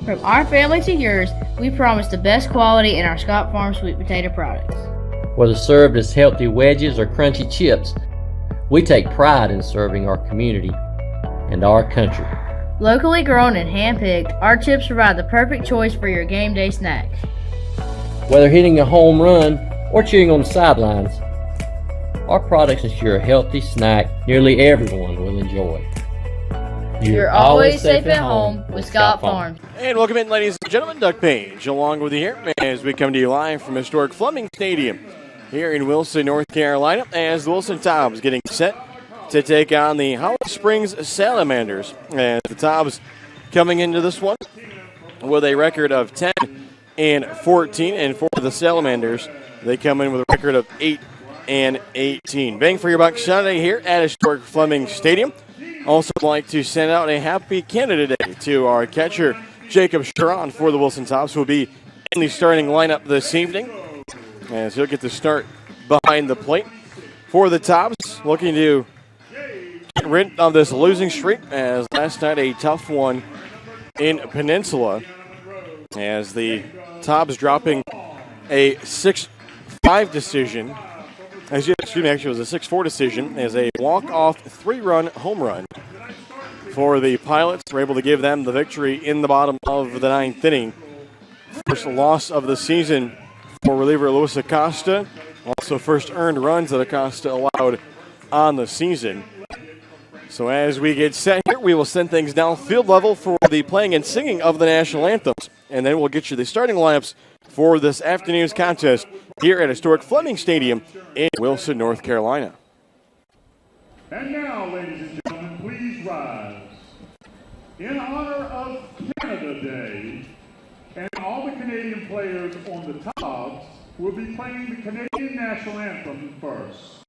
From our family to yours, we promise the best quality in our Scott Farm sweet potato products. Whether served as healthy wedges or crunchy chips, we take pride in serving our community and our country. Locally grown and hand-picked, our chips provide the perfect choice for your game day snack. Whether hitting a home run or cheering on the sidelines, our products ensure a healthy snack nearly everyone will enjoy. You're always safe at home with Scott Farms. And welcome in, ladies and gentlemen. Doug Page along with you here as we come to you live from historic Fleming Stadium here in Wilson, North Carolina, as the Wilson Tobs getting set to take on the Holly Springs Salamanders. And the Tobs coming into this one with a record of 10-14, and for the Salamanders, they come in with a record of 8-18. Bang for your buck Sunday here at historic Fleming Stadium. Also like to send out a happy Canada Day to our catcher, Jacob Sharon, for the Wilson Tobs, who will be in the starting lineup this evening, as he'll get to start behind the plate. For the Tobs, looking to get rid of this losing streak, as last night a tough one in Peninsula, as the Tobs dropping a 6-5 decision. Excuse me, actually it was a 6-4 decision as a walk-off 3-run home run for the Pilots. We're able to give them the victory in the bottom of the 9th inning. First loss of the season for reliever Luis Acosta. Also first earned runs that Acosta allowed on the season. So as we get set here, we will send things down field level for the playing and singing of the national anthems. And then we'll get you the starting lineups for this afternoon's contest here at historic Fleming Stadium in Wilson, North Carolina. And now, ladies and gentlemen, please rise. In honor of Canada Day, and all the Canadian players on the Tobs will be playing the Canadian national anthem first.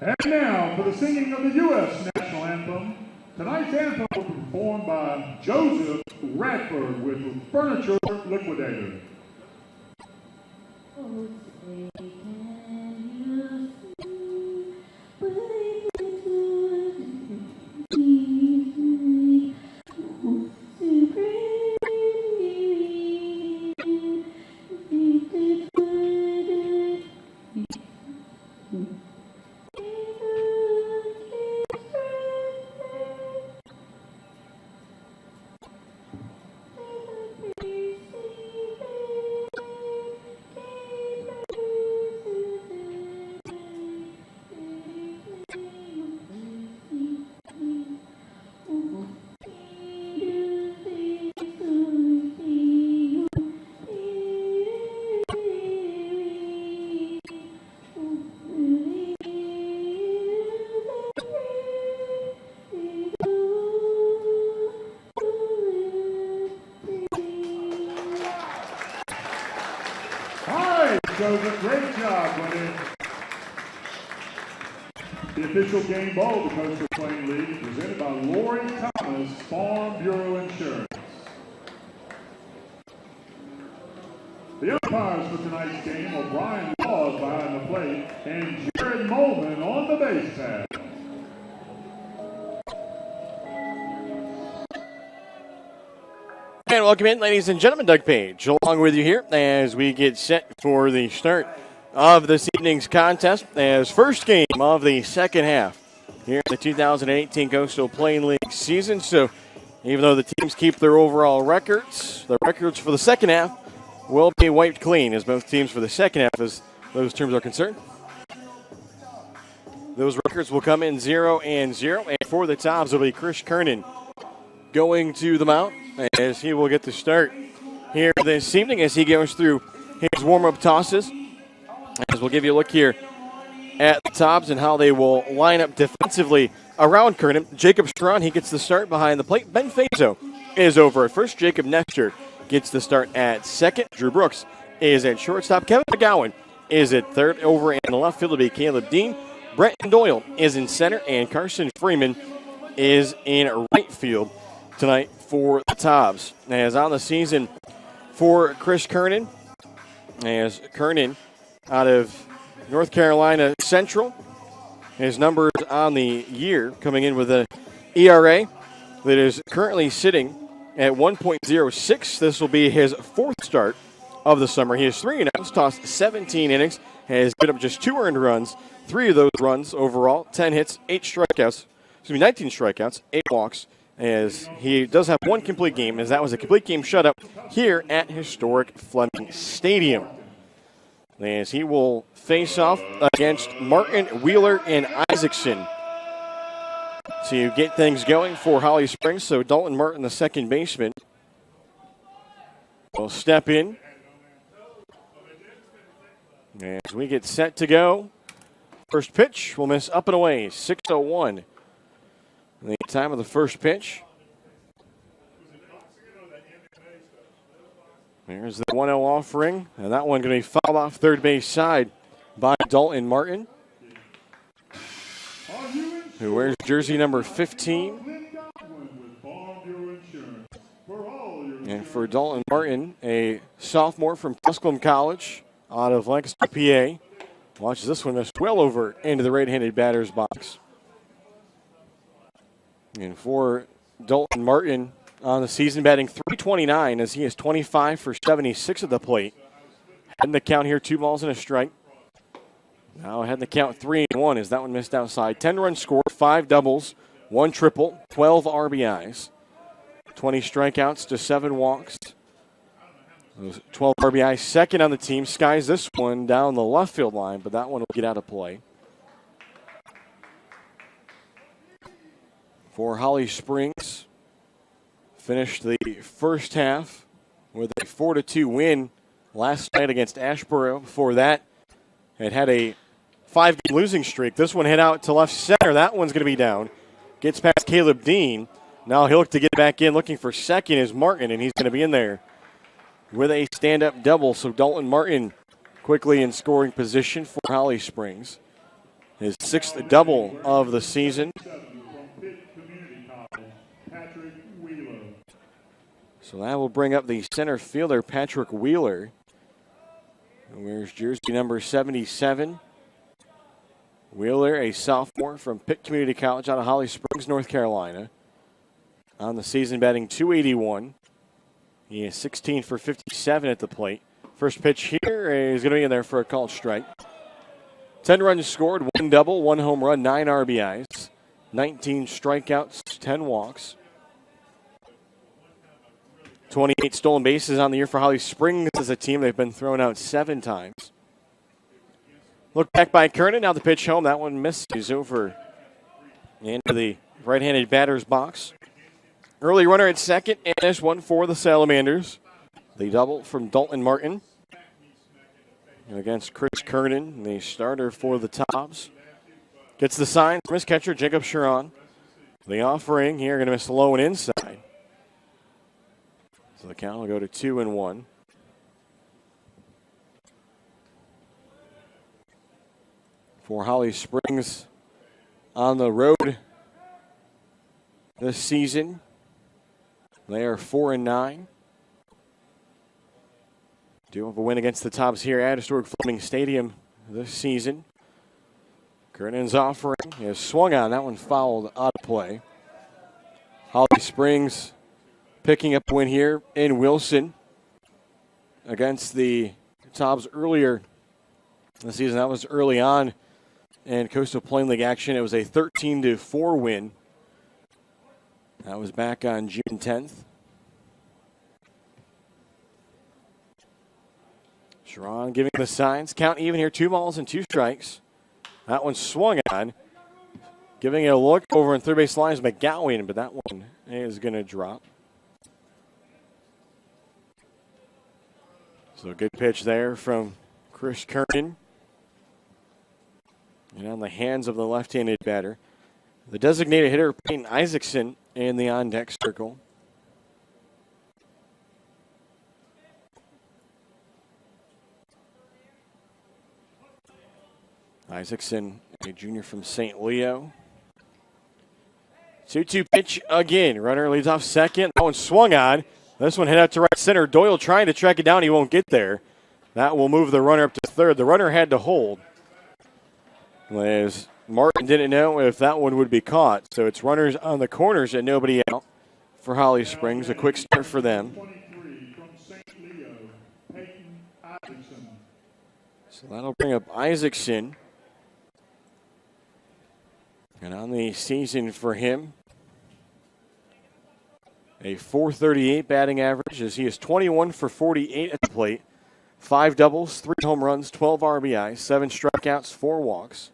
And now for the singing of the U.S. national anthem. Tonight's anthem will be performed by Joseph Radford with Furniture Liquidator. Oh, say, can you see what it could be? Oh, so Joseph, great job winning the official game ball of the Coastal Plain League, presented by Lori Thomas, Farm Bureau Insurance. The umpires for tonight's game are Brian Laws behind the plate and Jared Molman on the base pad. And welcome in, ladies and gentlemen. Doug Page along with you here as we get set for the start of this evening's contest as first game of the second half here in the 2018 Coastal Plain League season. So even though the teams keep their overall records, the records for the second half will be wiped clean as both teams for the second half, as those terms are concerned. Those records will come in 0-0, and for the Tobs will be Chris Kernan going to the mound as he will get the start here this evening as he goes through his warm-up tosses. As we'll give you a look here at the Tobs and how they will line up defensively around Kernan. Jacob Strawn, he gets the start behind the plate. Ben Fazo is over at first. Jacob Nestor gets the start at second. Drew Brooks is at shortstop. Kevin McGowan is at third. Over in the left field will be Caleb Dean. Brenton Doyle is in center, and Carson Freeman is in right field tonight for the Tobs. As on the season for Chris Kernan, as Kernan out of North Carolina Central, his numbers on the year coming in with an ERA that is currently sitting at 1.06. This will be his fourth start of the summer. He has 3 innings, tossed 17 innings, has given up just 2 earned runs, 3 of those runs overall, 10 hits, 19 strikeouts, 8 walks, as he does have 1 complete game, as that was a complete game shutout here at historic Fleming Stadium. As he will face off against Martin, Wheeler, and Isaacson to get things going for Holly Springs. So Dalton Martin, the second baseman, will step in as we get set to go. First pitch will miss up and away, 6:01. The time of the first pitch. There's the 1-0 offering, and that one going to be fouled off third base side by Dalton Martin, who wears jersey number 15. And for Dalton Martin, a sophomore from Tusculum College out of Lancaster, PA. Watch this one miss well over into the right-handed batter's box. And for Dalton Martin on the season, batting .329 as he is 25 for 76 at the plate. Heading the count here, 2 balls and a strike. Now heading the count 3-1 as that one missed outside. 10 runs scored, 5 doubles, 1 triple, 12 RBIs, 20 strikeouts to 7 walks. Those 12 RBIs, second on the team. Skies this one down the left field line, but that one will get out of play. For Holly Springs, finished the first half with a 4-2 win last night against Ashboro. Before that, it had a 5-game losing streak. This one hit out to left center. That one's going to be down. Gets past Caleb Dean. Now he'll look to get back in. Looking for second is Martin, and he's going to be in there with a stand-up double. So Dalton Martin quickly in scoring position for Holly Springs. His 6th double of the season. So that will bring up the center fielder, Patrick Wheeler, who wears jersey number 77. Wheeler, a sophomore from Pitt Community College out of Holly Springs, North Carolina. On the season, batting .281. He is 16 for 57 at the plate. First pitch here is going to be in there for a called strike. 10 runs scored, 1 double, 1 home run, 9 RBIs, 19 strikeouts, 10 walks. 28 stolen bases on the year for Holly Springs as a team. They've been thrown out 7 times. Look back by Kernan. Now the pitch home. That one misses over into the right-handed batter's box. Early runner at second, and this one for the Salamanders. The double from Dalton Martin against Chris Kernan, the starter for the Tobs. Gets the sign from his catcher, Jacob Sharon. The offering here going to miss low and inside. So the count will go to 2-1. For Holly Springs on the road this season, they are 4-9. Do have a win against the Tobs here at historic Fleming Stadium this season. Kernan's offering is swung on. That one fouled out of play. Holly Springs picking up a win here in Wilson against the Tobs earlier in the season. That was early on in Coastal Plain League action. It was a 13-4 win. That was back on June 10th. Sharon giving the signs. Count even here, 2 balls and 2 strikes. That one swung on. Giving it a look over in third base line is McGowan, but that one is going to drop. So a good pitch there from Chris Kernan. And on the hands of the left-handed batter. The designated hitter, Peyton Isaacson, in the on-deck circle. Isaacson, a junior from St. Leo. 2-2 pitch again. Runner leads off second. That one swung on. This one hit out to right center. Doyle trying to track it down. He won't get there. That will move the runner up to third. The runner had to hold. As Martin didn't know if that one would be caught. So it's runners on the corners and nobody out for Holly Springs. A quick start for them. 23 from St. Leo, Peyton Isaacson. So that'll bring up Isaacson. And on the season for him, a .438 batting average as he is 21 for 48 at the plate. 5 doubles, 3 home runs, 12 RBIs, 7 strikeouts, 4 walks.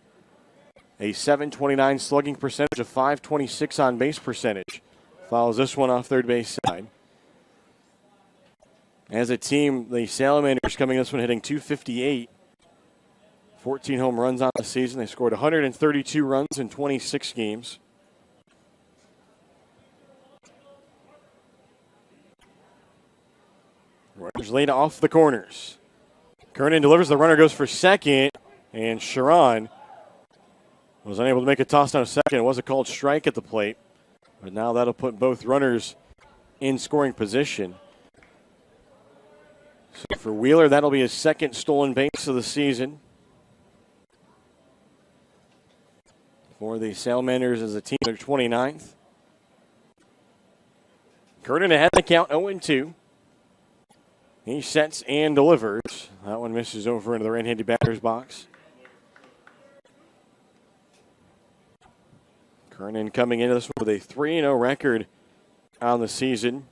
A .729 slugging percentage, a .526 on base percentage. Follows this one off third base side. As a team, the Salamanders coming this one hitting .258. 14 home runs on the season. They scored 132 runs in 26 games. Runners laid off the corners. Kernan delivers. The runner goes for second. And Sharon was unable to make a toss down to second. It was a called strike at the plate. But now that'll put both runners in scoring position. So for Wheeler, that'll be his second stolen base of the season. For the Salamanders as a team, they're 29th. Kernan ahead the count 0-2. He sets and delivers. That one misses over into the right-handed batter's box. Kernan coming into this one with a 3-0 record on the season.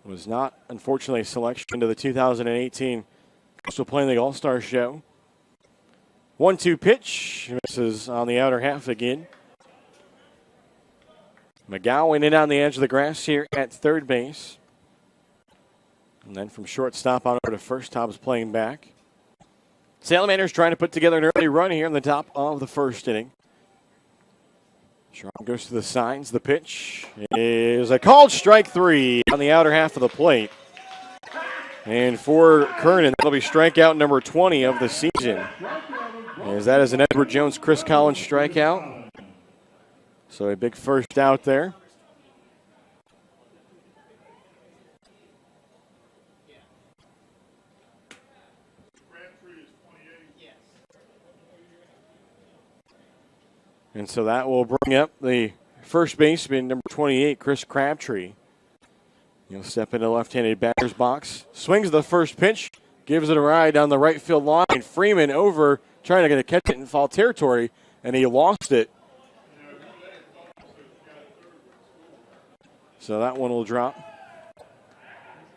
Was not, unfortunately, a selection to the 2018 Coastal Plain League All-Star Show. 1-2 pitch. Misses on the outer half again. McGowan in on the edge of the grass here at third base. And then from shortstop on over to first, Tobs playing back. Salamanders trying to put together an early run here in the top of the first inning. Sharon goes to the signs. The pitch is a called strike 3 on the outer half of the plate. And for Kernan, that'll be strikeout number 20 of the season. As that is an Edward Jones, Chris Collins strikeout. So a big first out there. And so that will bring up the first baseman, number 28, Chris Crabtree. He'll step into the left-handed batter's box. Swings the first pitch, gives it a ride down the right field line. Freeman over, trying to get a catch it in foul territory, and he lost it. So that one will drop.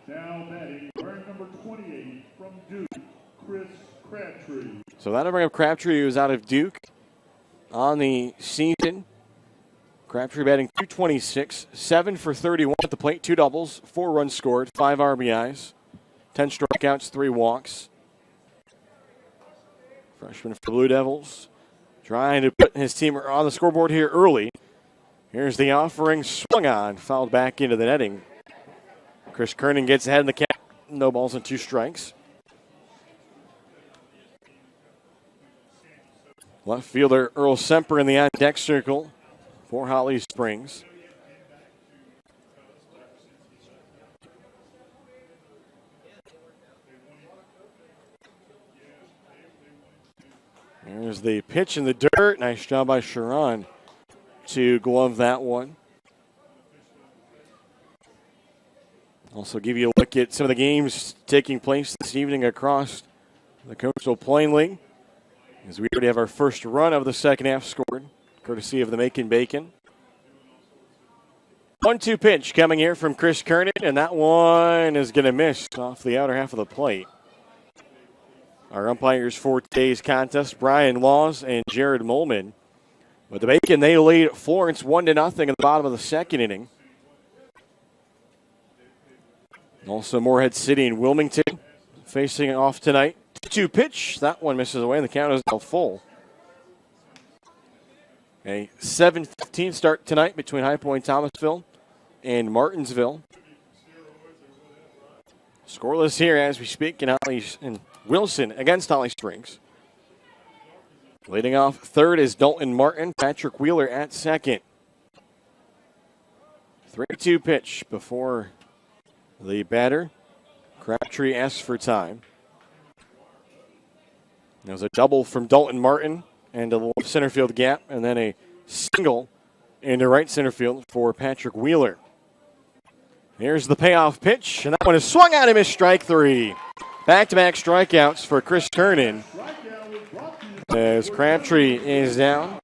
Now batting, wearing number 28 from Duke, Chris Crabtree. So that'll bring up Crabtree, who's out of Duke on the season. Crabtree batting .226, 7 for 31 at the plate, 2 doubles, 4 runs scored, 5 RBIs, 10 strikeouts, 3 walks. Freshman for the Blue Devils, trying to put his team on the scoreboard here early. Here's the offering, swung on, fouled back into the netting. Chris Kernan gets ahead in the count, no balls and 2 strikes. Left fielder Earl Semper in the on-deck circle for Holly Springs. There's the pitch in the dirt. Nice job by Sharon to glove that one. Also give you a look at some of the games taking place this evening across the Coastal Plain League, as we already have our first run of the second half scored, courtesy of the Macon Bacon. 1-2 pitch coming here from Chris Kernan, and that one is going to miss off the outer half of the plate. Our umpires for today's contest, Brian Laws and Jared Molman. But the Bacon, they lead Florence 1-0 in the bottom of the second inning. Also Moorhead City and Wilmington facing off tonight. 2 pitch, that one misses away, and the count is now full. A 7:15 start tonight between High Point Thomasville and Martinsville. Scoreless here as we speak in Wilson against Holly Springs. Leading off third is Dalton Martin, Patrick Wheeler at second. 3-2 pitch before the batter. Crabtree asks for time. There's a double from Dalton Martin and a little center field gap, and then a single into right center field for Patrick Wheeler. Here's the payoff pitch, and that one is swung out and missed, strike 3. Back-to-back strikeouts for Chris Kernan as Crabtree is down.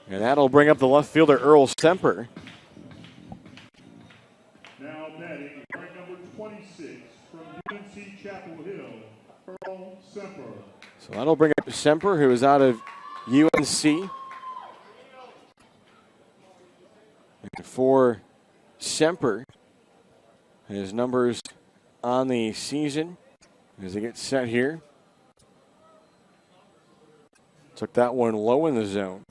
And that'll bring up the left fielder, Earl Semper. Now batting, wearing number 26 from UNC Chapel Hill, Earl Semper. So that'll bring up Semper, who is out of UNC. And for Semper, his numbers on the season as he gets set here. Took that one low in the zone.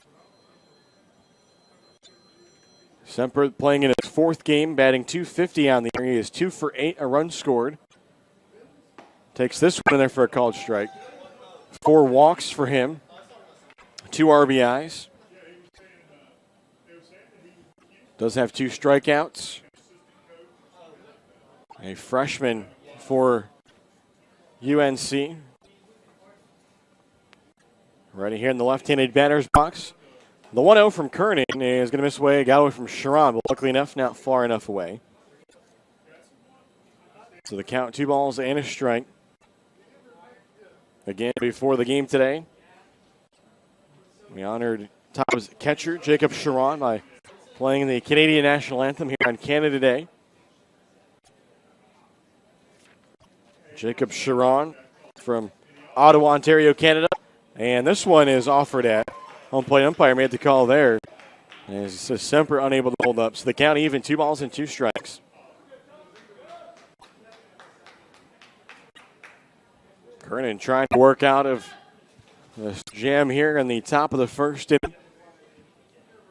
Semper playing in his 4th game, batting .250 on the year. He is 2 for 8, a run scored. Takes this one in there for a called strike. 4 walks for him, 2 RBIs. Does have 2 strikeouts. A freshman for UNC. Right here in the left-handed batter's box. The 1-0 from Kernan is going to miss away. Got away from Sharon, but luckily enough, not far enough away. So the count, 2 balls and a strike. Again, before the game today, we honored Tobs catcher Jacob Sharon by playing the Canadian National Anthem here on Canada Day. Jacob Sharon from Ottawa, Ontario, Canada. And this one is offered at. Home plate umpire made the call there. As Semper unable to hold up. So the count even, 2 balls and 2 strikes. Kernan trying to work out of this jam here in the top of the first inning.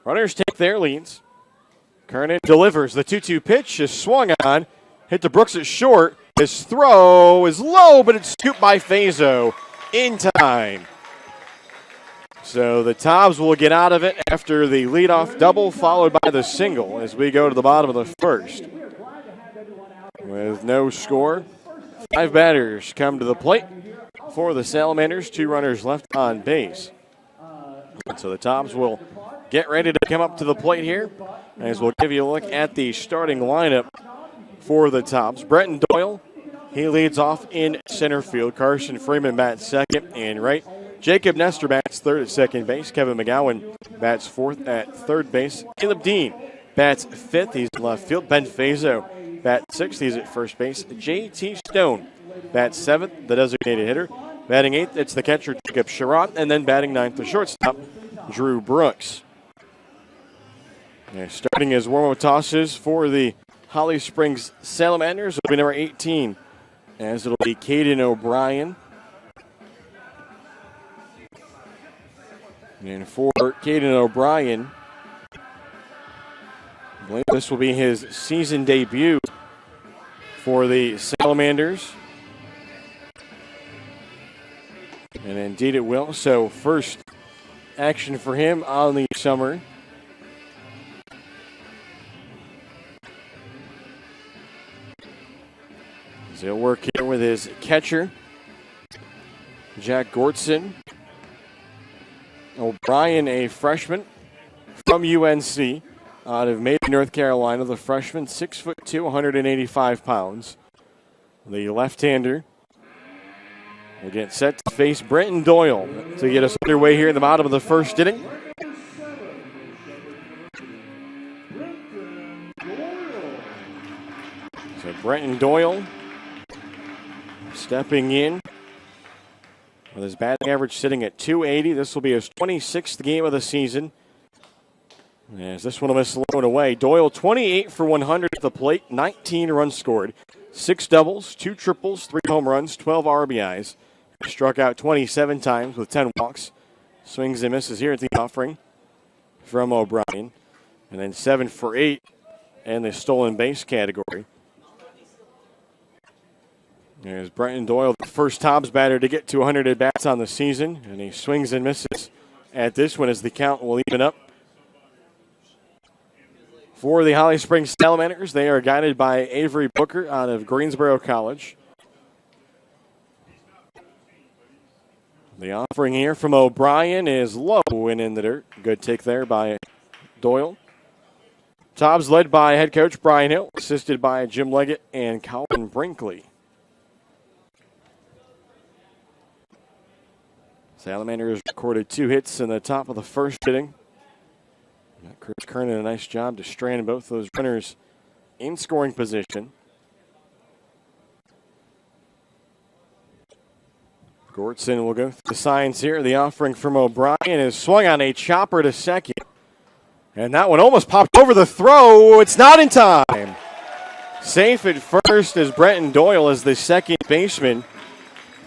Runners take their leads. Kernan delivers. The 2-2 pitch is swung on. Hit to Brooks at short. His throw is low, but it's scooped by Fazo in time. So the Tobs will get out of it after the leadoff double followed by the single as we go to the bottom of the first. With no score, 5 batters come to the plate for the Salamanders, 2 runners left on base. And so the Tobs will get ready to come up to the plate here as we'll give you a look at the starting lineup for the Tobs. Brenton Doyle, he leads off in center field. Carson Freeman bats second and right. Jacob Nestor bats third at second base. Kevin McGowan bats fourth at third base. Caleb Dean bats fifth. He's in left field. Ben Fazo bats sixth. He's at first base. J.T. Stone bats seventh, the designated hitter. Batting eighth, it's the catcher, Jacob Sherrod. And then batting ninth, the shortstop, Drew Brooks. And starting his warm-up tosses for the Holly Springs Salamanders will be number 18, as it'll be Caden O'Brien. And for Caden O'Brien, I believe this will be his season debut for the Salamanders. And indeed it will. So first action for him on the summer. So he'll work here with his catcher, Jack Gortson. O'Brien, a freshman from UNC. out of Maiden, North Carolina, the freshman, 6'2", 185 pounds. The left-hander will get set to face Brenton Doyle to get us underway here in the bottom of the first inning. So Brenton Doyle stepping in with his batting average sitting at .280. This will be his 26th game of the season. As this one will miss low and away. Doyle 28 for 100 at the plate, 19 runs scored, 6 doubles, 2 triples, 3 home runs, 12 RBIs. Struck out 27 times with 10 walks. Swings and misses here at the offering from O'Brien. And then 7 for 8 in the stolen base category. There's Brenton Doyle, the first Tobs batter to get to 100 at-bats on the season. And he swings and misses at this one as the count will even up. For the Holly Springs Salamanders, they are guided by Avery Booker out of Greensboro College. The offering here from O'Brien is low and in the dirt. Good take there by Doyle. Tobs led by head coach Brian Hill, assisted by Jim Leggett and Colin Brinkley. Salamanders recorded 2 hits in the top of the first inning. Chris Kernan, a nice job to strand both those runners in scoring position. Gortson will go through the signs here. The offering from O'Brien is swung on a chopper to second. And that one almost popped over the throw. It's not in time. Safe at first as Brenton Doyle is the second baseman.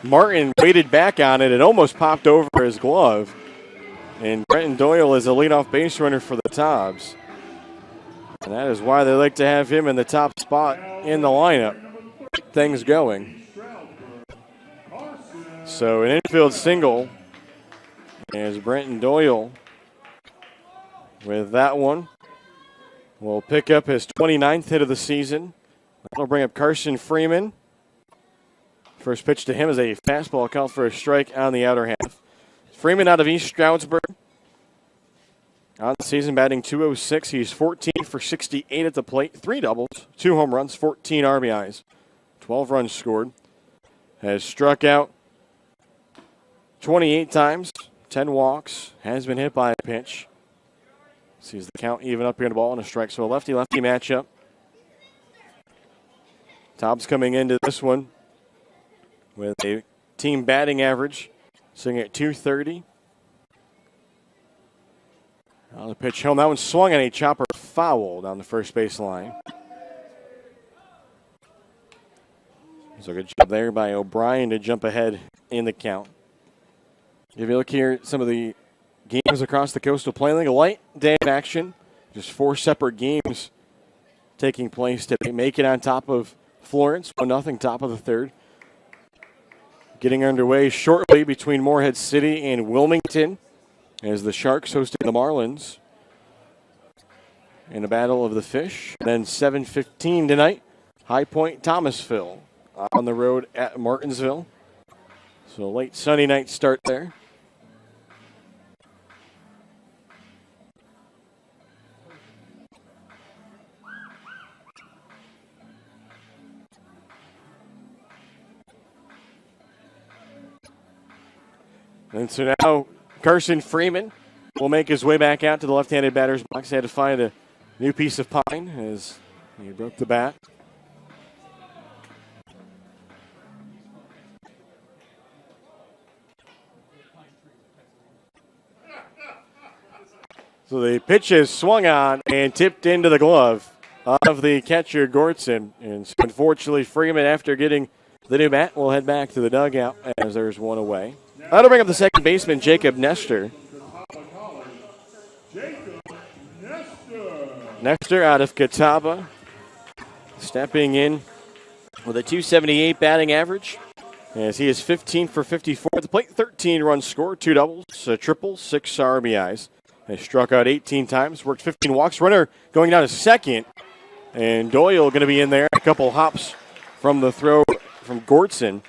Martin waited back on it. It almost popped over his glove. And Brenton Doyle is a leadoff base runner for the Tobs. And that is why they like to have him in the top spot in the lineup. Things going. So an infield single as Brenton Doyle with that one will pick up his 29th hit of the season. That'll bring up Carson Freeman. First pitch to him is a fastball called for a strike on the outer half. Freeman out of East Stroudsburg. On the season, batting .206. He's 14 for 68 at the plate. 3 doubles, 2 home runs, 14 RBIs. 12 runs scored. Has struck out 28 times, 10 walks. Has been hit by a pitch. Sees the count even up here in the ball and a strike. So a lefty-lefty matchup. Tobs coming into this one with a team batting average sitting at .230. On the pitch home, that one swung on a chopper foul down the first base line. So good job there by O'Brien to jump ahead in the count. If you look here at some of the games across the Coastal Plain League, a light day of action. Just 4 separate games taking place today. Macon on top of Florence, 1-0 top of the third. Getting underway shortly between Morehead City and Wilmington as the Sharks hosting the Marlins in a battle of the fish. Then 7:15 tonight, High Point Thomasville on the road at Martinsville. So late Sunday night start there. And so now Carson Freeman will make his way back out to the left-handed batter's box. He had to find a new piece of pine as he broke the bat. So the pitch is swung on and tipped into the glove of the catcher, Gortson. And so unfortunately, Freeman, after getting the new bat, will head back to the dugout as there's one away. That'll bring up the second baseman, Jacob Nestor. Nestor out of Catawba, stepping in with a .278 batting average, as he is 15 for 54 at the plate, 13 runs scored, 2 doubles, a triple, 6 RBIs. Has struck out 18 times, worked 15 walks. Runner going down to second, and Doyle going to be in there. A couple hops from the throw from Gortson.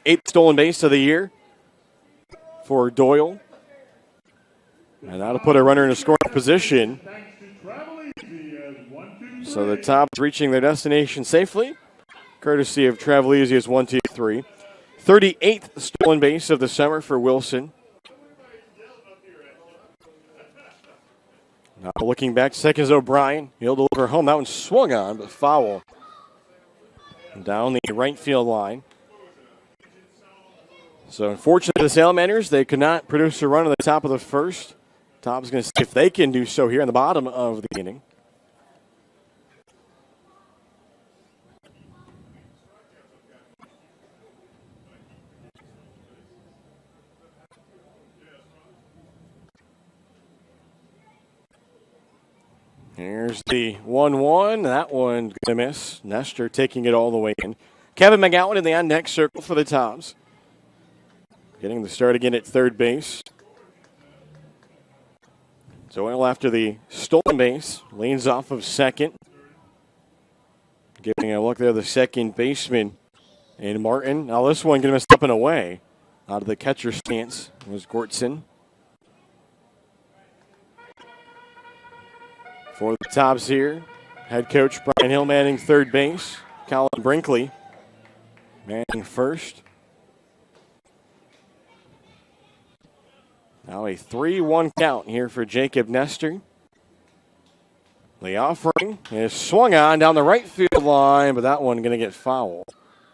8th stolen base of the year for Doyle. And that'll put a runner in a scoring position So the Tobs reaching their destination safely, courtesy of Travelese's 1, 2, 3. 38th stolen base of the summer for Wilson. Now looking back, second is O'Brien. He'll deliver home. That one swung on, but foul. Down the right field line. So unfortunately, the Salamanders, they could not produce a run at the top of the first. Tobs going to see if they can do so here in the bottom of the inning. Here's the 1-1. That one's going to miss. Nestor taking it all the way in. Kevin McGowan in the on-deck circle for the Tobs. Getting the start again at third base. Doyle after the stolen base. Leans off of second. Giving a look there, the second baseman and Martin. Now this one going to step away. Out of the catcher stance was Gortson. For the Tobs here, head coach Brian Hill manning third base. Colin Brinkley manning first. Now a 3-1 count here for Jacob Nestor. The offering is swung on down the right field line, but that one going to get foul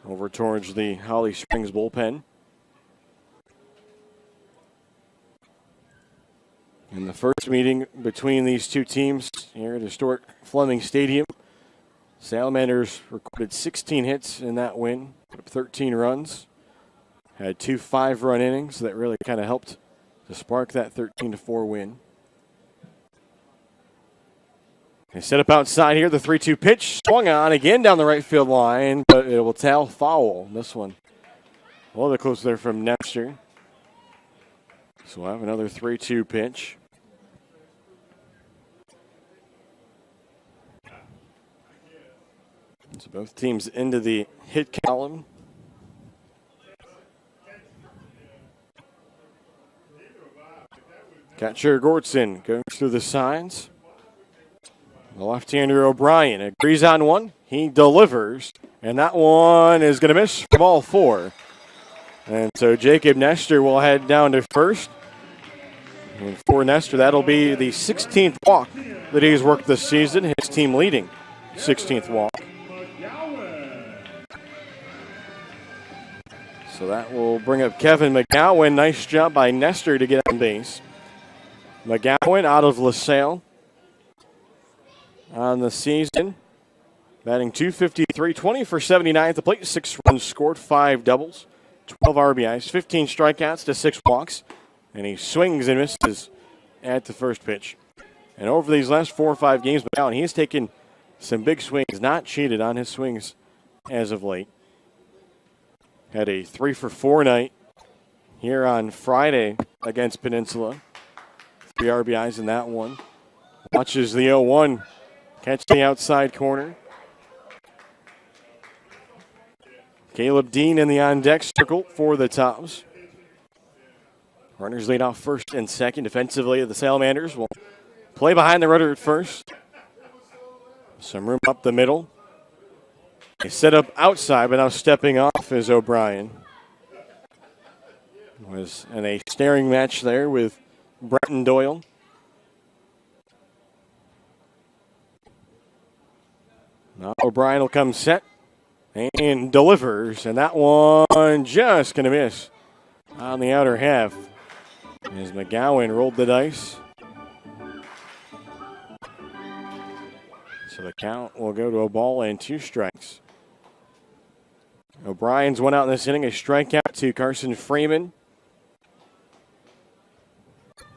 over towards the Holly Springs bullpen. In the first meeting between these two teams here at historic Fleming Stadium, Salamanders recorded 16 hits in that win, put up 13 runs, had 2 5-run innings that really kind of helped to spark that 13-4 win. They set up outside here, the 3-2 pitch, swung on again down the right field line, but it will tail foul. This one a little bit closer there from Nestor. So we'll have another 3-2 pitch. So both teams into the hit column. Catcher Gortson goes through the signs. The left-hander O'Brien agrees on one. He delivers, and that one is going to miss from all 4. And so Jacob Nestor will head down to first. And for Nestor, that'll be the 16th walk that he's worked this season, his team leading 16th walk. So that will bring up Kevin McGowan. Nice job by Nestor to get on base. McGowan out of LaSalle on the season. Batting .253, 20 for 79 at the plate, 6 runs scored, 5 doubles, 12 RBIs, 15 strikeouts to 6 walks. And he swings and misses at the first pitch. And over these last 4 or 5 games, McGowan, he's taken some big swings, not cheated on his swings as of late. Had a 3 for 4 night here on Friday against Peninsula. 3 RBIs in that one. Watches the 0-1 catch the outside corner. Caleb Dean in the on-deck circle for the Tobs. Runners lead off first and second. Defensively, the Salamanders will play behind the runner at first. Some room up the middle. They set up outside, but now stepping off is O'Brien. Was in a staring match there with Brenton Doyle. Now O'Brien will come set and delivers, and that one just going to miss on the outer half as McGowan rolled the dice. So the count will go to a ball and 2 strikes. O'Brien's one out in this inning, a strikeout to Carson Freeman.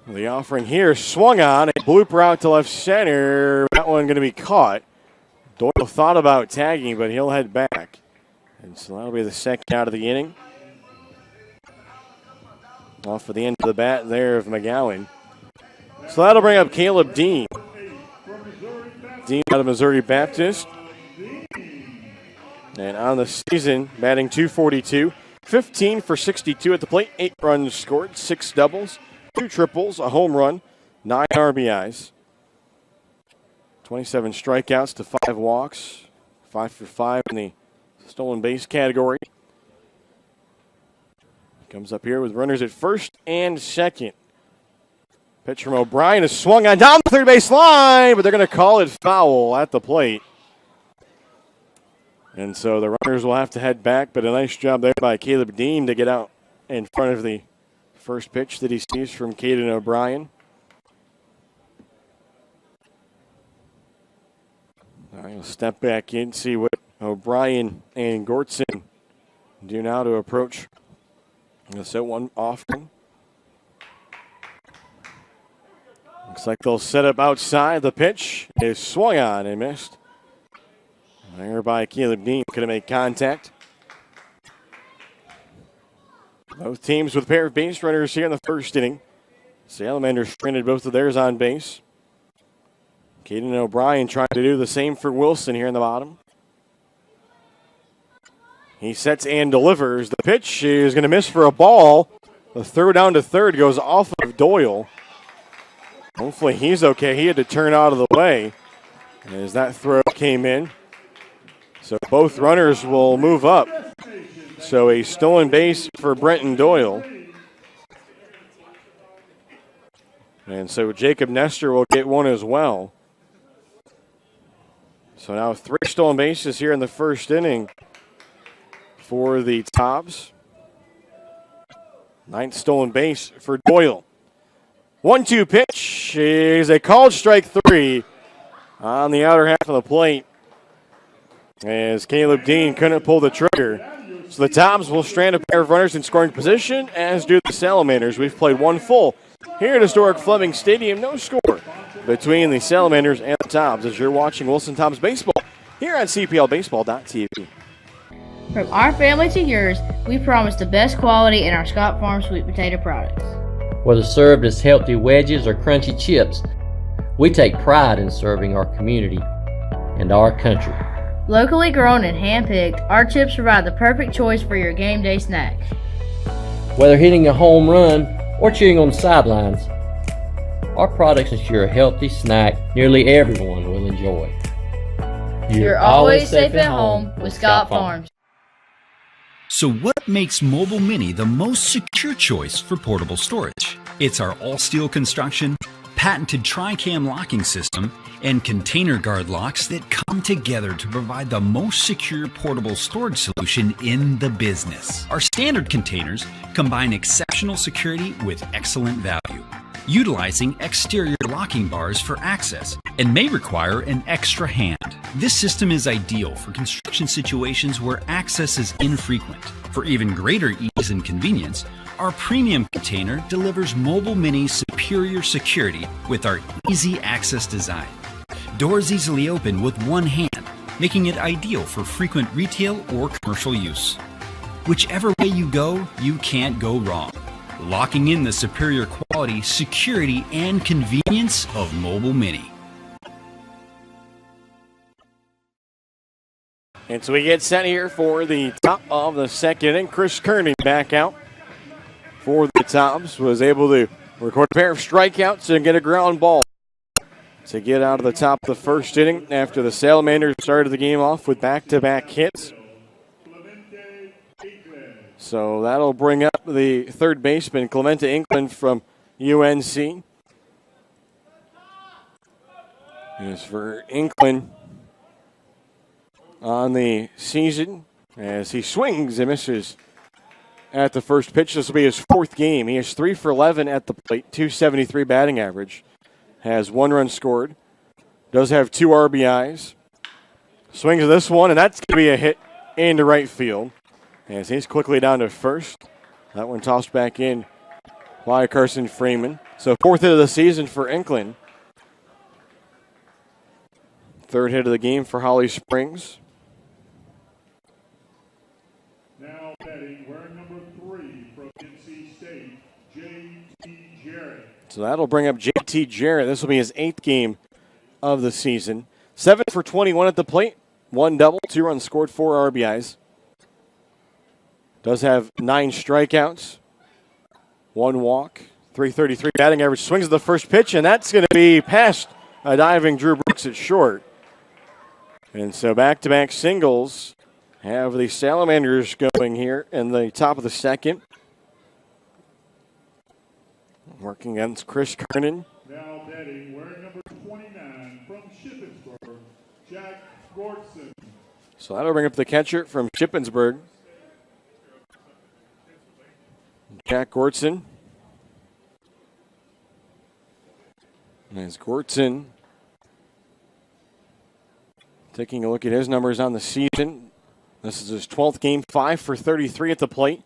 The offering here swung on, a blooper out to left center. That one going to be caught. Doyle thought about tagging, but he'll head back. And so that'll be the second out of the inning. Off for the end of the bat there of McGowan. So that'll bring up Caleb Dean. Dean out of Missouri Baptist. And on the season, batting .242, 15 for 62 at the plate, 8 runs scored, 6 doubles, 2 triples, a home run, 9 RBIs. 27 strikeouts to 5 walks. 5 for 5 in the stolen base category. Comes up here with runners at first and second. Pitch from O'Brien is swung on down the third base line, but they're going to call it foul at the plate. And so the runners will have to head back, but a nice job there by Caleb Dean to get out in front of the first pitch that he sees from Caden O'Brien. All right, we'll step back in, see what O'Brien and Gortson do now to approach the set one offering. Looks like they'll set up outside. The pitch is swung on and missed. There by Caleb Dean, could have made contact. Both teams with a pair of base runners here in the first inning. Salamanders stranded both of theirs on base. Caden O'Brien trying to do the same for Wilson here in the bottom. He sets and delivers. The pitch is going to miss for a ball. The throw down to third goes off of Doyle. Hopefully he's okay. He had to turn out of the way as that throw came in. So both runners will move up. So a stolen base for Brenton Doyle. And so Jacob Nestor will get one as well. So now 3 stolen bases here in the first inning for the Tobs. 9th stolen base for Doyle. 1-2 pitch is a called strike 3 on the outer half of the plate as Caleb Dean couldn't pull the trigger. So the Tobs will strand a pair of runners in scoring position, as do the Salamanders. We've played one full here at historic Fleming Stadium. No score between the Salamanders and the Tobs as you're watching Wilson Tobs baseball here on CPLBaseball.tv. From our family to yours, we promise the best quality in our Scott Farm sweet potato products. Whether served as healthy wedges or crunchy chips, we take pride in serving our community and our country. Locally grown and hand-picked, our chips provide the perfect choice for your game day snacks. Whether hitting a home run or cheering on the sidelines, our products ensure a healthy snack nearly everyone will enjoy. You're always safe at home with Scott Farms. So what makes Mobile Mini the most secure choice for portable storage? It's our all-steel construction, patented tri-cam locking system, and container guard locks that come together to provide the most secure portable storage solution in the business. Our standard containers combine exceptional security with excellent value, utilizing exterior locking bars for access and may require an extra hand. This system is ideal for construction situations where access is infrequent. For even greater ease and convenience, our premium container delivers Mobile Mini's superior security with our easy access design. Doors easily open with one hand, making it ideal for frequent retail or commercial use. Whichever way you go, you can't go wrong. Locking in the superior quality, security, and convenience of Mobile Mini. And so we get set here for the top of the second inning. Chris Kearney back out for the Tobs. Was able to record a pair of strikeouts and get a ground ball to get out of the top of the first inning after the Salamanders started the game off with back-to-back hits. So that'll bring up the third baseman, Clemente Inkland from UNC. As for Inkland on the season, as he swings and misses at the first pitch. This will be his 4th game. He is 3 for 11 at the plate, .273 batting average. Has 1 run scored. Does have 2 RBIs. Swings this one, and that's going to be a hit into right field. As he's quickly down to first. That one tossed back in by Carson Freeman. So 4th hit of the season for Inkland. 3rd hit of the game for Holly Springs. Now batting, wearing number 3 from NC State, J.T. Jarrett. So that'll bring up J.T. Jarrett. This will be his 8th game of the season. 7 for 21 at the plate. 1 double, 2 runs scored, 4 RBIs. Does have 9 strikeouts, 1 walk, .333 batting average. Swings at the first pitch, and that's going to be past a diving Drew Brooks at short. And so back-to-back singles have the Salamanders going here in the top of the second. Working against Chris Kernan. Now batting, wearing number 29 from Shippensburg, Jack Gordson. So that'll bring up the catcher from Shippensburg, Jack Gordson. As Gordson taking a look at his numbers on the season. This is his 12th game, 5 for 33 at the plate.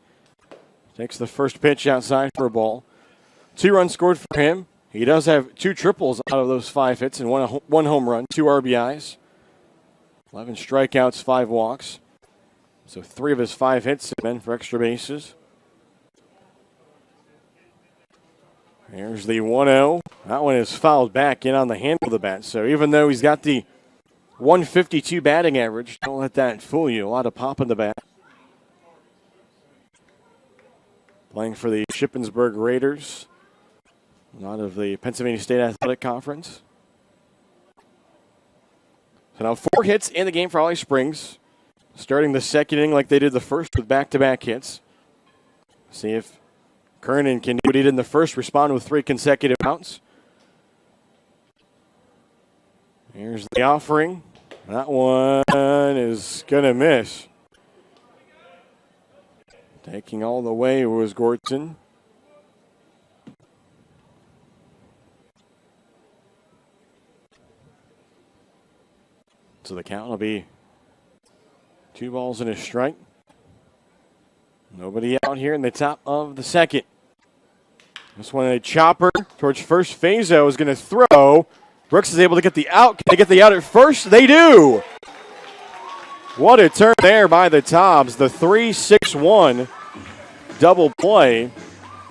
Takes the first pitch outside for a ball. 2 runs scored for him. He does have 2 triples out of those 5 hits and one home run, 2 RBIs. 11 strikeouts, 5 walks. So 3 of his 5 hits have been for extra bases. Here's the 1-0. That one is fouled back in on the handle of the bat. So even though he's got the 152 batting average, don't let that fool you. A lot of pop in the bat. Playing for the Shippensburg Raiders, out of the Pennsylvania State Athletic Conference. So now 4 hits in the game for Holly Springs. Starting the second inning like they did the first with back-to-back hits. See if Kernan can do what he did in the first, respond with 3 consecutive outs. Here's the offering. That one is going to miss. Taking all the way was Gordson. So the count will be 2 balls and a strike. Nobody out here in the top of the second. This one, a chopper towards first. Fazo is going to throw. Brooks is able to get the out. Can they get the out at first? They do. What a turn there by the Tobs. The 3-6-1 double play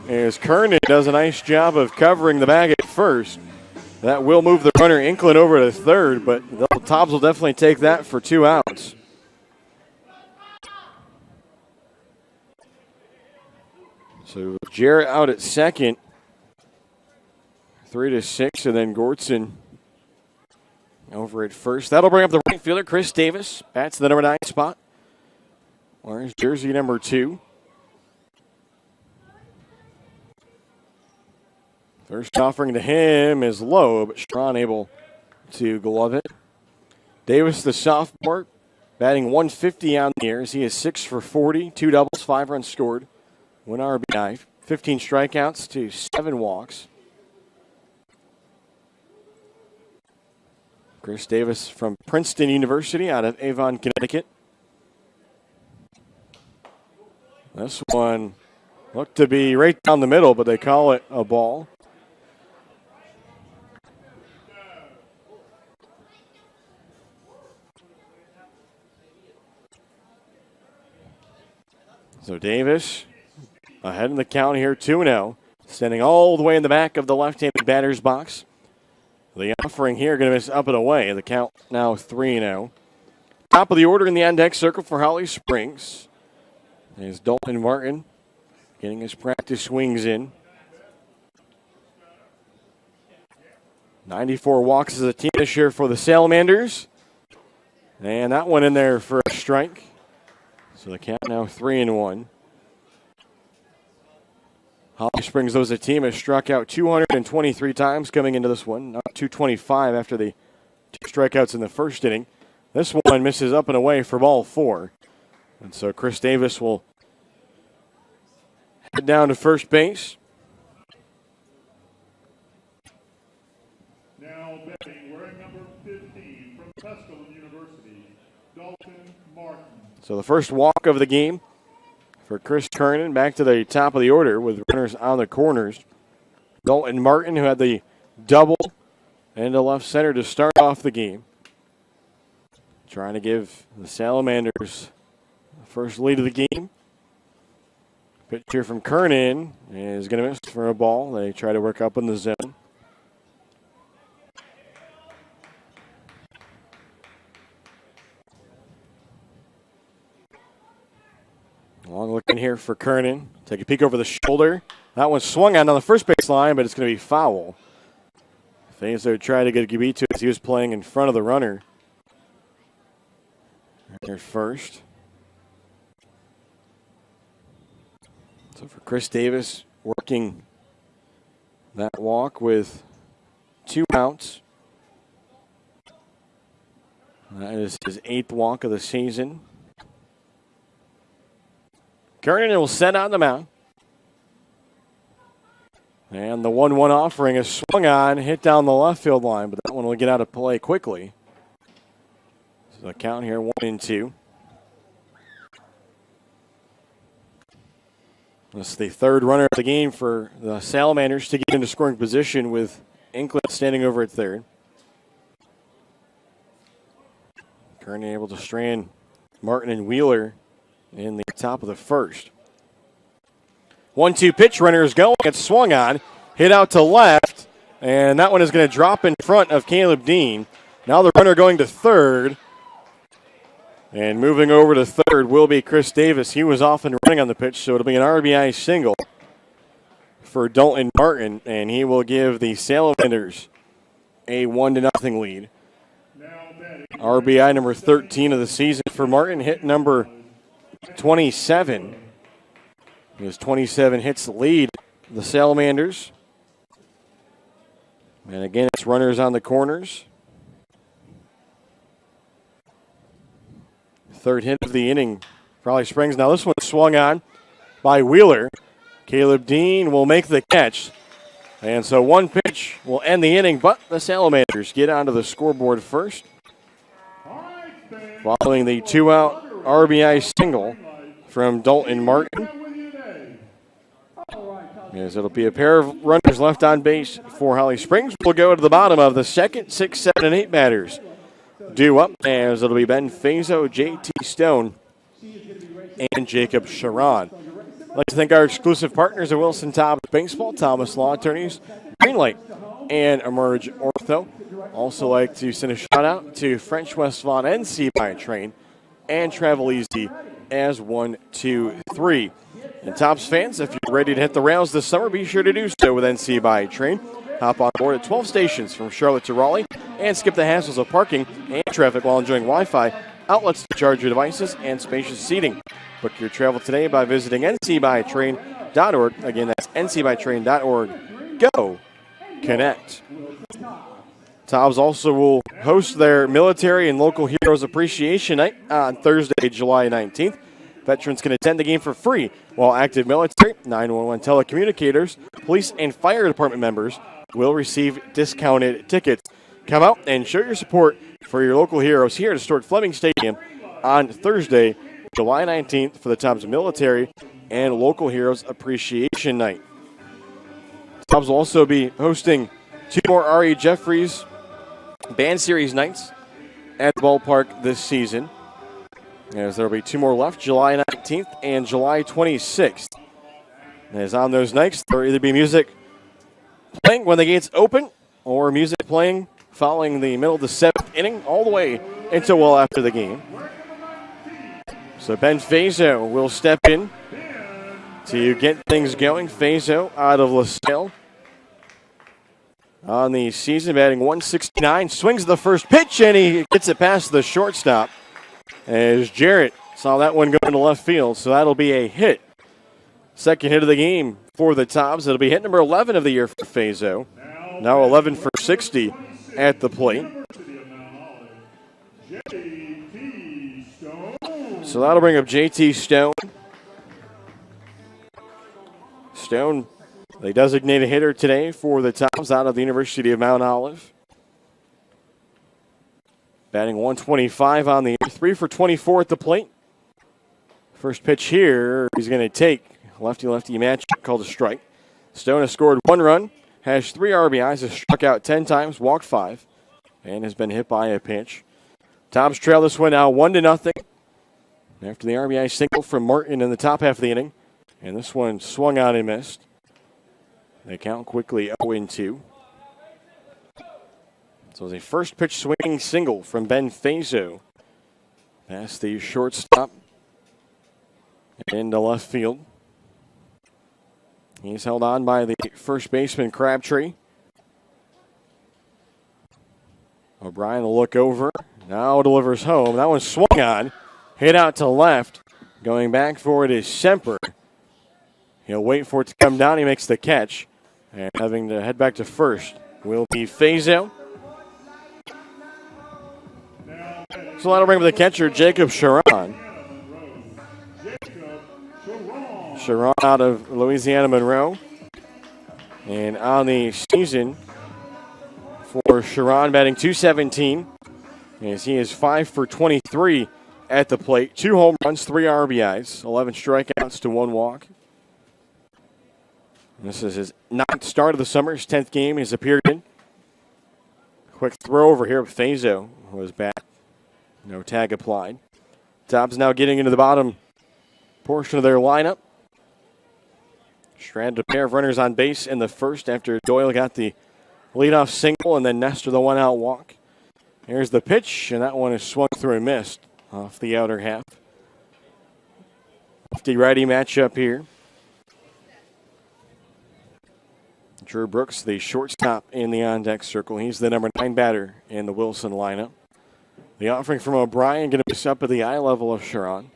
as Kernan does a nice job of covering the bag at first. That will move the runner Inkland over to third, but the Tobs will definitely take that for 2 outs. So Jarrett out at second, 3-6, and then Gordson over at first. That'll bring up the right fielder, Chris Davis. Bats the number 9 spot. Wears jersey number 2. First offering to him is low, but Strawn able to glove it. Davis, the sophomore, batting 150 on the year as he is 6 for 40, 2 doubles, 5 runs scored, 1 RBI, 15 strikeouts to 7 walks. Chris Davis from Princeton University out of Avon, Connecticut. This one looked to be right down the middle, but they call it a ball. So Davis ahead in the count here, 2-0. Standing all the way in the back of the left-handed batter's box. The offering here going to miss up and away. The count now 3-0. Top of the order in the on-deck circle for Holly Springs is Dalton Martin getting his practice swings in. 94 walks as a team this year for the Salamanders. And that one in there for a strike. So the count now 3-1. Holly Springs, though, as a team, has struck out 223 times coming into this one. Not 225 after the 2 strikeouts in the first inning. This one misses up and away for ball 4. And so Chris Davis will head down to first base. Now batting, wearing number 15 from Tusculum University, Dalton Martin. So the first walk of the game for Chris Kernan. Back to the top of the order with runners on the corners. Dalton Martin, who had the double and a left center to start off the game. Trying to give the Salamanders the first lead of the game. Pitch here from Kernan is going to miss for a ball. They try to work up in the zone. Long looking here for Kernan. Take a peek over the shoulder. That one swung on the first base line, but it's going to be foul. Fazo tried to get a beat to it as he was playing in front of the runner. There first. So for Chris Davis, working that walk with 2 outs. That is his 8th walk of the season. Kernan will set on the mound. And the 1-1 offering is swung on, hit down the left field line, but that one will get out of play quickly. So the count here, 1-2. This is the 3rd runner of the game for the Salamanders to get into scoring position with Inklet standing over at 3rd. Kernan able to strand Martin and Wheeler in the top of the 1st. 1-2 pitch, runner is going. It's swung on, hit out to left, and that one is going to drop in front of Caleb Dean. Now the runner going to 3rd. And moving over to 3rd will be Chris Davis. He was off and running on the pitch, so it'll be an RBI single for Dalton Martin, and he will give the Salamanders a 1-0 lead. RBI number 13 of the season for Martin, hit number 27. His 27 hits lead the Salamanders. And again, it's runners on the corners. 3rd hit of the inning, Raleigh Springs. Now this one swung on by Wheeler. Caleb Dean will make the catch. And so 1 pitch will end the inning, but the Salamanders get onto the scoreboard first. Following the 2-out RBI single from Dalton Martin. As it'll be a pair of runners left on base for Holly Springs. We'll go to the bottom of the 2nd. 6, 7, and 8 batters due up, as it'll be Ben Fazo, J.T. Stone, and Jacob Sharon. I'd like to thank our exclusive partners at Wilson Tobs Baseball, Thomas Law Attorneys, Greenlight, and Emerge Ortho. Also like to send a shout out to French West Vaughan NC by Train and Travel Easy as 1, 2, 3. And Tobs fans, if you're ready to hit the rails this summer, be sure to do so with NC by Train. Hop on board at 12 stations from Charlotte to Raleigh and skip the hassles of parking and traffic while enjoying Wi-Fi, outlets to charge your devices, and spacious seating. Book your travel today by visiting ncbytrain.org. Again, that's ncbytrain.org. Go Connect. Tobs also will host their Military and Local Heroes Appreciation Night on Thursday, July 19th. Veterans can attend the game for free, while active military, 911 telecommunicators, police, and fire department members will receive discounted tickets. Come out and show your support for your local heroes here at Stuart Fleming Stadium on Thursday, July 19th for the Tobs Military and Local Heroes Appreciation Night. Tobs will also be hosting 2 more R.E. Jeffries Band Series nights at the ballpark this season. As there will be 2 more left, July 19th and July 26th. As on those nights, there will either be music playing when the gates open or music playing following the middle of the 7th inning all the way until well after the game. So Ben Fazo will step in to get things going. Fazo out of LaSalle on the season, batting .169, swings the first pitch, and he gets it past the shortstop. As Jarrett saw that one go into left field, so that'll be a hit. 2nd hit of the game for the Tobs. It'll be hit number 11 of the year for Fazo. Now 11 for 60 at the plate. So that'll bring up J.T. Stone. Stone, the designated hitter today for the Tobs out of the University of Mount Olive. Batting .125 on the year, 3 for 24 at the plate. First pitch here, he's going to take lefty-lefty matchup called a strike. Stone has scored 1 run, has 3 RBIs, has struck out 10 times, walked 5, and has been hit by a pitch. Tobs trail this one now 1-0 after the RBI single from Martin in the top half of the inning. And this one swung on and missed. They count quickly 0-2. So it's a first pitch swinging single from Ben Fazo. Past the shortstop into left field. He's held on by the first baseman Crabtree. O'Brien will look over. Now delivers home. That one swung on. Hit out to left. Going back for it is Semper. He'll wait for it to come down. He makes the catch. And having to head back to first will be Fazo. So that'll bring up the catcher, Jacob Sharon. Sharon out of Louisiana Monroe. And on the season for Sharon, batting .217, as he is 5 for 23 at the plate. 2 home runs, 3 RBIs, 11 strikeouts to 1 walk. This is his 9th start of the summer, his 10th game he's appeared in. Quick throw over here. Fazo was back. No tag applied. Tobs now getting into the bottom portion of their lineup. Stranded a pair of runners on base in the first after Doyle got the leadoff single and then Nestor the one-out walk. Here's the pitch, and that one is swung through and missed off the outer half. Lefty-righty matchup here. Drew Brooks, the shortstop in the on-deck circle. He's the number 9 batter in the Wilson lineup. The offering from O'Brien going to be up at the eye level of Sharon.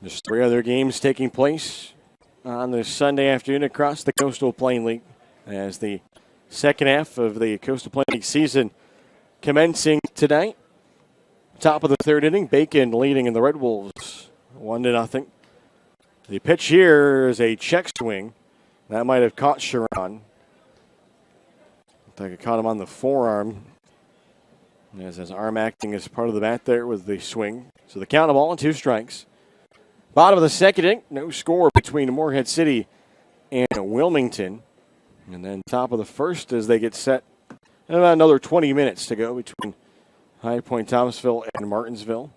There's 3 other games taking place on this Sunday afternoon across the Coastal Plain League as the second half of the Coastal Plain League season commencing tonight. Top of the 3rd inning, Bacon leading in the Red Wolves 1-0. The pitch here is a check swing. That might have caught Sharon. I think it caught him on the forearm. As his arm acting as part of the bat there with the swing. So the count of ball and 2 strikes. Bottom of the 2nd inning, no score between Morehead City and Wilmington. And then top of the 1st as they get set. And about another 20 minutes to go between High Point, Thomasville, and Martinsville.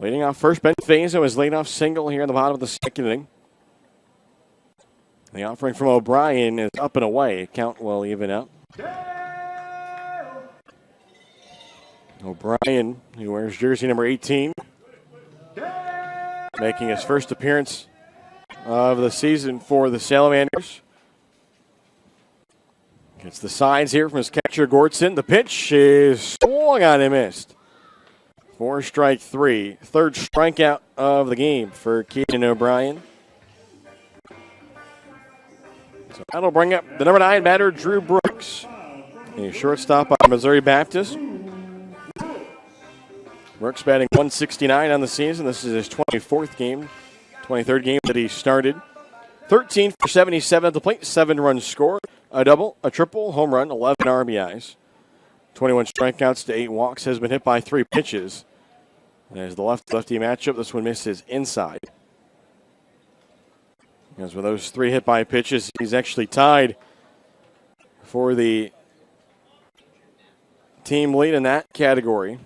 Leading off first, Ben Fazo is leading off single here in the bottom of the 2nd inning. The offering from O'Brien is up and away. Count will even up. O'Brien, who wears jersey number 18, making his first appearance of the season for the Salamanders. Gets the signs here from his catcher, Gordson. The pitch is swung on and missed. 4 strike 3. 3rd strikeout of the game for Keaton O'Brien. So that'll bring up the number 9 batter, Drew Brooks. A shortstop on Missouri Baptist. Brooks batting .169 on the season. This is his 24th game, 23rd game that he started. 13 for 77 at the plate, 7 runs scored, a double, a triple, home run, 11 RBIs. 21 strikeouts to 8 walks, has been hit by 3 pitches. There's the lefty matchup. This one misses inside. As with those 3 hit by pitches, he's actually tied for the team lead in that category.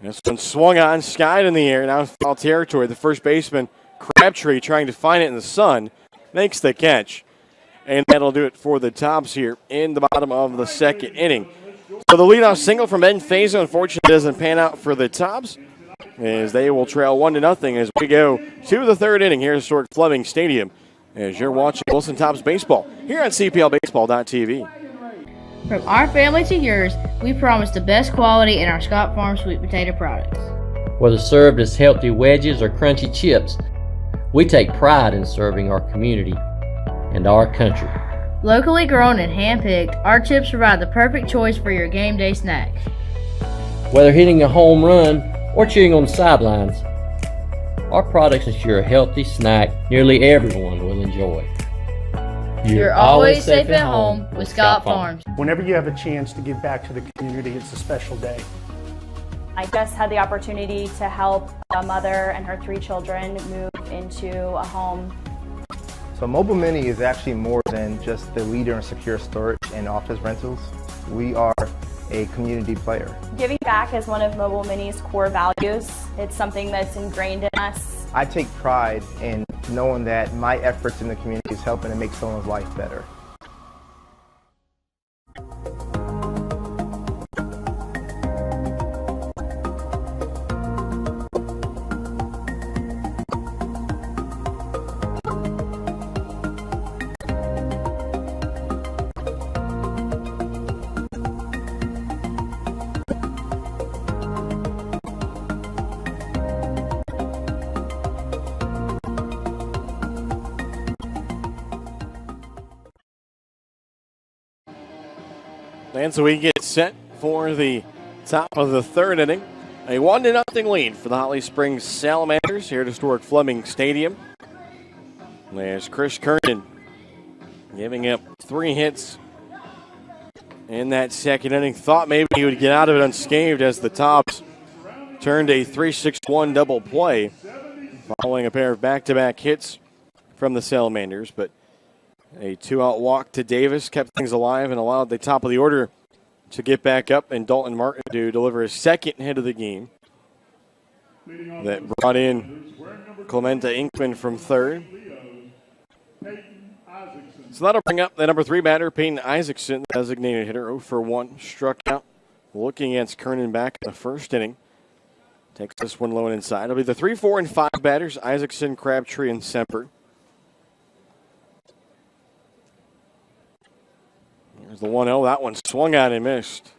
This one swung on, skied in the air, now foul territory. The first baseman, Crabtree, trying to find it in the sun, makes the catch. And that'll do it for the Tobs here in the bottom of the 2nd inning. So the leadoff single from Ben Fazo, unfortunately, doesn't pan out for the Tobs, as they will trail 1-0 as we go to the 3rd inning here at historic Fleming Stadium, as you're watching Wilson Tobs baseball here on CPLBaseball.tv. From our family to yours, we promise the best quality in our Scott Farm sweet potato products. Whether served as healthy wedges or crunchy chips, we take pride in serving our community and our country. Locally grown and hand-picked, our chips provide the perfect choice for your game day snack. Whether hitting a home run or cheering on the sidelines, our products ensure a healthy snack nearly everyone will enjoy. You're always safe at home with Scott Farms. Whenever you have a chance to give back to the community, it's a special day. I just had the opportunity to help a mother and her 3 children move into a home. So Mobile Mini is actually more than just the leader in secure storage and office rentals. We are a community player. Giving back is one of Mobile Mini's core values. It's something that's ingrained in us. I take pride in knowing that my efforts in the community is helping to make someone's life better. And so we get set for the top of the third inning. A 1-0 lead for the Holly Springs Salamanders here at historic Fleming Stadium. There's Chris Kernan giving up 3 hits in that second inning. Thought maybe he would get out of it unscathed as the Tobs turned a 3-6-1 double play following a pair of back-to-back hits from the Salamanders. But a 2-out walk to Davis kept things alive and allowed the top of the order to get back up and Dalton Martin to deliver his second hit of the game. That brought in Clementa Inkman from third. So that'll bring up the number 3 batter, Peyton Isaacson, designated hitter, 0 for 1, struck out. Looking against Kernan back in the first inning. Takes this one low and inside. It'll be the 3, 4, and 5 batters, Isaacson, Crabtree, and Semper. There's the 1-0. That one swung on and missed.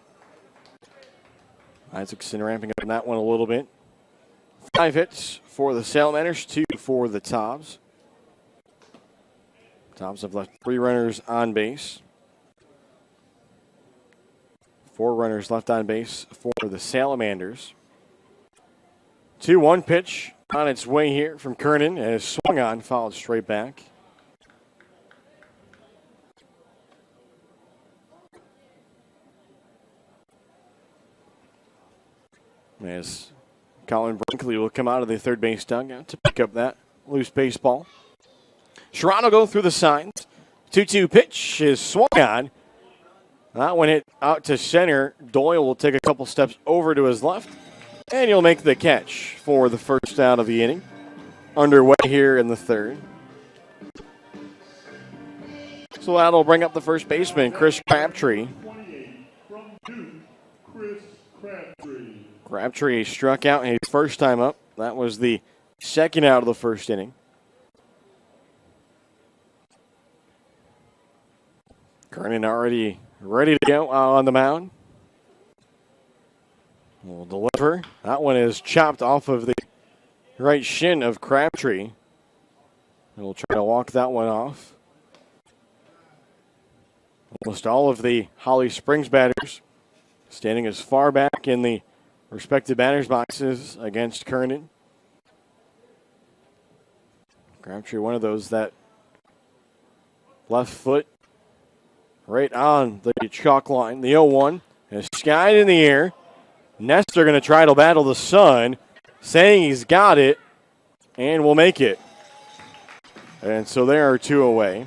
Isaacson ramping up on that one a little bit. 5 hits for the Salamanders, 2 for the Tobs. Tobs have left 3 runners on base. 4 runners left on base for the Salamanders. 2-1 pitch on its way here from Kernan as swung on, fouled straight back. As Colin Brinkley will come out of the third base dugout to pick up that loose baseball. Sherrod will go through the signs. 2-2 pitch is swung on. That one hit out to center. Doyle will take a couple steps over to his left, and he'll make the catch for the first out of the inning. Underway here in the third. So that'll bring up the first baseman, Chris Crabtree. Crabtree struck out his first time up. That was the second out of the first inning. Kernan already ready to go on the mound. Will deliver. That one is chopped off of the right shin of Crabtree. We'll try to walk that one off. Almost all of the Holly Springs batters standing as far back in the respective batters' boxes against Kernan. Crabtree, one of those that left foot right on the chalk line. The 0-1 is skied in the air. Nestor going to try to battle the sun, saying he's got it, and will make it. And so there are 2 away.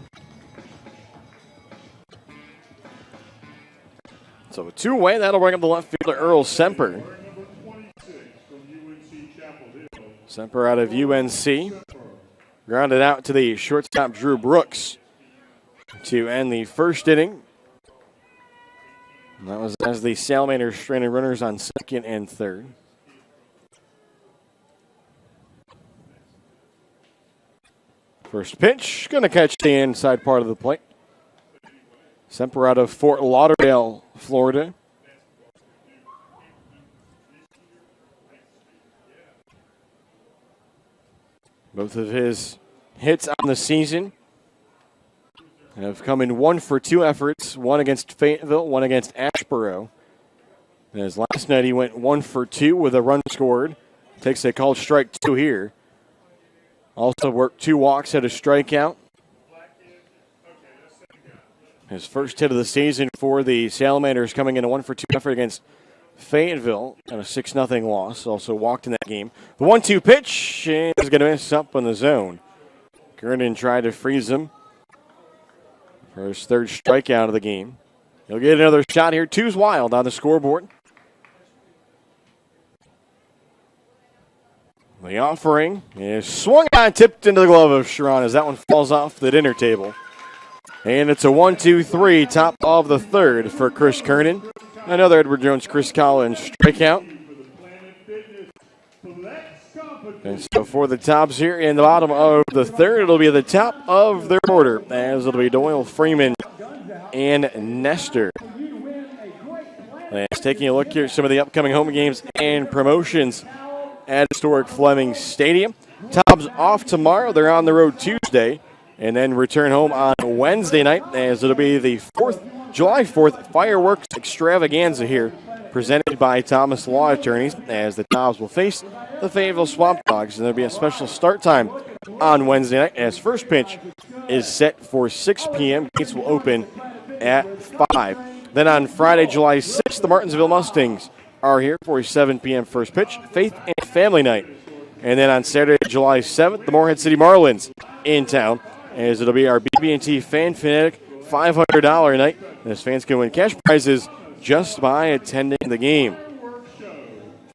So 2 away, that'll bring up the left fielder, Earl Semper. Semper out of UNC. Grounded out to the shortstop, Drew Brooks, to end the first inning. And that was as the Salamanders stranded runners on second and third. First pitch, going to catch the inside part of the plate. Semper out of Fort Lauderdale, Florida. Both of his hits on the season have come in 1 for 2 efforts, one against Fayetteville, one against Ashboro. As last night he went 1 for 2 with a run scored. Takes a called strike 2 here. Also worked 2 walks, had a strikeout. His first hit of the season for the Salamanders coming in a 1 for 2 effort against Fayetteville and a 6-0 loss. Also walked in that game. The 1-2 pitch is going to miss up on the zone. Kernan tried to freeze him for his third strikeout of the game. He'll get another shot here. 2's wild on the scoreboard. The offering is swung on, tipped into the glove of Sharon as that one falls off the dinner table. And it's a 1-2-3, top of the third for Chris Kernan. Another Edward Jones, Chris Collins strikeout. And so for the Tobs here in the bottom of the third, it'll be the top of their order, as it'll be Doyle, Freeman, and Nestor. And taking a look here at some of the upcoming home games and promotions at historic Fleming Stadium. Tobs off tomorrow. They're on the road Tuesday, and then return home on Wednesday night, as it'll be the 4th July 4th fireworks extravaganza here, presented by Thomas Law Attorneys, as the Tobs will face the Fayetteville Swamp Dogs. And there'll be a special start time on Wednesday night, as first pitch is set for 6 p.m. Gates will open at 5. Then on Friday, July 6th, the Martinsville Mustangs are here for a 7 p.m. first pitch, Faith and Family Night. And then on Saturday, July 7th, the Morehead City Marlins in town, as it'll be our BB&T Fan Fanatic $500 night, as fans can win cash prizes just by attending the game.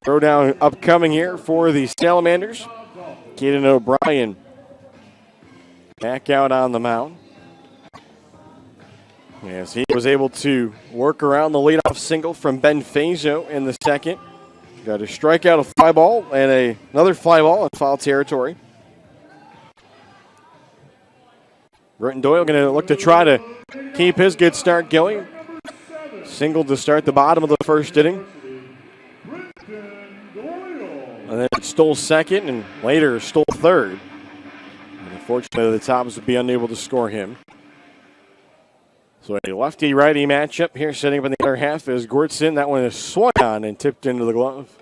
Throwdown upcoming here for the Salamanders. Caden O'Brien back out on the mound. Yes, he was able to work around the leadoff single from Ben Fazo in the second. Got a strikeout, a fly ball, and another fly ball in foul territory. Brenton Doyle going to look to try to keep his good start going. Singled to start the bottom of the first inning. And then stole second and later stole third. And unfortunately, the Tobs would be unable to score him. So a lefty-righty matchup here. Setting up in the other half is Gortson. That one is swung on and tipped into the glove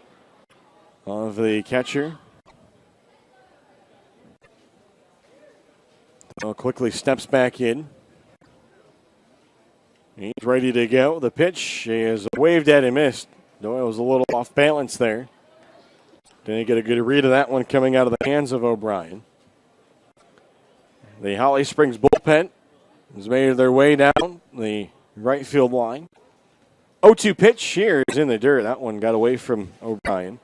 of the catcher. Doyle quickly steps back in. He's ready to go. The pitch is waved at and missed. Doyle was a little off balance there. Didn't get a good read of that one coming out of the hands of O'Brien. The Holly Springs bullpen has made their way down the right field line. 0-2 pitch here is in the dirt. That one got away from O'Brien.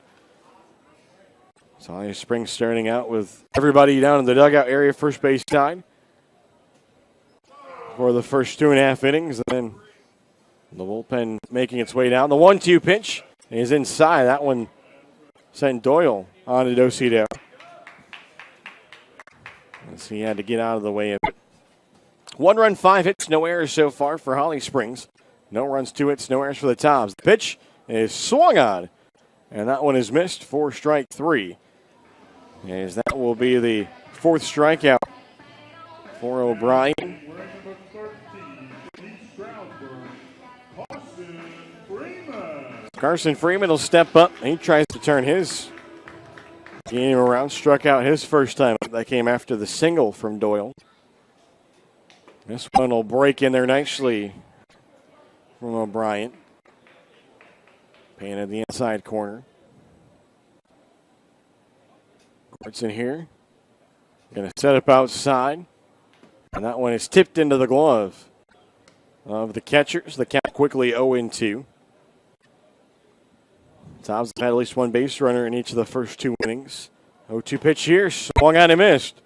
So Holly Springs starting out with everybody down in the dugout area, first base side, for the first 2.5 innings. And then the bullpen making its way down. The 1-2 pitch is inside. That one sent Doyle on to Dosido. So he had to get out of the way of it. 1 run, 5 hits, no errors so far for Holly Springs. No runs, 2 hits, no errors for the Tobs. The pitch is swung on, and that one is missed for strike 3. As that will be the 4th strikeout for O'Brien. Carson Freeman will step up. He tries to turn his game around. Struck out his first time. That came after the single from Doyle. This one will break in there nicely from O'Brien. Painted the inside corner. Gortson here. Going to set up outside. And that one is tipped into the glove of the catchers. The count quickly 0-2. Tobs have had at least one base runner in each of the first 2 innings. 0-2 pitch here. Swung on and missed.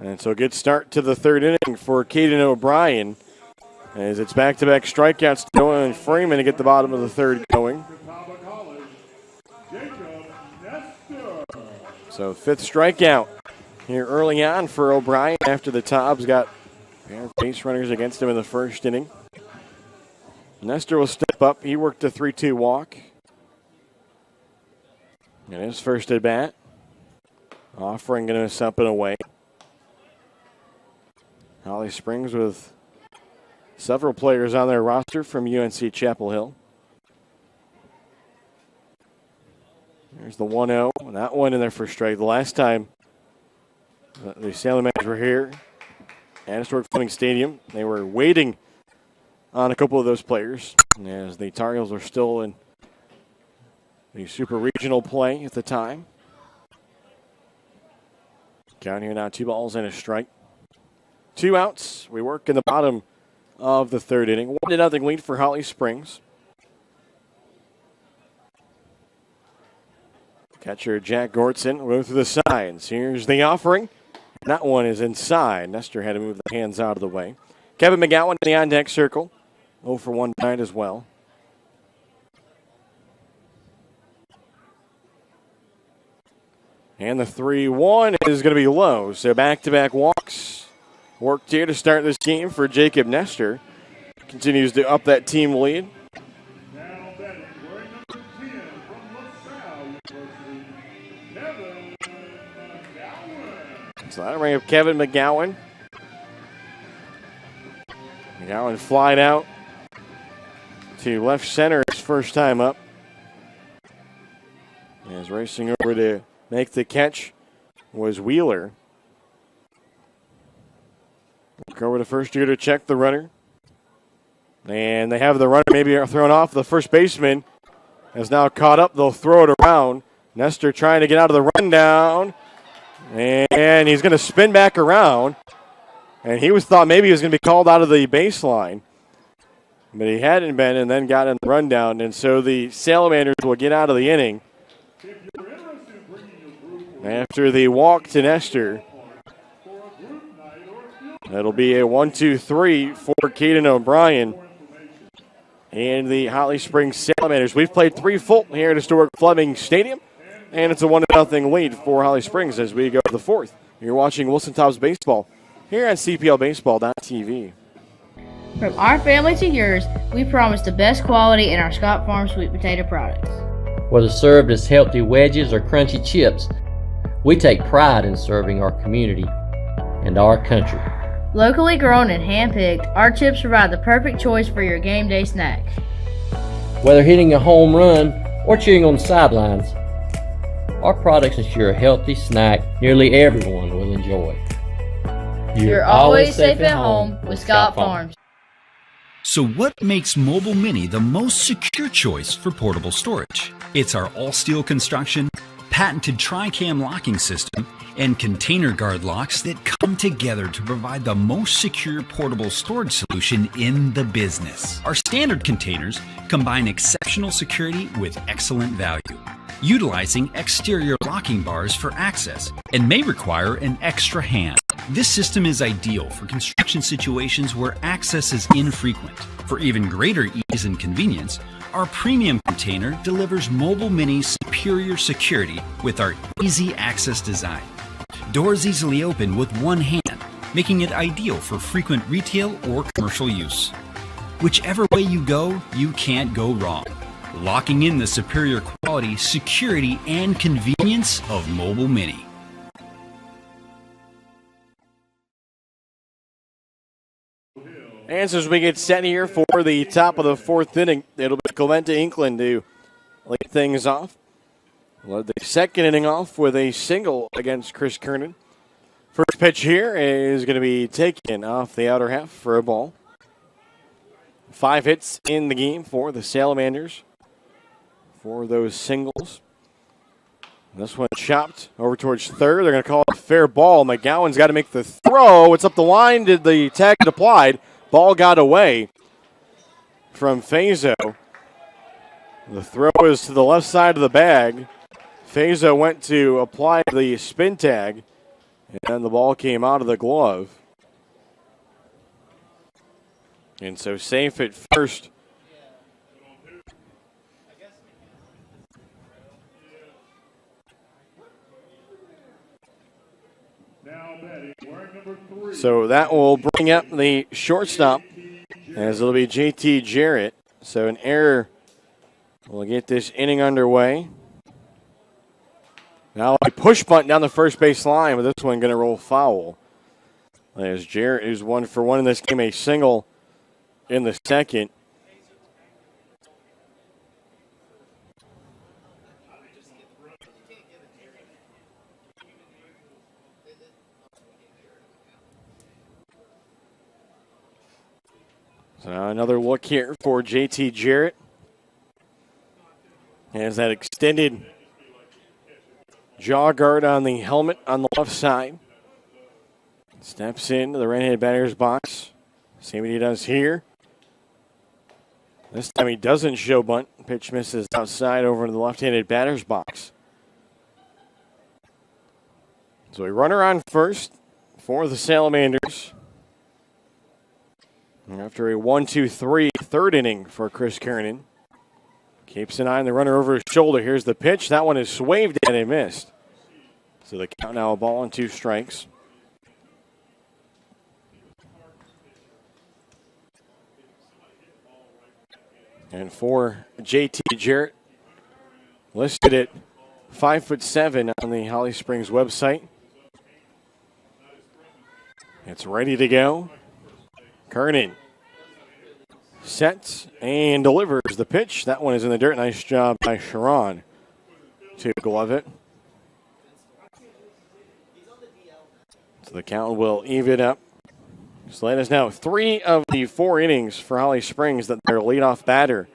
And so a good start to the 3rd inning for Caden O'Brien, as it's back-to-back strikeouts to Doyle and Freeman to get the bottom of the 3rd going. So 5th strikeout here early on for O'Brien after the Tobs got a pair of base runners against him in the 1st inning. Nestor will step up. He worked a 3-2 walk. And his first at bat. Offering going to up and away. Holly Springs with several players on their roster from UNC Chapel Hill. There's the 1-0, and that one in their first strike. The last time the Salamanders were here at Historic Fleming Stadium, they were waiting on a couple of those players, as the Tar Heels are still in the super regional play at the time. Count here now, 2 balls and a strike. 2 outs. We work in the bottom of the 3rd inning. 1-0 lead for Holly Springs. Catcher Jack Gortson will go through the signs. Here's the offering. That one is inside. Nestor had to move the hands out of the way. Kevin McGowan in the on-deck circle. 0 for 1 tonight as well. And the 3-1 is going to be low. So back-to-back walks worked here to start this game for Jacob Nestor. Continues to up that team lead. Now batting, wearing number 10 from LaSalle University, Kevin McGowan. So that'll bring up Kevin McGowan. McGowan flied out to left center his first time up. As racing over to make the catch was Wheeler. Look over to first gear to check the runner. And they have the runner maybe thrown off. The first baseman has now caught up. They'll throw it around. Nestor trying to get out of the rundown. And he's going to spin back around. And he thought maybe he was going to be called out of the baseline. But he hadn't been, and then got in the rundown. And so the Salamanders will get out of the inning after the walk to Nestor. That'll be a 1-2-3 for Caden O'Brien and the Holly Springs Salamanders. We've played 3 full here at historic Fleming Stadium, and it's a 1-0 lead for Holly Springs as we go to the 4th. You're watching Wilson Tobs Baseball here on CPLBaseball.tv. From our family to yours, we promise the best quality in our Scott Farm sweet potato products. Whether served as healthy wedges or crunchy chips, we take pride in serving our community and our country. Locally grown and hand-picked, our chips provide the perfect choice for your game day snack. Whether hitting a home run or cheering on the sidelines, our products ensure a healthy snack nearly everyone will enjoy. You're always safe at home with Scott Farms. So what makes Mobile Mini the most secure choice for portable storage? It's our all-steel construction, patented tri-cam locking system, and container guard locks that come together to provide the most secure portable storage solution in the business. Our standard containers combine exceptional security with excellent value, utilizing exterior locking bars for access and may require an extra hand. This system is ideal for construction situations where access is infrequent. For even greater ease and convenience, our premium container delivers Mobile Mini's superior security with our easy access design. Doors easily open with one hand, making it ideal for frequent retail or commercial use. Whichever way you go, you can't go wrong. Locking in the superior quality, security, and convenience of Mobile Mini. And so as we get set here for the top of the 4th inning, it'll be Clementa Inkland to lead things off. Led the 2nd inning off with a single against Chris Kernan. First pitch here is going to be taken off the outer half for a ball. 5 hits in the game for the Salamanders for those singles. This one chopped over towards third. They're going to call it a fair ball. McGowan's got to make the throw. It's up the line. Did the tag get applied? Ball got away from Fazo. The throw is to the left side of the bag. Fazo went to apply the spin tag, and then the ball came out of the glove. And so safe at first. So that will bring up the shortstop, as it'll be JT Jarrett. So an error will get this inning underway. Now a push bunt down the first base line, but this one going to roll foul. As Jarrett is 1 for 1 in this game, a single in the 2nd. So now another look here for JT Jarrett. Has that extended jaw guard on the helmet on the left side. Steps into the right-handed batter's box. See what he does here. This time he doesn't show bunt. Pitch misses outside over into the left-handed batter's box. So a runner on first for the Salamanders. After a 1-2-3 third inning for Chris Kernan. Keeps an eye on the runner over his shoulder. Here's the pitch. That one is swaved and it missed. So the count now a ball and 2 strikes. And for JT Jarrett, listed at 5'7" on the Holly Springs website. It's ready to go. Kernan Sets and delivers the pitch. That one is in the dirt. Nice job by Sharon to glove it. So the count will even it up. So that is now 3 of the 4 innings for Holly Springs that their leadoff batter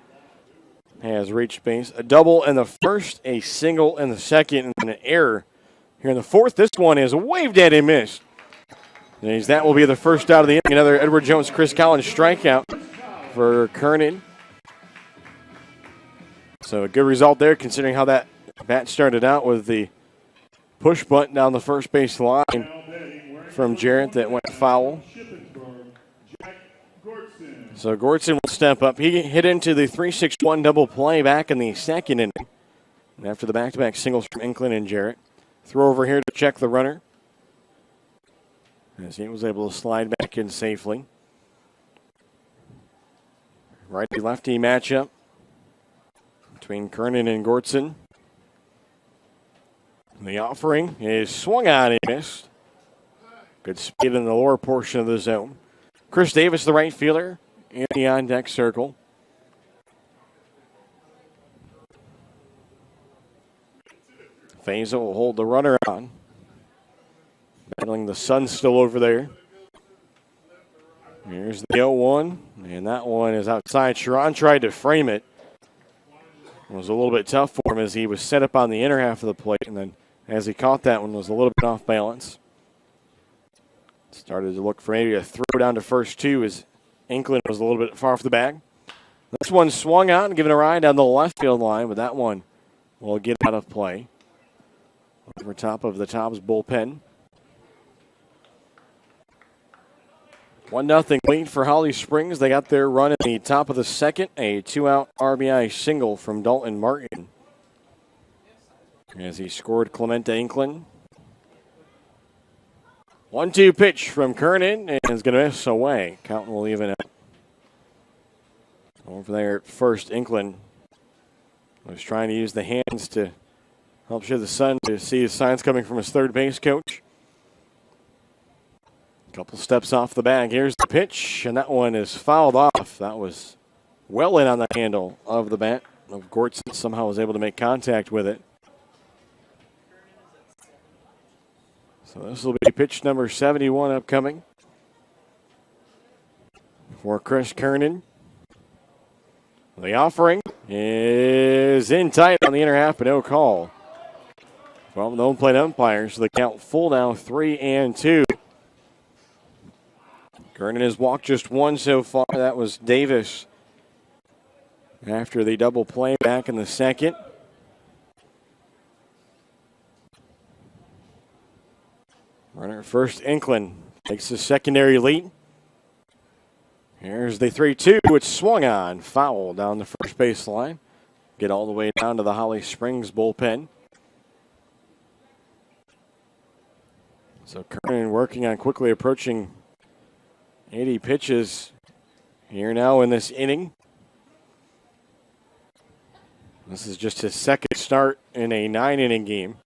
has reached base. A double in the first, a single in the second, and an error here in the fourth. This one is waved at and missed. And that will be the first out of the inning. Another Edward Jones, Chris Collins strikeout for Kernan. So a good result there considering how that bat started out with the push button down the first base line from Jarrett that went foul. So Gordson will step up. He hit into the 3-6-1 double play back in the second inning. And after the back-to-back singles from Inkland and Jarrett. Throw over here to check the runner, as he was able to slide back in safely. Righty-lefty matchup between Kernan and Gordson. The offering is swung on and missed. Good speed in the lower portion of the zone. Chris Davis, the right fielder, in the on-deck circle. Feza will hold the runner on. Battling the sun still over there. Here's the 0-1, and that one is outside. Sharon tried to frame it. It was a little bit tough for him as he was set up on the inner half of the plate, and then as he caught that one, was a little bit off balance. Started to look for maybe a throw down to first two as Inkland was a little bit far off the bag. This one swung out and given a ride down the left field line, but that one will get out of play. Over top of the Tobs bullpen. 1-0 lead for Holly Springs. They got their run at the top of the second. A 2-out RBI single from Dalton Martin as he scored Clemente Inkland. 1-2 pitch from Kernan and is going to miss away. Count will even up. Over there at first, Inkland was trying to use the hands to help show the sun to see his signs coming from his third base coach. Couple steps off the bag. Here's the pitch, and that one is fouled off. That was well in on the handle of the bat of Gordson. Somehow was able to make contact with it. So this will be pitch number 71 upcoming for Chris Kernan. The offering is in tight on the inner half, but no call from the home plate umpire. So the count full now, 3-2. Kernan has walked just one so far. That was Davis after the double play back in the second. Runner at first, Inkland takes the secondary lead. Here's the 3-2, which swung on. Foul down the first base line. Get all the way down to the Holly Springs bullpen. So Kernan working on quickly approaching 80 pitches here now in this inning. This is just his second start in a 9-inning game.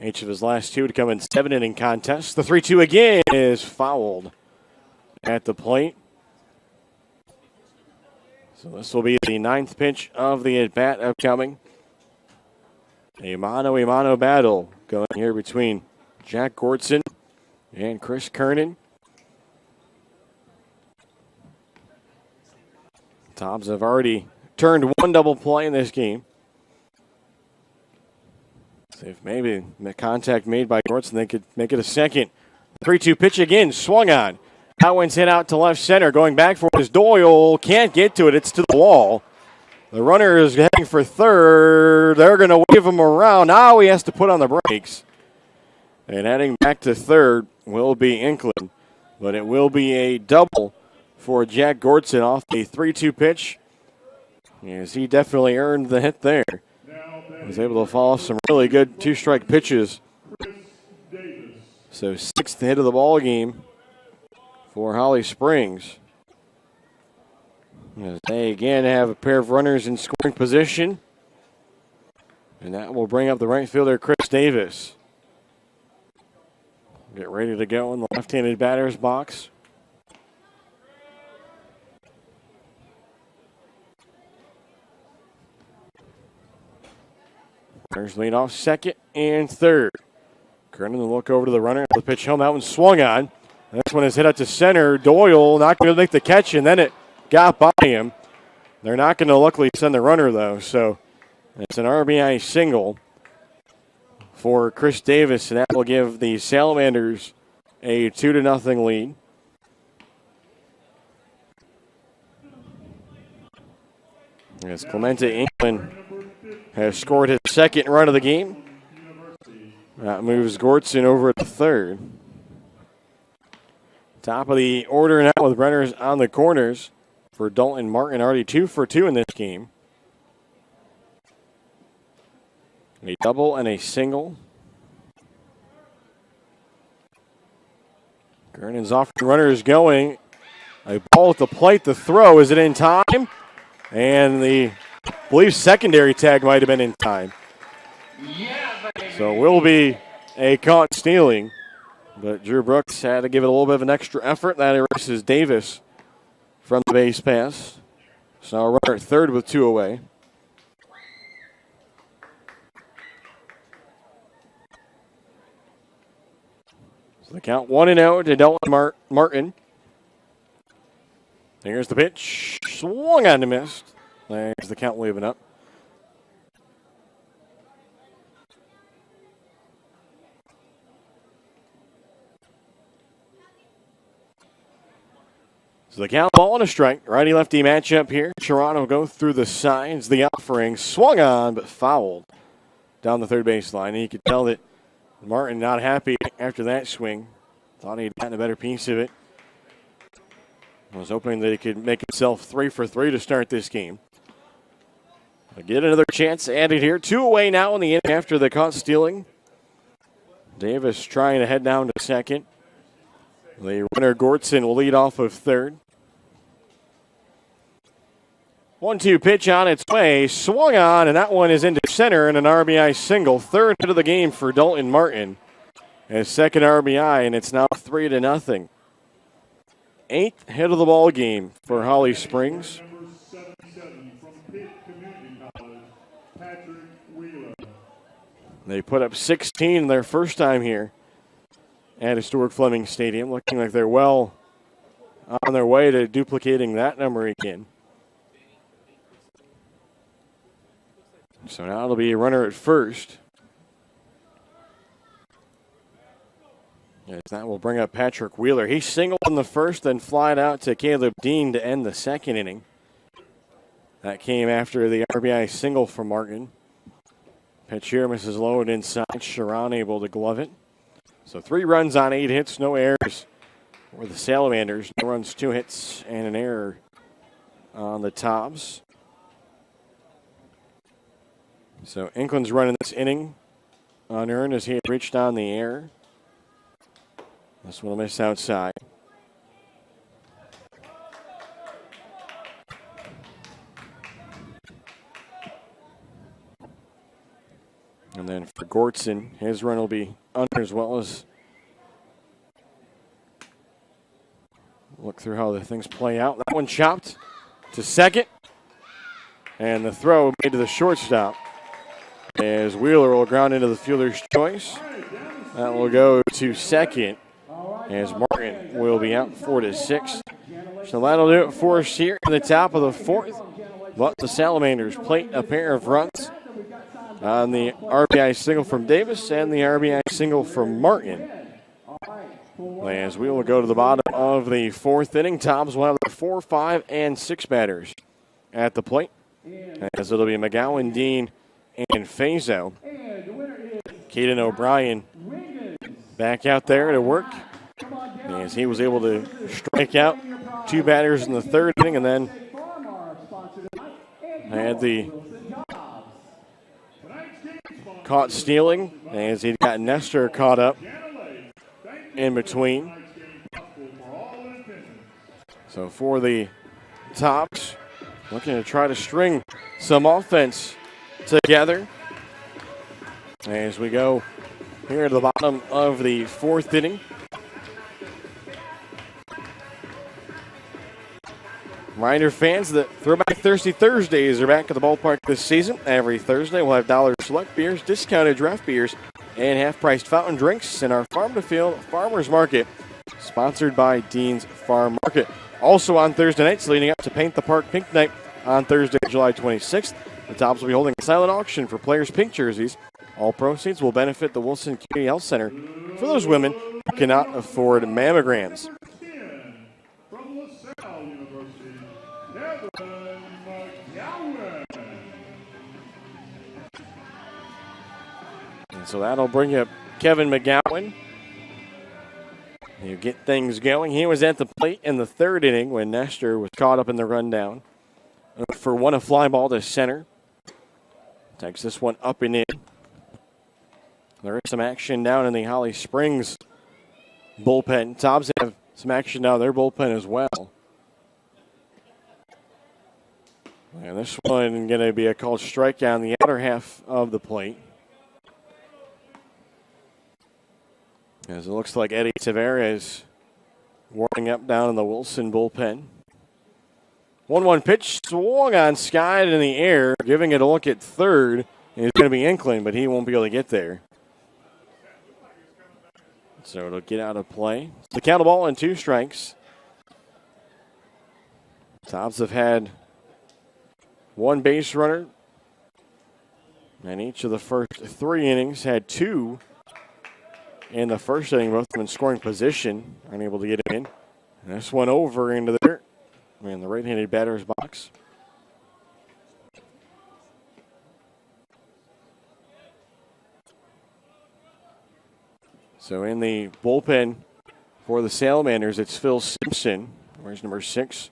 Each of his last two to come in 7-inning contests. The 3-2 again is fouled at the plate. So this will be the 9th pitch of the at-bat upcoming. A mano-a-mano battle going here between Jack Gordson and Chris Kernan. Tobs have already turned one double play in this game. So if maybe the contact made by Gordson, they could make it a second. 3-2 pitch again, swung on. That one's hit out to left center. Going back for it is Doyle. Can't get to it. It's to the wall. The runner is heading for third. They're going to wave him around. Now he has to put on the brakes. And heading back to third will be Inkland. But it will be a double for Jack Gordson off a 3-2 pitch. Yes, he definitely earned the hit there. Was able to follow some really good two-strike pitches. So 6th hit of the ball game for Holly Springs. As they again have a pair of runners in scoring position. And that will bring up the right fielder, Chris Davis. Get ready to go in the left-handed batter's box. Runners lead off second and third. Kernan will look over to the runner. The pitch home. That one swung on. This one is hit out to center. Doyle not going to make the catch, and then it got by him. They're not going to luckily send the runner, though, so it's an RBI single for Chris Davis, and that will give the Salamanders a 2-0 lead. As Clemente England has scored his second run of the game. That moves Gortson over to third. Top of the order now with runners on the corners for Dalton Martin, already 2 for 2 in this game. A double and a single. Kernan's off, runners going. A ball at the plate, the throw, is it in time? And I believe secondary tag might have been in time. So it will be a caught stealing. But Drew Brooks had to give it a little bit of an extra effort. That erases Davis from the base pass. So now a runner at third with 2 away. So the count 1-0 to Dalton Martin. Here's the pitch. Swung on and missed. There's the count waving up. So the count, ball and a strike. Righty-lefty matchup here. Toronto go through the sides. The offering swung on but fouled down the third baseline. And you could tell that Martin not happy after that swing. Thought he'd gotten a better piece of it. I was hoping that he could make himself 3 for 3 to start this game. Get another chance added here. 2 away now in the inning after the caught stealing. Davis trying to head down to second. The runner Gortson will lead off of third. 1-2 pitch on its way. Swung on, and that one is into center and an RBI single. Third hit of the game for Dalton Martin. His second RBI, and it's now 3-0. 8th hit of the ball game for Holly Springs. They put up 16 their first time here at historic Fleming Stadium, looking like they're well on their way to duplicating that number again. So now it'll be a runner at first. As that will bring up Patrick Wheeler. He singled in the first, then flied out to Caleb Dean to end the second inning. That came after the RBI single from Martin. Pitch here misses low and inside. Sharon able to glove it. So 3 runs on 8 hits, no errors for the Salamanders. No runs, 2 hits, and an error on the Tobs. So Inkland's running this inning unearned as he had reached on the air. This one will miss outside. And then for Gortson, his run will be under as well as look through how the things play out. That one chopped to second. And the throw made to the shortstop as Wheeler will ground into the fielder's choice. That will go to second as Martin will be out 4-6. So that'll do it for us here in the top of the 4th. But the Salamanders plate a pair of runs on the RBI single from Davis and the RBI single from Martin. As we will go to the bottom of the 4th inning, Tobs will have the 4, 5, and 6 batters at the plate. As it'll be McGowan, Dean, and Fazo. Caden O'Brien back out there to work as he was able to strike out 2 batters in the 3rd inning, and then had the caught stealing as he got Nestor caught up in between. So for the Tobs, looking to try to string some offense together as we go here to the bottom of the 4th inning. Reminder fans that Throwback Thirsty Thursdays are back at the ballpark this season. Every Thursday we'll have dollar select beers, discounted draft beers, and half-priced fountain drinks in our Farm to Field Farmers Market, sponsored by Dean's Farm Market. Also on Thursday nights leading up to Paint the Park Pink Night on Thursday, July 26th, the Tobs will be holding a silent auction for players' pink jerseys. All proceeds will benefit the Wilson Community Health Center for those women who cannot afford mammograms. From LaSalle University, Kevin McGowan. And so that'll bring up Kevin McGowan. You get things going. He was at the plate in the third inning when Nestor was caught up in the rundown. For one, a fly ball to center. Takes this one up and in. There is some action down in the Holly Springs bullpen. Tobs have some action down their bullpen as well. And this one going to be a called strikeout in the outer half of the plate. As it looks like Eddie Tavares warming up down in the Wilson bullpen. 1-1 pitch swung on, skied in the air, giving it a look at third. It's going to be Inkling, but he won't be able to get there. So it'll get out of play. It's the count of ball and 2 strikes. Tobs have had 1 base runner. And each of the first 3 innings had 2 in the first inning, both of them in scoring position. Unable to get him in. And this one over into the dirt. In the right-handed batter's box. So in the bullpen for the Salamanders, it's Phil Simpson. Where's number 6?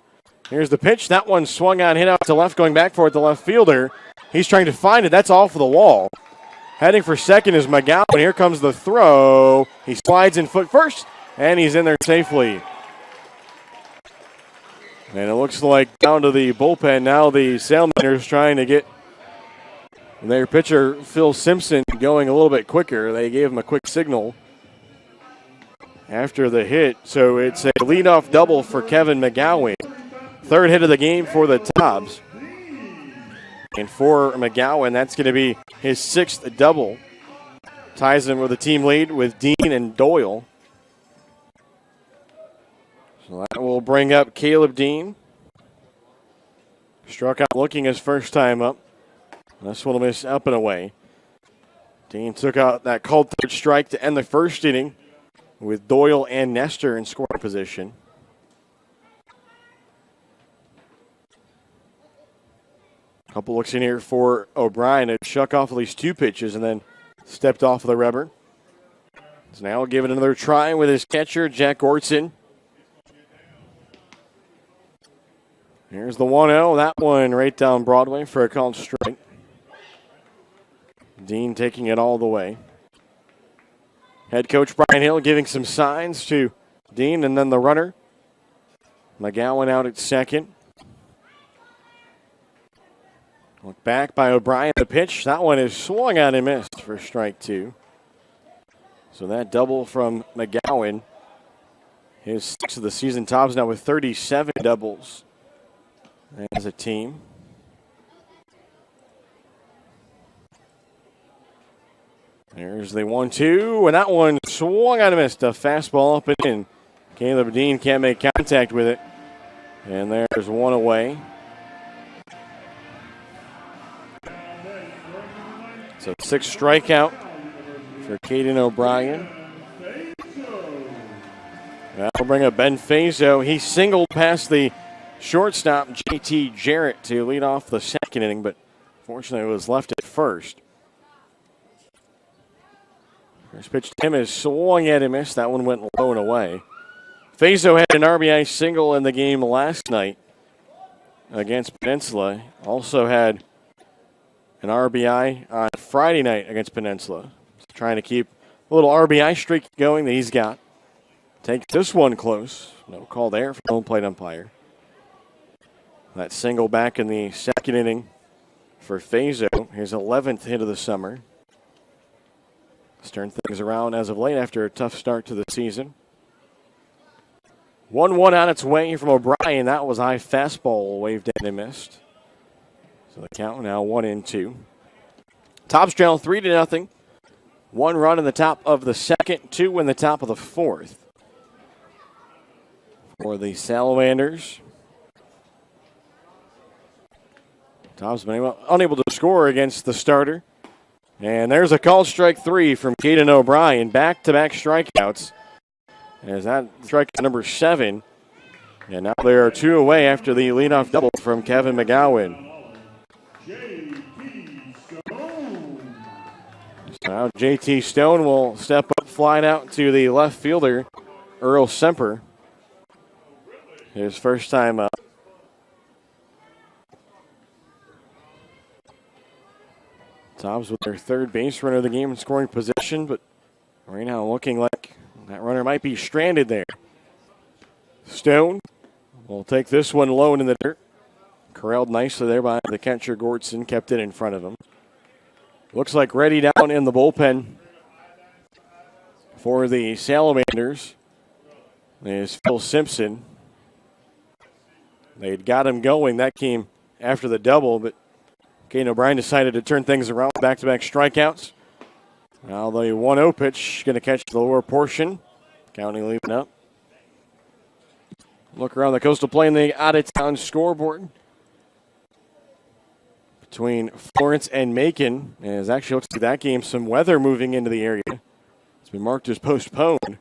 Here's the pitch. That one swung on, hit out to left, going back for it, the left fielder. He's trying to find it. That's off of the wall. Heading for second is McGowan. Here comes the throw. He slides in foot first, and he's in there safely. And it looks like down to the bullpen now, the Salamanders trying to get their pitcher, Phil Simpson, going a little bit quicker. They gave him a quick signal after the hit. So it's a leadoff double for Kevin McGowan. 3rd hit of the game for the Tobs. And for McGowan, that's going to be his 6th double. Ties him with a team lead with Dean and Doyle. So that will bring up Caleb Dean. Struck out looking his first time up. This one will miss up and away. Dean took out that called third strike to end the first inning with Doyle and Nestor in scoring position. Couple looks in here for O'Brien. It shuck off at least 2 pitches and then stepped off of the rubber. So now we'll give it another try with his catcher, Jack Ortson. Here's the 1-0. That one right down Broadway for a called strike. Dean taking it all the way. Head coach Brian Hill giving some signs to Dean, and then the runner. McGowan out at second. Look back by O'Brien. The pitch. That one is swung on and missed for strike 2. So that double from McGowan. His 6th of the season. Tobs now with 37 doubles as a team. There's the 1-2, and that one swung on and missed. A fastball up and in. Caleb Dean can't make contact with it. And there's one away. So 6 strikeout for Caden O'Brien. That'll bring up Ben Fazo. He singled past the shortstop, J.T. Jarrett, to lead off the second inning, but fortunately it was left at first. First pitch to him is swung at and missed. That one went low and away. Fazo had an RBI single in the game last night against Peninsula. Also had an RBI on Friday night against Peninsula. Just trying to keep a little RBI streak going that he's got. Take this one close. No call there from the home plate umpire. That single back in the second inning for Fazo, his 11th hit of the summer. He's turned things around as of late after a tough start to the season. 1-1 on its way from O'Brien. That was a high fastball waved in and missed. So the count now 1-2. Tobs trail 3-0. 1 run in the top of the second, 2 in the top of the fourth. For the Salamanders. Tobs been unable to score against the starter. And there's a called strike 3 from Caden O'Brien. Back-to-back strikeouts. As that strikeout number 7. And now there are 2 away after the leadoff double from Kevin McGowan. So now JT Stone will step up, flying out to the left fielder, Earl Semper. His first time up. Tobs with their third base runner of the game in scoring position, but right now looking like that runner might be stranded there. Stone will take this one low in the dirt. Corralled nicely there by the catcher Gordson, kept it in front of him. Looks like ready down in the bullpen for the Salamanders is Phil Simpson. They'd got him going. That came after the double, but Caden O'Brien decided to turn things around. Back-to-back strikeouts. Now the 1-0 pitch going to catch the lower portion. County leaving up. Look around the Coastal Plain, the out-of-town scoreboard between Florence and Macon. And it actually looks like that game, some weather moving into the area. It's been marked as postponed.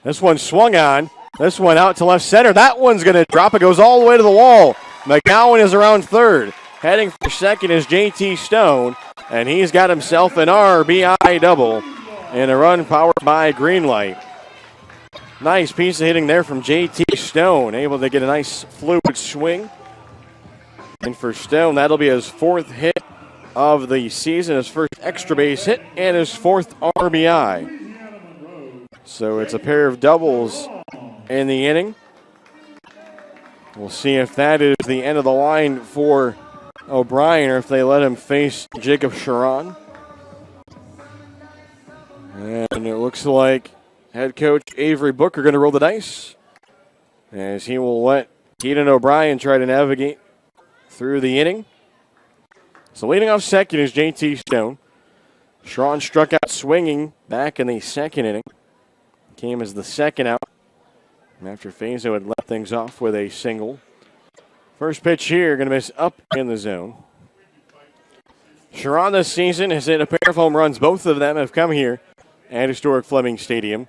This one swung on. This one out to left center. That one's going to drop. It goes all the way to the wall. McGowan is around third. Heading for second is JT Stone, and he's got himself an RBI double and a run powered by Greenlight. Nice piece of hitting there from JT Stone, able to get a nice fluid swing. And for Stone, that'll be his 4th hit of the season, his first extra base hit, and his 4th RBI. So it's a pair of doubles in the inning. We'll see if that is the end of the line for O'Brien or if they let him face Jacob Sharon. And it looks like head coach Avery Booker going to roll the dice as he will let Caden O'Brien try to navigate through the inning. So leading off second is JT Stone. Sharon struck out swinging back in the second inning. Came as the second out after Fazo had let things off with a single. First pitch here, going to miss up in the zone. Sharon this season has hit a pair of home runs. Both of them have come here at historic Fleming Stadium.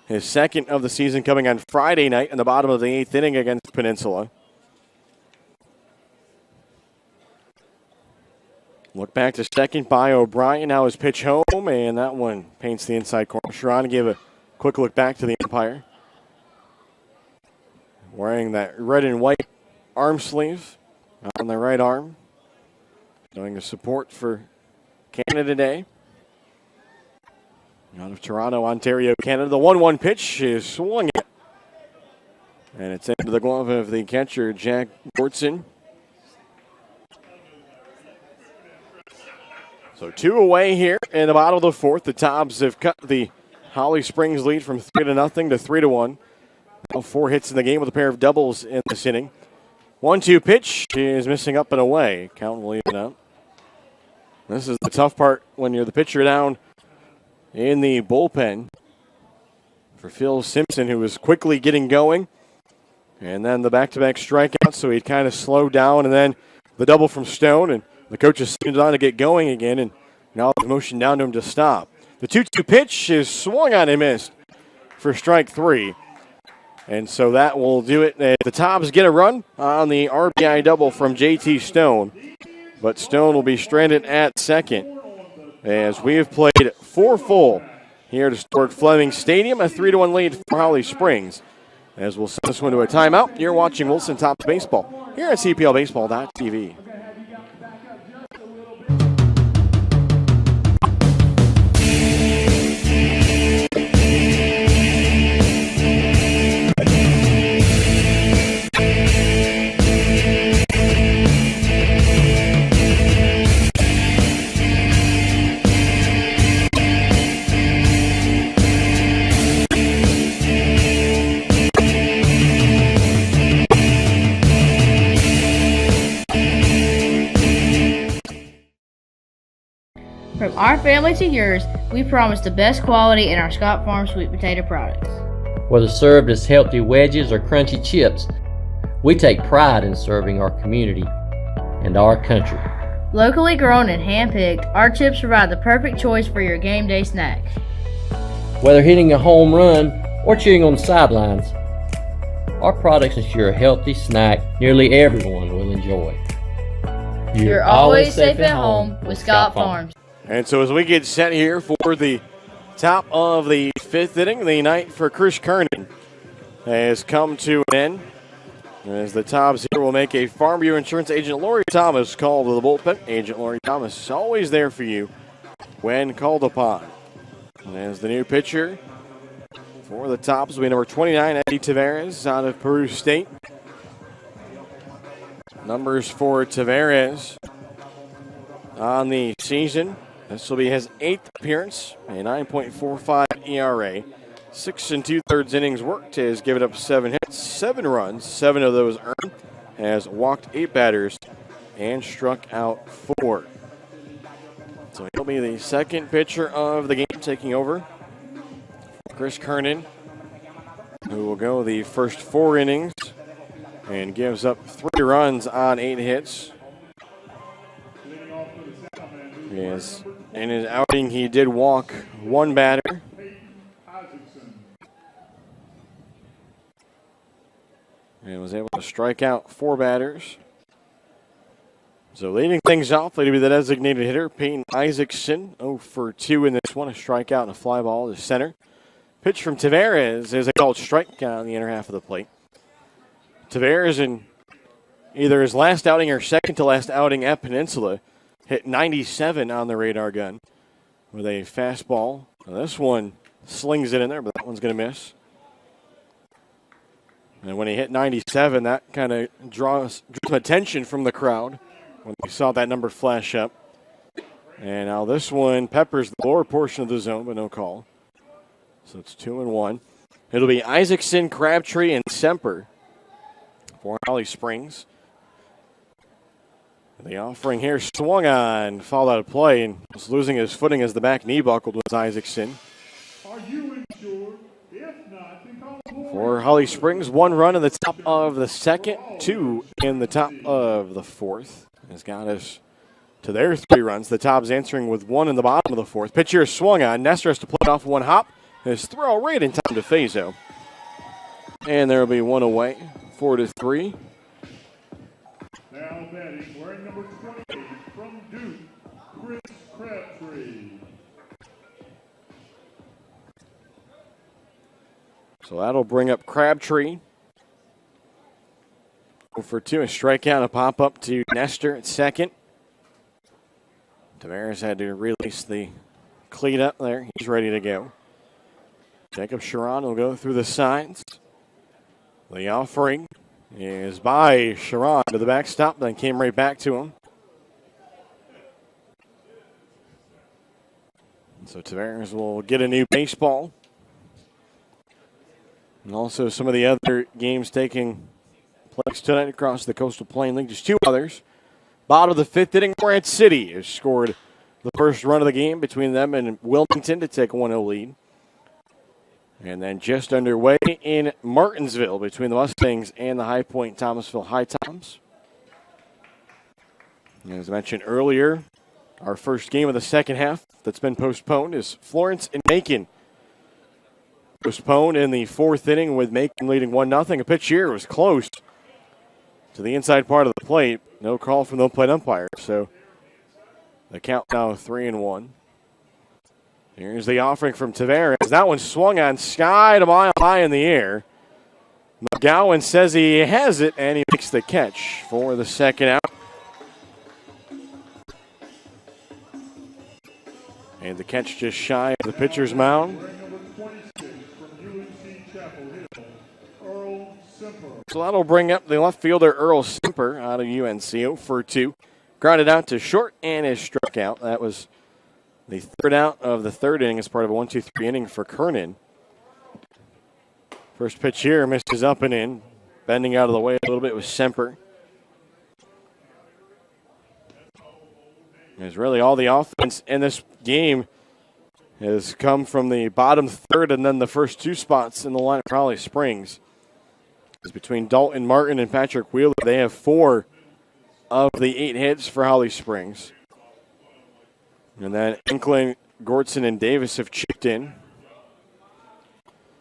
His second of the season coming on Friday night in the bottom of the 8th inning against Peninsula. Look back to second by O'Brien. Now his pitch home, and that one paints the inside corner. Sharon gave a quick look back to the umpire. Wearing that red and white arm sleeve on the right arm. Showing a support for Canada Day. Out of Toronto, Ontario, Canada. The 1-1 pitch is swung at. And it's into the glove of the catcher, Jack Gordson. So 2 away here in the bottom of the 4th. The Tobs have cut the Holly Springs lead from 3-0 to 3-1. Now 4 hits in the game with a pair of doubles in this inning. 1-2 pitch is missing up and away. Count will even up. This is the tough part when you're the pitcher down in the bullpen for Phil Simpson, who was quickly getting going. And then the back-to-back strikeouts, so he'd kind of slowed down. And then the double from Stone, and the coach is seemed on to get going again. And now the motion down to him to stop. The 2-2 pitch is swung on and missed for strike 3. And so that will do it. The Tobs get a run on the RBI double from JT Stone. But Stone will be stranded at second as we have played 4 full here at historic Fleming Stadium. A 3-1 lead for Holly Springs. As we'll send this one to a timeout. You're watching Wilson Tobs Baseball here at CPLBaseball.tv. our family to yours, we promise the best quality in our Scott Farm sweet potato products. Whether served as healthy wedges or crunchy chips, we take pride in serving our community and our country. Locally grown and hand-picked, our chips provide the perfect choice for your game day snacks. Whether hitting a home run or cheering on the sidelines, our products ensure a healthy snack nearly everyone will enjoy. You're always safe at home with Scott Farms. And so as we get set here for the top of the fifth inning, the night for Chris Kernan has come to an end. As the Tobs here will make a Farm Bureau Insurance Agent Lori Thomas call to the bullpen. Agent Lori Thomas is always there for you when called upon. And as the new pitcher for the Tobs will be number 29, Eddie Tavares out of Peru State. Numbers for Tavares on the season. This will be his 8th appearance, a 9.45 ERA. 6 2/3 innings worked, has given up 7 hits, 7 runs, 7 of those earned, has walked 8 batters and struck out 4. So he'll be the second pitcher of the game, taking over Chris Kernan, who will go the first 4 innings and gives up 3 runs on 8 hits. Yes, in his outing, he did walk 1 batter. And was able to strike out 4 batters. So leading things off, it'll be the designated hitter, Peyton Isaacson. 0 for 2 in this one, a strikeout and a fly ball to center. Pitch from Tavares is a called strikeout on the inner half of the plate. Tavares, in either his last outing or second to last outing at Peninsula, hit 97 on the radar gun with a fastball. Now this one slings it in there, but that one's going to miss. And when he hit 97, that kind of draws some attention from the crowd when they saw that number flash up. And now this one peppers the lower portion of the zone, but no call. So it's 2-1. It'll be Isaacson, Crabtree, and Semper for Holly Springs. The offering here swung on, fouled out of play, and was losing his footing as the back knee buckled was Isaacson. Are you insured? If not, then call For Holly Springs, 1 run in the top of the second, 2 in the top of the fourth. Has got us to their 3 runs. The Tobs answering with 1 in the bottom of the fourth. Pitch here swung on. Nestor has to play it off 1 hop. His throw right in time to Fazo. And there will be 1 away, 4-3. Now batting, wearing number 28 from Duke, Chris Crabtree. So that'll bring up Crabtree. 0 for 2, a strikeout, a pop up to Nestor at second. Tavares had to release the cleat up there. He's ready to go. Jacob Sharon will go through the signs. The offering is by Sharon to the backstop, then came right back to him. So Tavares will get a new baseball. And also some of the other games taking place tonight across the Coastal Plain League. Just 2 others. Bottom of the 5th inning, Morehead City has scored the first run of the game between them and Wilmington to take a 1-0 lead. And then just underway in Martinsville between the Mustangs and the High Point Thomasville High Toms. As mentioned earlier, our first game of the second half that's been postponed is Florence and Macon. Postponed in the 4th inning with Macon leading 1-0. A pitch here was close to the inside part of the plate. No call from the plate umpire. So the count now 3-1. Here's the offering from Tavares. That one swung on, skied a mile high in the air. McGowan says he has it, and he makes the catch for the second out. And the catch just shy of the pitcher's mound. So that'll bring up the left fielder, Earl Semper, out of UNC, 0 for 2. Grounded out to short and is struck out. That was the 3rd out of the 3rd inning as part of a 1-2-3 inning for Kernan. First pitch here misses up and in. Bending out of the way a little bit was Semper. As really all the offense in this game has come from the bottom third and then the first two spots in the line for Holly Springs. It's between Dalton Martin and Patrick Wheeler. They have 4 of the 8 hits for Holly Springs. And then Inkling, Gordson, and Davis have chipped in.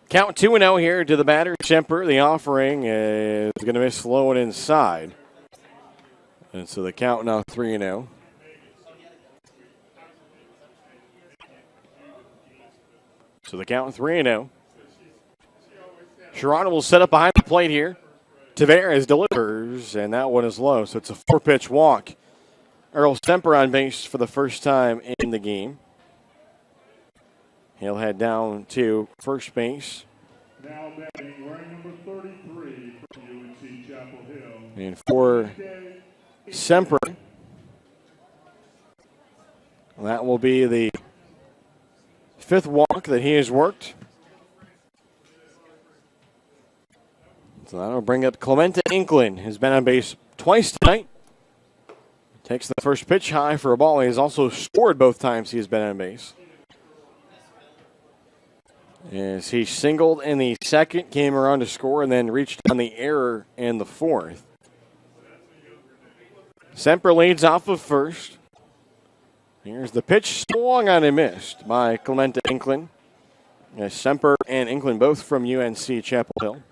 Count 2-0 here to the batter. Semper, the offering, is going to miss low and inside. And so the count now 3-0. So the count 3-0. Sherrano will set up behind the plate here. Tavares delivers, and that one is low. So it's a 4-pitch walk. Earl Semper on base for the first time in the game. He'll head down to first base. Now batting wearing number 33 from UNC Chapel Hill. And for Semper, that will be the 5th walk that he has worked. So that'll bring up Clemente Inkling, who's been on base twice tonight. Takes the first pitch high for a ball. He has also scored both times he has been on base. As he singled in the second, came around to score, and then reached on the error in the 4th. Semper leads off of first. Here's the pitch, swung on and missed by Clemente Inkling. Semper and Inkling both from UNC Chapel Hill.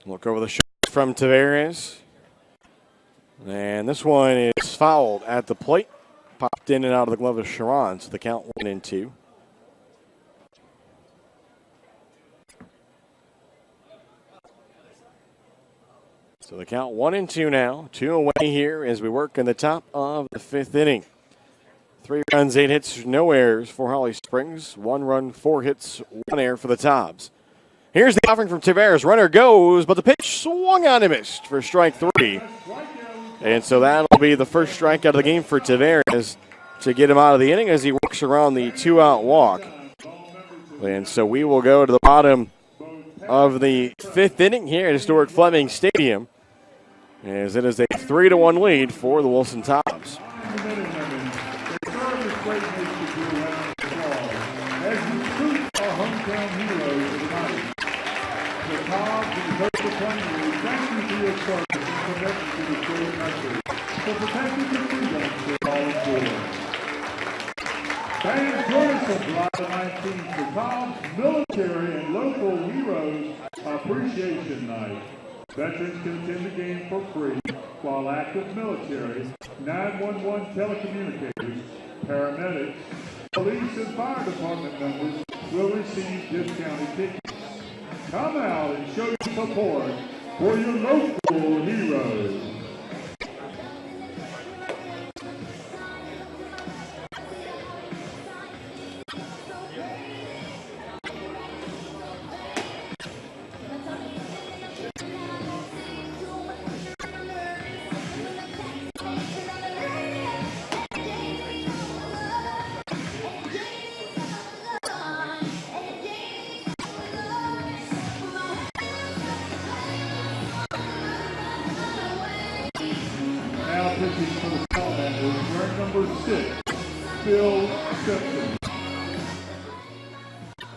Look over the shoulder from Tavares. And this one is fouled at the plate. Popped in and out of the glove of Sharon. So the count 1-2. So the count 1-2 now. 2 away here as we work in the top of the 5th inning. 3 runs, 8 hits, no errors for Holly Springs. 1 run, 4 hits, 1 error for the Tobs. Here's the offering from Tavares. Runner goes, but the pitch swung on and missed for strike 3. And so that'll be the first strikeout of the game for Tavares to get him out of the inning as he works around the 2-out walk. And so we will go to the bottom of the 5th inning here at historic Fleming Stadium, as it is a 3-1 lead for the Wilson Tobs. Fans join us on July the 19th for Tobs Military and Local Heroes Appreciation Night. Veterans can attend the game for free, while active military, 911 telecommunicators, paramedics, police and fire department members will receive discounted tickets. Come out and show your support for your local heroes.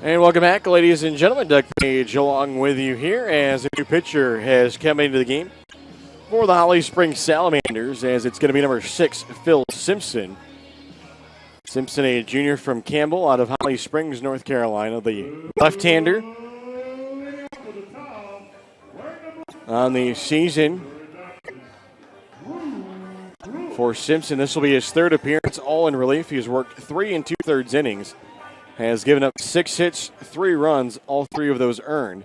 And welcome back, ladies and gentlemen. Doug Page along with you here as a new pitcher has come into the game for the Holly Springs Salamanders, as it's going to be number 6, Phil Simpson. Simpson, a junior from Campbell out of Holly Springs, North Carolina, the left-hander on the season. For Simpson, this will be his 3rd appearance, all in relief. He has worked 3 2/3 innings, has given up 6 hits, 3 runs, all 3 of those earned.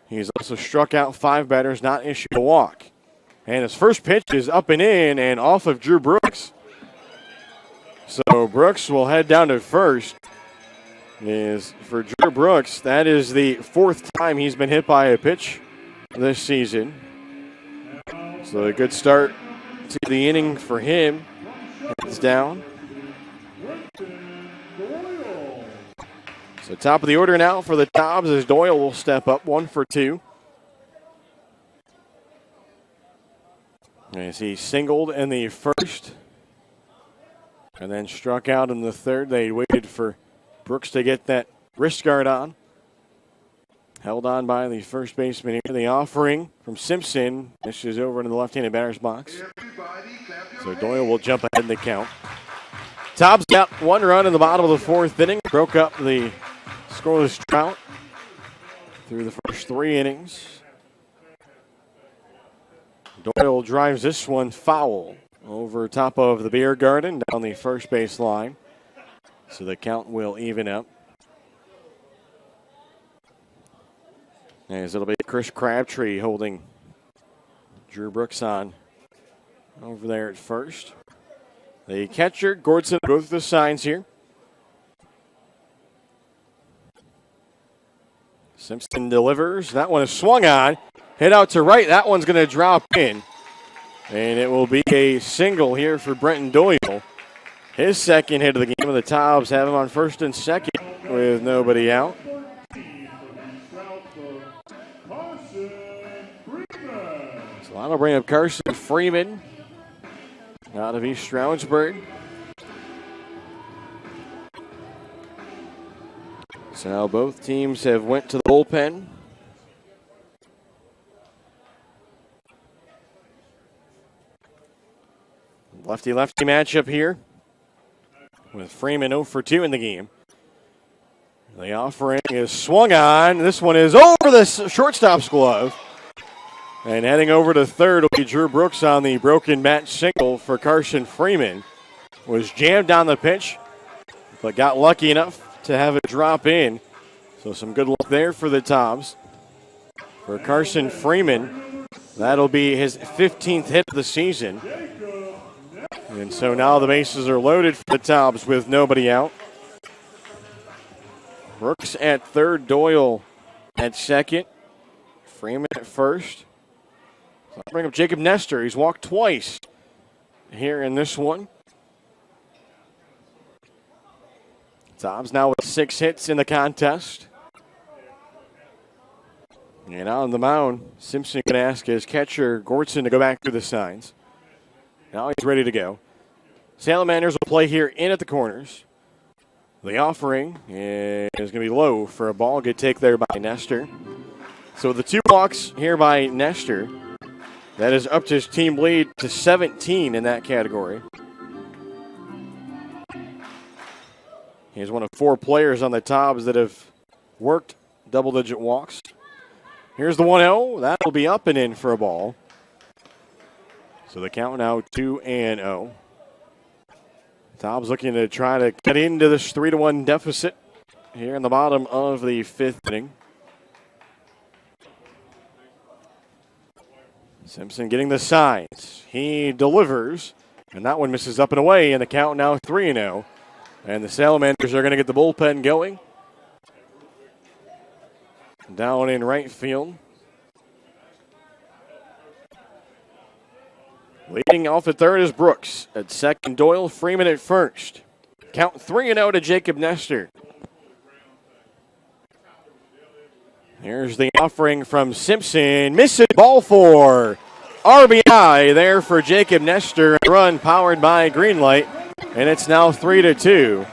He's also struck out 5 batters, not issued a walk. And his first pitch is up and in and off of Drew Brooks. So Brooks will head down to first. For Drew Brooks, that is the 4th time he's been hit by a pitch this season. So a good start to the inning for him. It's down. So top of the order now for the Tobs as Doyle will step up 1 for 2. As he singled in the first and then struck out in the third. They waited for Brooks to get that wrist guard on. Held on by the first baseman here. The offering from Simpson. This is over into the left-handed batter's box. So Doyle will jump ahead in the count. Tobs got 1 run in the bottom of the 4th inning. Broke up the scoreless drought through the first 3 innings. Doyle drives this one foul over top of the beer garden down the first base line. So the count will even up. As it'll be Chris Crabtree holding Drew Brooks on over there at first. The catcher, Gordson, both the signs here. Simpson delivers. That one is swung on. Hit out to right. That one's going to drop in. And it will be a single here for Brenton Doyle. His second hit of the game, and the Tobs have him on first and second with nobody out. So that'll bring up Carson Freeman out of East Stroudsburg. So now both teams have went to the bullpen. Lefty-lefty matchup here with Freeman 0 for 2 in the game. The offering is swung on. This one is over the shortstop's glove. And heading over to third will be Drew Brooks on the broken bat single for Carson Freeman. Was jammed on the pitch, but got lucky enough to have it drop in. So some good luck there for the Tobs. For Carson Freeman, that'll be his 15th hit of the season. And so now the bases are loaded for the Tobs with nobody out. Brooks at third, Doyle at second, Freeman at first. So I'll bring up Jacob Nestor. He's walked twice here in this one. Tobs now with 6 hits in the contest. And on the mound, Simpson can ask his catcher, Gordson, to go back through the signs. Now he's ready to go. Salamanders will play here in at the corners. The offering is going to be low for a ball. Good take there by Nestor. So the 2 walks here by Nestor. That is up to his team lead to 17 in that category. He's one of 4 players on the Tobs that have worked double-digit walks. Here's the 1-0. That'll be up and in for a ball. So the count now 2-0. Tobs looking to try to get into this 3-1 deficit here in the bottom of the 5th inning. Simpson getting the signs. He delivers, and that one misses up and away, and the count now 3-0. And the Salamanders are going to get the bullpen going. Down in right field. Leading off at third is Brooks. At second, Doyle. Freeman at first. Count 3-0 to Jacob Nestor. Here's the offering from Simpson. Misses ball 4. RBI there for Jacob Nestor. A run powered by Greenlight. And it's now 3-2.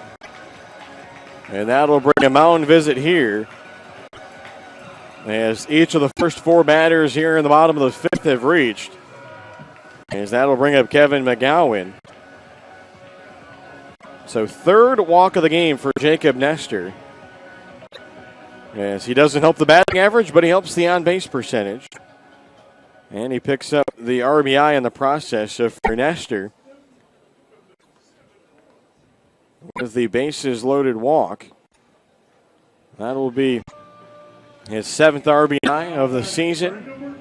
And that'll bring a mound visit here. As each of the first 4 batters here in the bottom of the 5th have reached. As that'll bring up Kevin McGowan. So 3rd walk of the game for Jacob Nestor. As he doesn't help the batting average, but he helps the on-base percentage. And he picks up the RBI in the process. So for Nestor, with the bases loaded walk, that will be his 7th RBI of the season.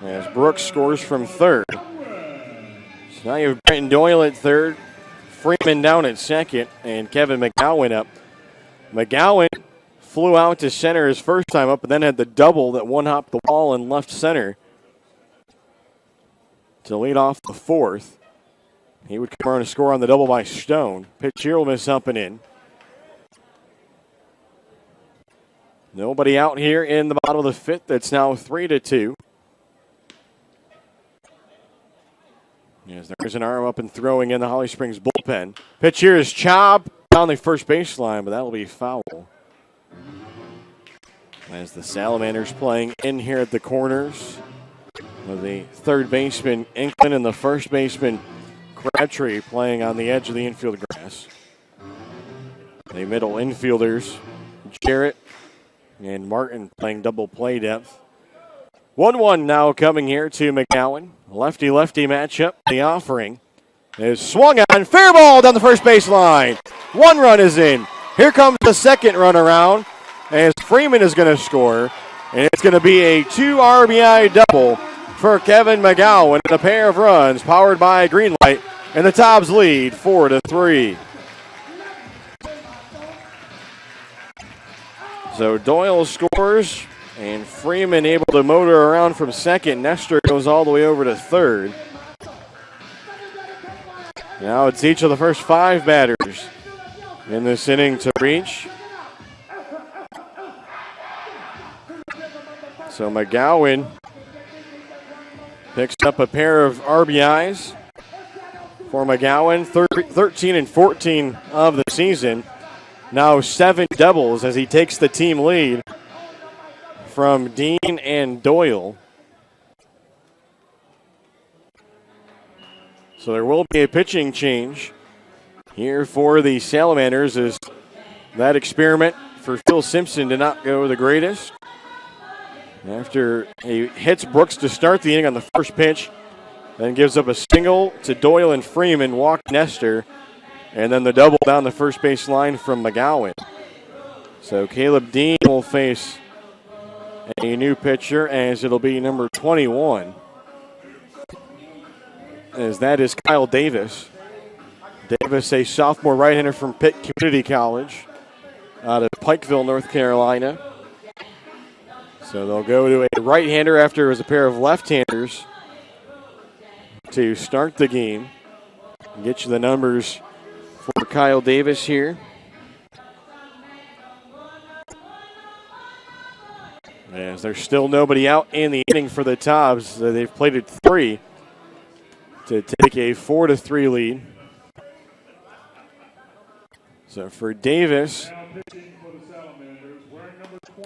As Brooks scores from third. So now you have Brenton Doyle at third, Freeman down at second, and Kevin McGowan up. McGowan flew out to center his first time up, but then had the double that one-hopped the wall in left center to lead off the 4th. He would come around and score on the double by Stone. Pitch here will miss up and in. Nobody out here in the bottom of the fifth. It's now 3-2. Yes, there's an arm up and throwing in the Holly Springs bullpen. Pitch here is chopped down the first baseline, but that'll be foul. As the Salamanders playing in here at the corners with the third baseman Inkman and the first baseman Crabtree playing on the edge of the infield grass. The middle infielders, Jarrett and Martin, playing double play depth. 1-1 now coming here to McGowan. Lefty-lefty matchup. The offering is swung on. Fair ball down the first baseline. 1 run is in. Here comes the second run around as Freeman is going to score. And it's going to be a 2 RBI double for Kevin McGowan. And a pair of runs powered by a green light. And the Tobs lead 4-3. So Doyle scores, and Freeman able to motor around from second. Nestor goes all the way over to third. Now it's each of the first 5 batters in this inning to reach. So McGowan picks up a pair of RBIs for McGowan, 13 and 14 of the season. Now 7 doubles as he takes the team lead from Dean and Doyle. So there will be a pitching change here for the Salamanders as that experiment for Phil Simpson did not go the greatest. After he hits Brooks to start the inning on the first pitch, then gives up a single to Doyle and Freeman, walked Nestor, and then the double down the first base line from McGowan. So Caleb Dean will face a new pitcher as it'll be number 21. As that is Kyle Davis. Davis, a sophomore right-hander from Pitt Community College out of Pikeville, North Carolina. So they'll go to a right-hander after it was a pair of left-handers to start the game. Get you the numbers for Kyle Davis here. As there's still nobody out in the inning for the Tobs. They've played at 3 to take a 4-3 lead. So for Davis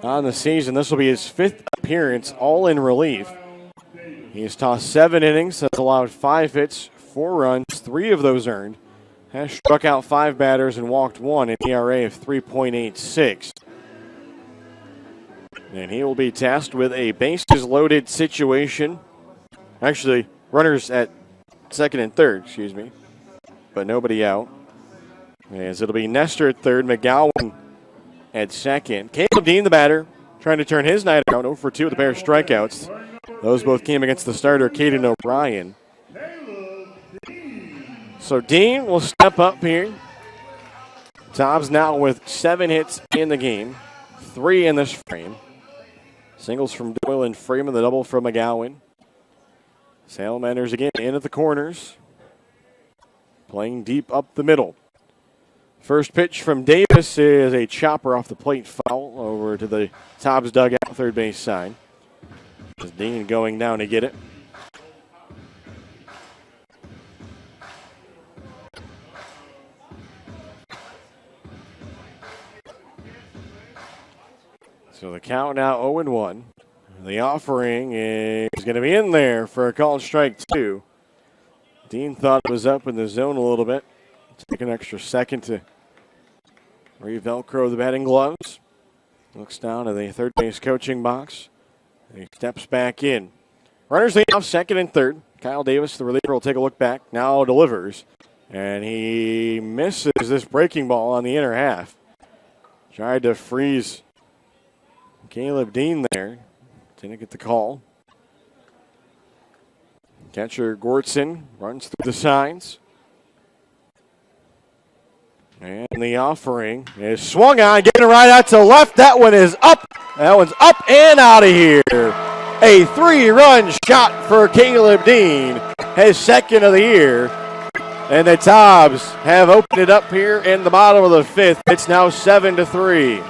on the season, this will be his 5th appearance, all in relief. He has tossed 7 innings, has allowed 5 hits, 4 runs, 3 of those earned. Has struck out 5 batters and walked 1, an ERA of 3.86. And he will be tasked with a bases-loaded situation. Actually, runners at second and third, but nobody out. As it'll be Nestor at third, McGowan at second. Caleb Dean, the batter, trying to turn his night around, 0 for 2 with a pair of strikeouts. Those both came against the starter, Caden O'Brien. So Dean will step up here. Tobs now with 7 hits in the game, 3 in this frame. Singles from Doyle and Freeman, the double from McGowan. Salamanders again in at the corners, playing deep up the middle. First pitch from Davis is a chopper off the plate foul over to the Tobs dugout, third base side. As Dean going down to get it. So the count now 0-1. The offering is going to be in there for a called strike 2. Dean thought it was up in the zone a little bit. Take an extra second to re-velcro the batting gloves. Looks down at the third base coaching box. He steps back in. Runners lead off second and third. Kyle Davis, the reliever, will take a look back. Now delivers. And he misses this breaking ball on the inner half. Tried to freeze Caleb Dean there. Didn't get the call. Catcher Gortson runs through the signs. And the offering is swung on, getting it right out to left. That one is up. That one's up and out of here. A 3-run shot for Caleb Dean, his second of the year. And the Tobs have opened it up here in the bottom of the 5th. It's now 7-3.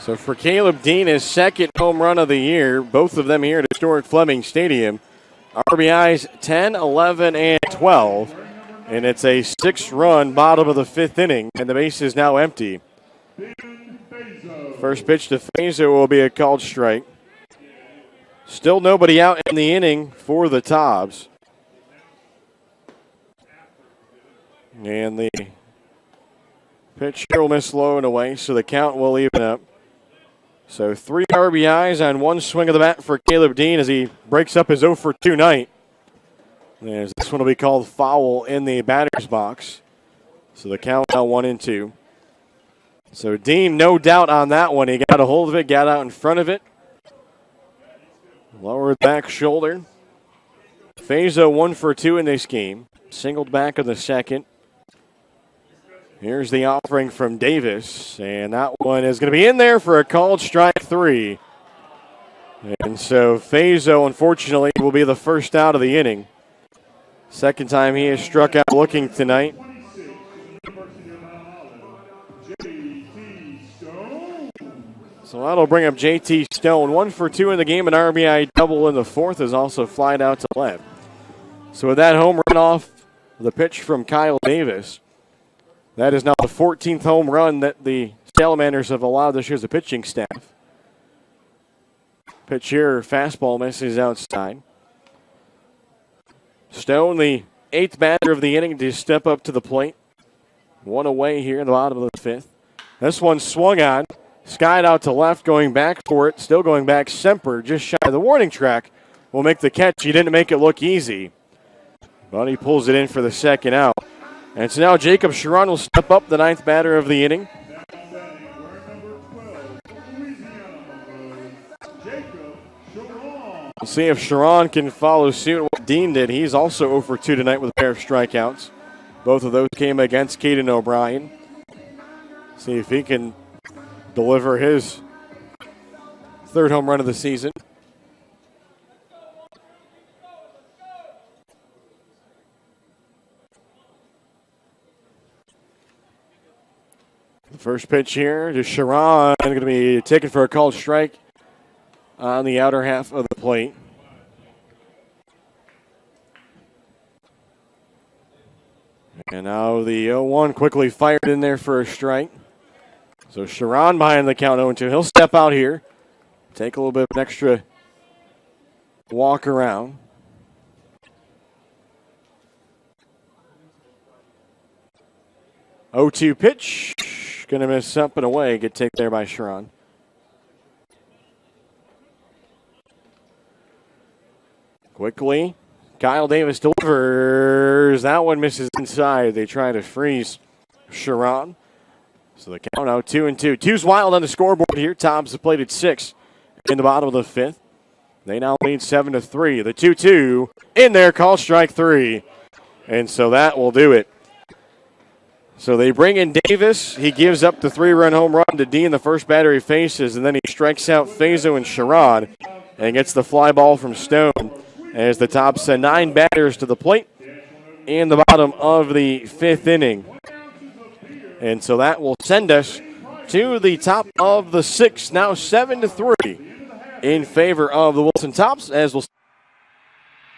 So for Caleb Dean, his second home run of the year, both of them here at historic Fleming Stadium. RBIs 10, 11, and 12. And it's a 6-run bottom of the 5th inning, and the base is now empty. First pitch to Fazo will be a called strike. Still nobody out in the inning for the Tobs. And the pitch here will miss low and away, so the count will even up. So 3 RBIs on 1 swing of the bat for Caleb Dean as he breaks up his 0 for 2 night. As this one will be called foul in the batter's box. So the count now 1-2. So Dean, no doubt on that one. He got a hold of it, got out in front of it. Lowered back shoulder. Fazo 1 for 2 in this game. Singled back in the second. Here's the offering from Davis, and that one is going to be in there for a called strike 3. And so Fazo, unfortunately, will be the first out of the inning. Second time he has struck out looking tonight. So that'll bring up JT Stone. 1 for 2 in the game, an RBI double in the 4th is also flied out to left. So with that home run off the pitch from Kyle Davis, that is now the 14th home run that the Salamanders have allowed this year as a pitching staff. Pitch here, fastball misses outside. Stone, the 8th batter of the inning, to step up to the plate. 1 away here in the bottom of the 5th. This one swung on, skied out to left, going back for it, still going back. Semper, just shy of the warning track, will make the catch. He didn't make it look easy, but he pulls it in for the second out. And so now Jacob Sharon will step up, the 9th batter of the inning. We'll see if Sharon can follow suit what Dean did. He's also 0 for 2 tonight with a pair of strikeouts. Both of those came against Caden O'Brien. See if he can deliver his 3rd home run of the season. The first pitch here to Sharon, going to be taken for a called strike on the outer half of the plate. And now the 0-1 quickly fired in there for a strike. So Sharon behind the count 0-2. He'll step out here, take a little bit of an extra walk around. O2 pitch, going to miss up and away. Get taken there by Sharon. Quickly, Kyle Davis delivers. That one misses inside. They try to freeze Sharon. So the count out 2-2. 2's wild on the scoreboard here. Tobs have played at 6 in the bottom of the 5th. They now lead 7-3. The 2-2 in there, call strike 3. And so that will do it. So they bring in Davis. He gives up the 3-run home run to Dean, the first batter he faces, and then he strikes out Fazo and Sharon and gets the fly ball from Stone as the Tobs send 9 batters to the plate in the bottom of the 5th inning. And so that will send us to the top of the 6th, now 7-3 in favor of the Wilson Tobs.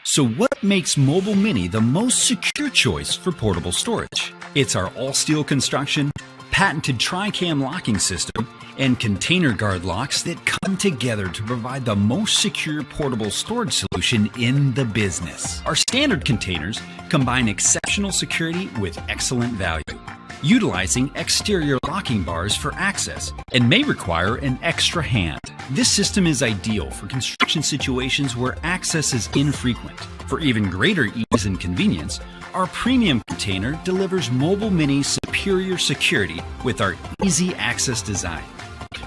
So what makes Mobile Mini the most secure choice for portable storage? It's our all-steel construction, patented tri-cam locking system, and container guard locks that come together to provide the most secure portable storage solution in the business. Our standard containers combine exceptional security with excellent value, utilizing exterior locking bars for access and may require an extra hand. This system is ideal for construction situations where access is infrequent. For even greater ease and convenience, our premium container delivers Mobile Mini's superior security with our easy access design.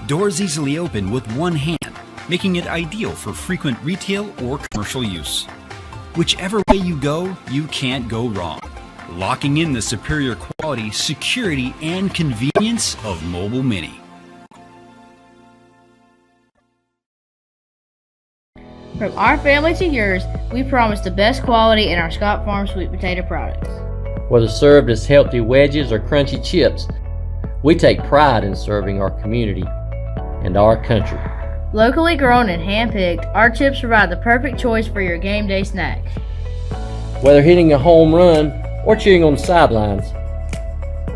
Doors easily open with one hand, making it ideal for frequent retail or commercial use. Whichever way you go, you can't go wrong. Locking in the superior quality, security, and convenience of Mobile Mini. From our family to yours, we promise the best quality in our Scott Farm sweet potato products. Whether served as healthy wedges or crunchy chips, we take pride in serving our community. and our country. Locally grown and hand-picked, our chips provide the perfect choice for your game day snack. Whether hitting a home run or cheering on the sidelines,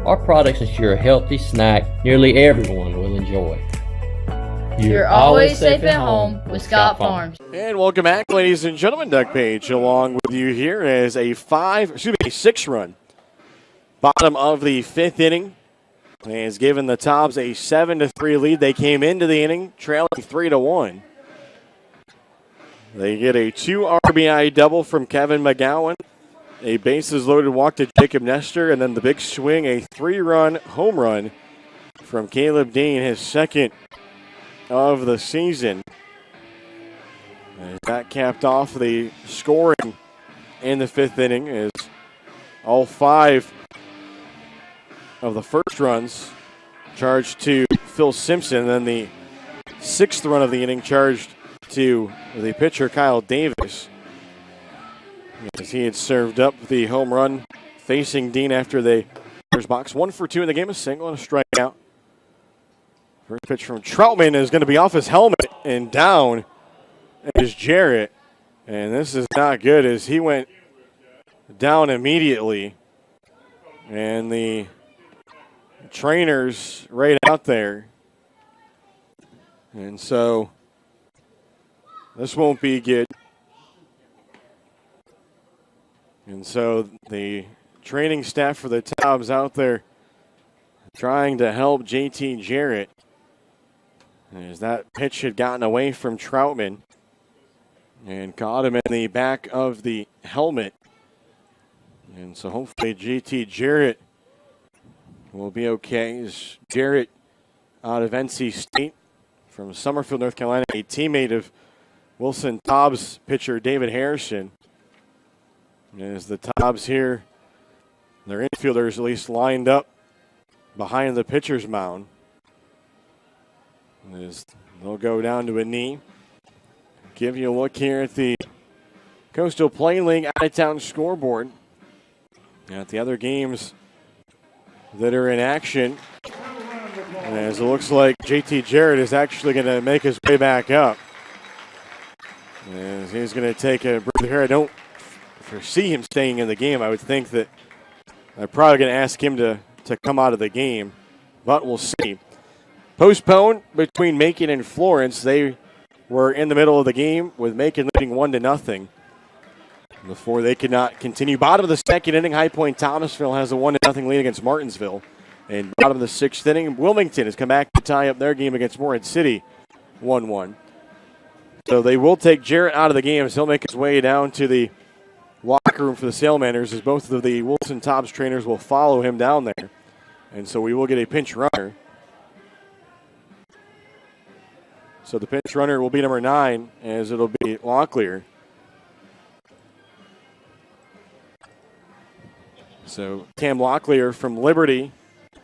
our products ensure a healthy snack nearly everyone will enjoy. You're always safe at home with Scott Farms. And welcome back, ladies and gentlemen. Doug Page along with you here as a 6-run bottom of the 5th inning has given the Tobs a 7-3 lead. They came into the inning trailing 3-1. They get a 2 RBI double from Kevin McGowan, a bases loaded walk to Jacob Nestor, and then the big swing, a 3-run home run from Caleb Dean, his second of the season. And that capped off the scoring in the 5th inning as all 5 of the first runs charged to Phil Simpson. Then the 6th run of the inning charged to the pitcher Kyle Davis, as he had served up the home run facing Dean after the first box. 1 for 2 in the game, a single and a strikeout. First pitch from Troutman is going to be off his helmet and down is Jarrett. And this is not good as he went down immediately. And the trainer's right out there. And so this won't be good. And so the training staff for the Tobs out there trying to help JT Jarrett, as that pitch had gotten away from Troutman and caught him in the back of the helmet. And so hopefully JT Jarrett will be okay. As Jarrett out of NC State from Summerfield, North Carolina, a teammate of Wilson Tobs pitcher David Harrison. As the Tobs here, their infielders at least lined up behind the pitcher's mound. As they'll go down to a knee. Give you a look here at the Coastal Plain League out-of-town scoreboard. At the other games that are in action, as it looks like JT Jarrett is actually going to make his way back up. As he's going to take a breather here. I don't foresee him staying in the game. I would think that I'm probably going to ask him to come out of the game, but we'll see. Postponed between Macon and Florence. They were in the middle of the game with Macon leading 1-0 before they could not continue. Bottom of the 2nd inning, High Point Thomasville has a 1-0 lead against Martinsville. And bottom of the 6th inning, Wilmington has come back to tie up their game against Morehead City 1-1. So they will take Jarrett out of the game as he'll make his way down to the locker room for the Sailmanners, as both of the Wilson Tobs trainers will follow him down there. And so we will get a pinch runner. So the pinch runner will be number 9, as it'll be Locklear. So Cam Locklear from Liberty,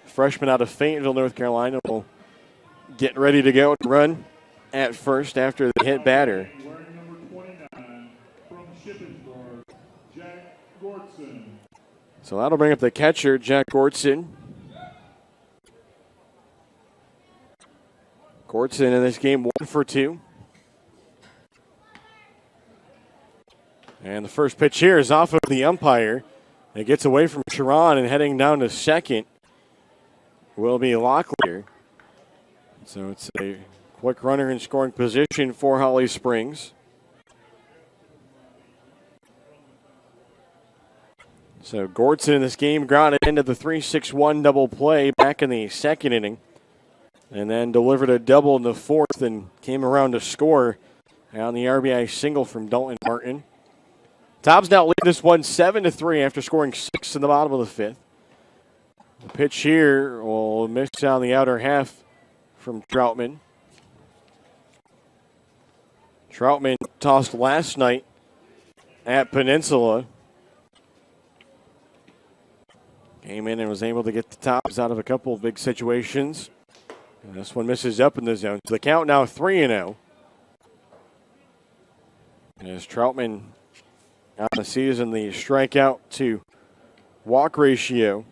freshman out of Fayetteville, North Carolina, will get ready to go and run at first after the hit batter. Wearing number 29 from Shippensburg, Jack Gortson. So that'll bring up the catcher, Jack Gortson. Gortson in this game 1 for 2. And the first pitch here is off of the umpire. It gets away from Sharon and heading down to second will be Locklear. So it's a quick runner in scoring position for Holly Springs. So Gortson in this game grounded into the 3-6-1 double play back in the 2nd inning. And then delivered a double in the 4th and came around to score on the RBI single from Dalton Martin. Tobs now lead this one 7-3 after scoring 6 in the bottom of the 5th. The pitch here will miss on the outer half from Troutman. Troutman tossed last night at Peninsula. Came in and was able to get the Tobs out of a couple of big situations. And this one misses up in the zone. So the count now 3-0. As Troutman on the season, the strikeout to walk ratio.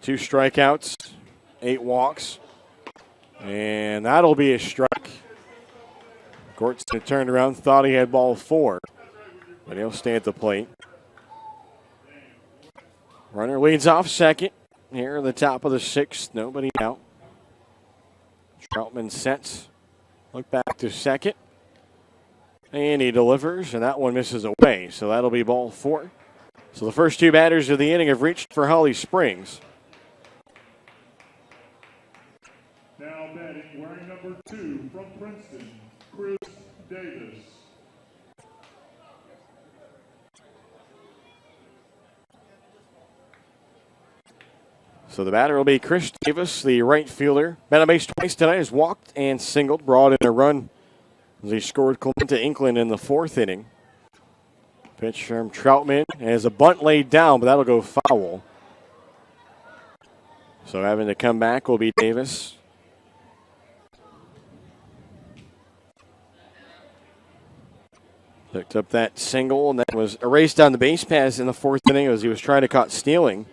2 strikeouts 8 walks. And that'll be a strike. Gortson turned around, thought he had ball 4, but he'll stay at the plate. Runner leads off second. Here at the top of the 6th, nobody out. Troutman sets. Look back to second. And he delivers, and that one misses away. So that'll be ball 4. So the first 2 batters of the inning have reached for Holly Springs. Now batting, wearing number 2 from Princeton, Chris Davis. So the batter will be Chris Davis, the right fielder. Been on base twice tonight, has walked and singled, brought in a run as he scored Clementa Inkland in the 4th inning. Pitch from Troutman as a bunt laid down, but that'll go foul. So having to come back will be Davis. Picked up that single, and that was erased on the base pass in the 4th inning as he was trying to caught stealing.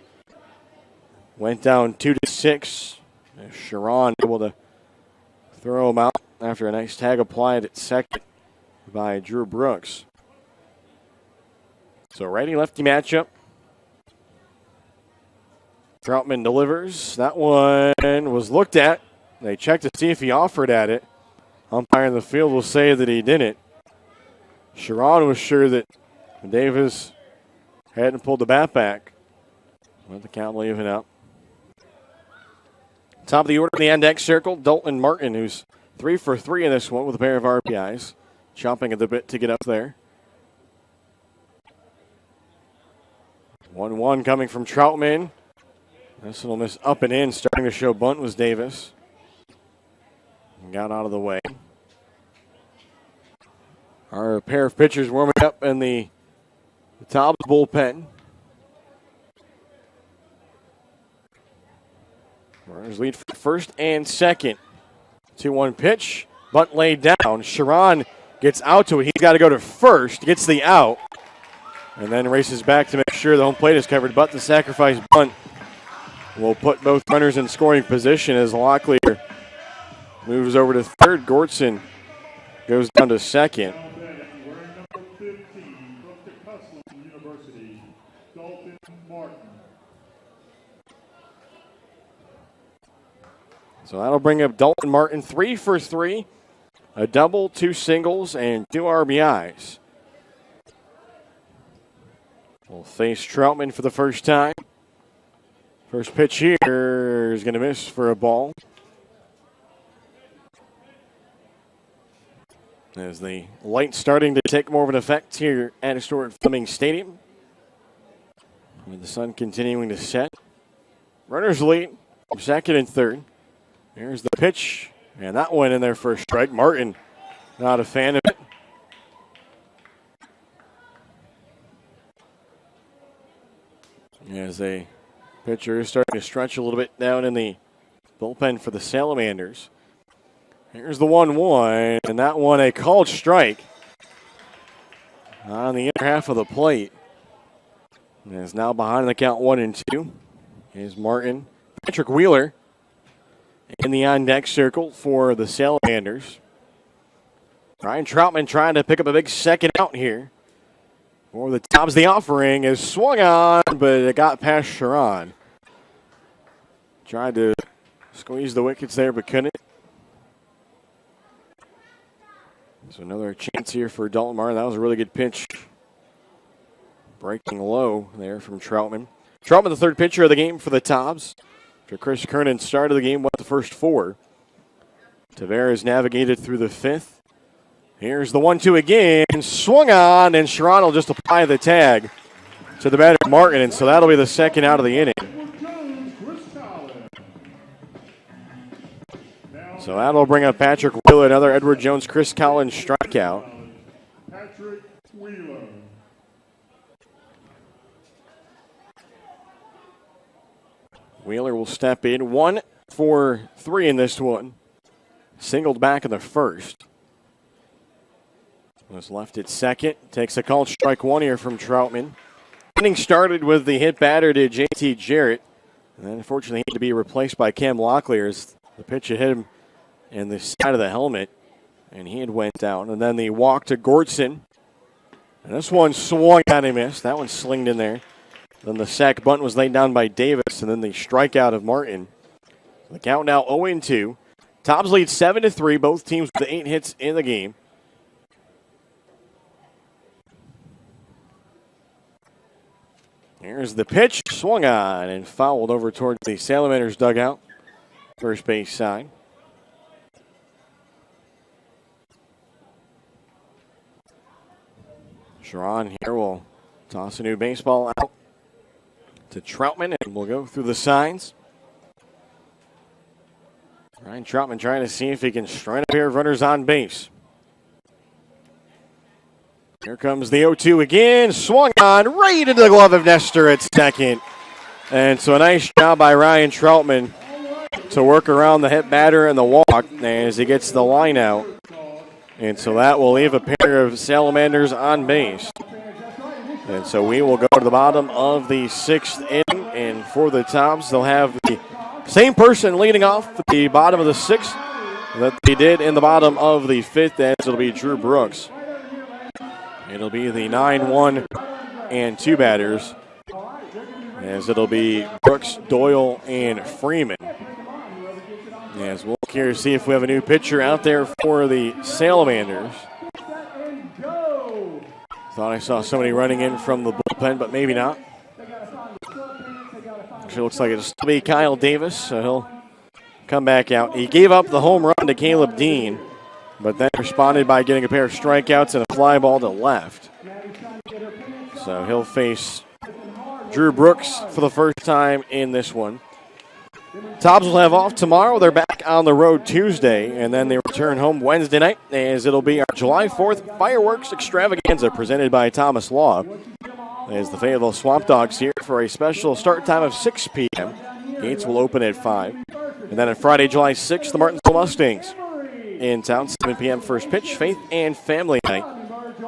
Went down 2-6. Sharon able to throw him out after a nice tag applied at second by Drew Brooks. So righty-lefty matchup. Troutman delivers. That one was looked at. They checked to see if he offered at it. Umpire in the field will say that he didn't. Sharon was sure that Davis hadn't pulled the bat back. Let the count leaving up. Top of the order in the on-deck circle, Dalton Martin, who's 3 for 3 in this one with a pair of RBIs. Chomping at the bit to get up there. 1-1 coming from Troutman. This one will miss up and in. Starting to show bunt was Davis. And got out of the way. Our pair of pitchers warming up in the Tobs bullpen. Runners lead for first and second. 2-1 pitch. Bunt laid down. Sharon gets out to it. He's got to go to first. Gets the out. And then races back to make sure the home plate is covered. But the sacrifice bunt will put both runners in scoring position as Locklear moves over to third. Gortson goes down to second. Wearing number 15 from Tecumseh University, Dalton Martin. So that'll bring up Dalton Martin, 3 for 3, a double, 2 singles, and 2 RBIs. We'll face Troutman for the first time. First pitch here is going to miss for a ball. As the light starting to take more of an effect here at historic Fleming Stadium. With the sun continuing to set. Runners lead, second and third. Here's the pitch, and that went in there for a strike. Martin, not a fan of it. As a pitcher is starting to stretch a little bit down in the bullpen for the Salamanders. Here's the 1-1, and that one a called strike on the inner half of the plate. And is now behind the count 1-2. Here's Martin. Patrick Wheeler in the on-deck circle for the Salamanders. Ryan Troutman trying to pick up a big second out here. For the Tobs, the offering is swung on, but it got past Sharon. Tried to squeeze the wickets there, but couldn't. So another chance here for Dalton Martin. That was a really good pitch. Breaking low there from Troutman. Troutman, the third pitcher of the game for the Tobs. After Chris Kernan started the game, went the first 4. Tavares navigated through the 5th. Here's the 1-2 again. Swung on, and Sharon will just apply the tag to the batter Martin, and so that'll be the second out of the inning. So that'll bring up Patrick Wheeler, another Edward Jones, Chris Collins strikeout. Patrick Wheeler. Wheeler will step in. 1 for 3 in this one. Singled back in the first. Was left at second. Takes a called strike 1 here from Troutman. Inning started with the hit batter to JT Jarrett. And then unfortunately he had to be replaced by Cam Locklear as the pitch had hit him in the side of the helmet, and he had went down. And then the walk to Gortson. And this one swung on and missed. That one slinged in there. Then the sack bunt was laid down by Davis, and then the strikeout of Martin. The count now 0-2. Tobs lead 7-3. Both teams with 8 hits in the game. Here's the pitch, swung on and fouled over towards the Salamanders dugout, first base side. Sharon here will toss a new baseball out to Troutman, and we'll go through the signs. Ryan Troutman trying to see if he can strand a pair of runners on base. Here comes the 0-2 again. Swung on right into the glove of Nestor at second. And so a nice job by Ryan Troutman to work around the hit batter and the walk as he gets the line out. And so that will leave a pair of Salamanders on base. And so we will go to the bottom of the 6th inning. And for the Tobs, they'll have the same person leading off at the bottom of the 6th that they did in the bottom of the 5th, as it'll be Drew Brooks. It'll be the 9-1 and 2 batters, as it'll be Brooks, Doyle, and Freeman. As we'll look here to see if we have a new pitcher out there for the Salamanders. Thought I saw somebody running in from the bullpen, but maybe not. Actually, looks like it'll still be Kyle Davis, so he'll come back out. He gave up the home run to Caleb Dean, but then responded by getting a pair of strikeouts and a fly ball to left. So he'll face Drew Brooks for the first time in this one. Tobs will have off tomorrow. They're back on the road Tuesday, and then they return home Wednesday night, as it'll be our July 4th fireworks extravaganza presented by Thomas Law. As the Fayetteville Swamp Dogs here for a special start time of 6 p.m. Gates will open at 5. And then on Friday, July 6th, the Martinsville Mustangs in town, 7 p.m. first pitch, Faith and Family Night.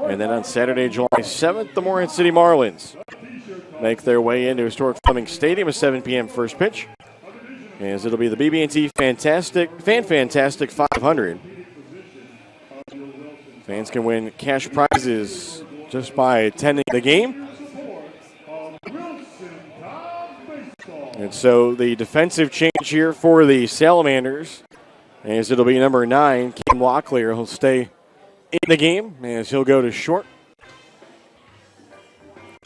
And then on Saturday, July 7th, the Morehead City Marlins make their way into historic Fleming Stadium, a 7 p.m. first pitch, as it'll be the BB&T Fantastic 500. Fans can win cash prizes just by attending the game. And so the defensive change here for the Salamanders, as it'll be number 9, Cam Locklear. He'll stay in the game as he'll go to short.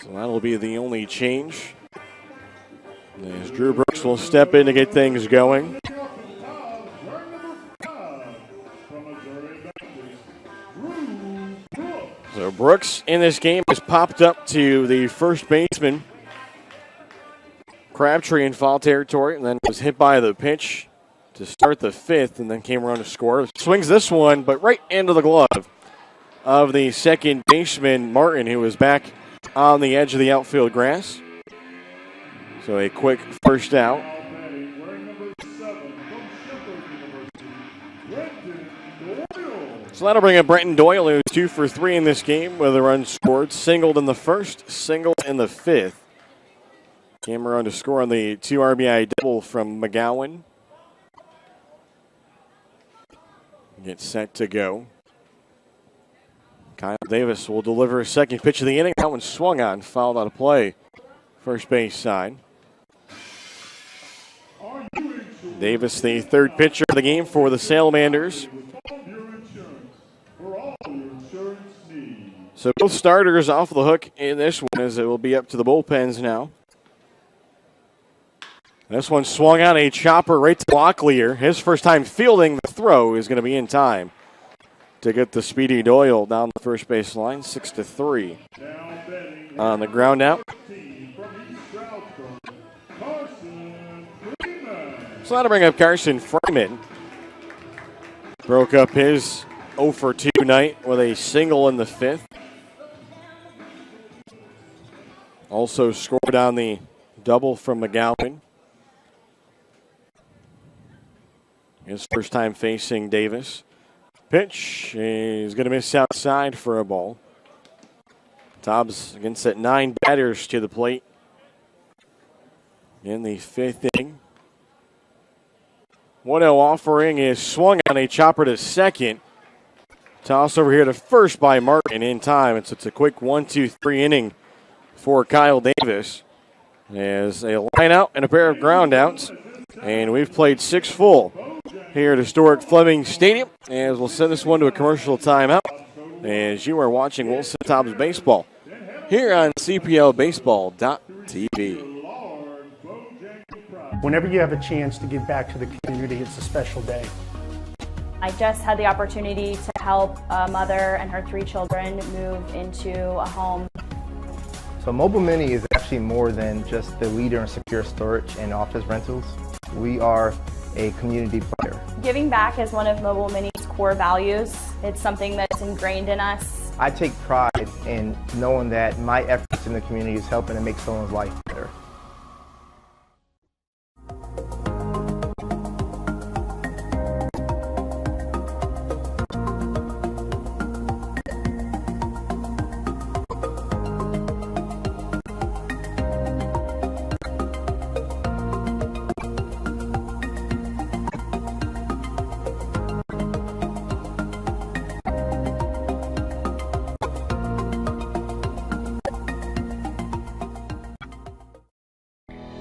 So that'll be the only change. As Drew Brooks will step in to get things going. So Brooks in this game has popped up to the first baseman, Crabtree, in foul territory, and then was hit by the pitch to start the 5th, and then came around to score. Swings this one, but right into the glove of the second baseman, Martin, who was back on the edge of the outfield grass. So a quick first out. So that'll bring up Brenton Doyle, who's 2 for 3 in this game with a run scored. Singled in the 1st, singled in the 5th. Came around to score on the 2 RBI double from McGowan. Gets set to go. Kyle Davis will deliver a second pitch of the inning. That one swung on, fouled out of play. First base side. Davis, the 3rd pitcher of the game for the Salamanders. So both starters off the hook in this one, as it will be up to the bullpens now. This one swung on, a chopper right to Locklear. His first time fielding the throw is going to be in time to get the speedy Doyle down the first base line, 6-3. On the ground out. So that'll bring up Carson Freeman. Broke up his 0 for 2 night with a single in the 5th. Also scored on the double from McGowan. His first time facing Davis. Pitch is going to miss outside for a ball. Tobs against at 9 batters to the plate. in the 5th inning. 1-0 offering is swung on a chopper to second. Toss over here to first by Martin in time. It's a quick 1-2-3 inning for Kyle Davis. As a line out and a pair of ground outs. And we've played 6 full here at historic Fleming Stadium. As we'll send this one to a commercial timeout. As you are watching Wilson Tobs Baseball here on CPLBaseball.tv. Whenever you have a chance to give back to the community, it's a special day. I just had the opportunity to help a mother and her 3 children move into a home. So Mobile Mini is actually more than just the leader in secure storage and office rentals. We are a community player. Giving back is one of Mobile Mini's core values. It's something that's ingrained in us. I take pride in knowing that my efforts in the community is helping to make someone's life better.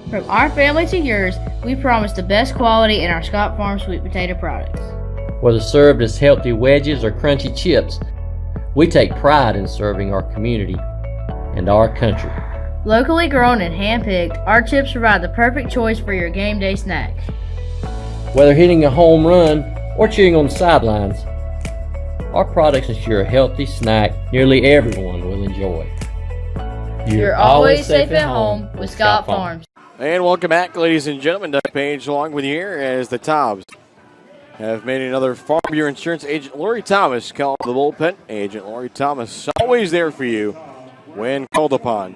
From our family to yours, we promise the best quality in our Scott Farm sweet potato products. Whether served as healthy wedges or crunchy chips, we take pride in serving our community and our country. Locally grown and hand-picked, our chips provide the perfect choice for your game day snack. Whether hitting a home run or cheering on the sidelines, our products ensure a healthy snack nearly everyone will enjoy. You're always safe at home with Scott Farms. And welcome back, ladies and gentlemen. Doug Page along with you here as the Tobs have made another Farm Bureau Insurance agent, Lori Thomas, called the bullpen. Agent Lori Thomas always there for you when called upon.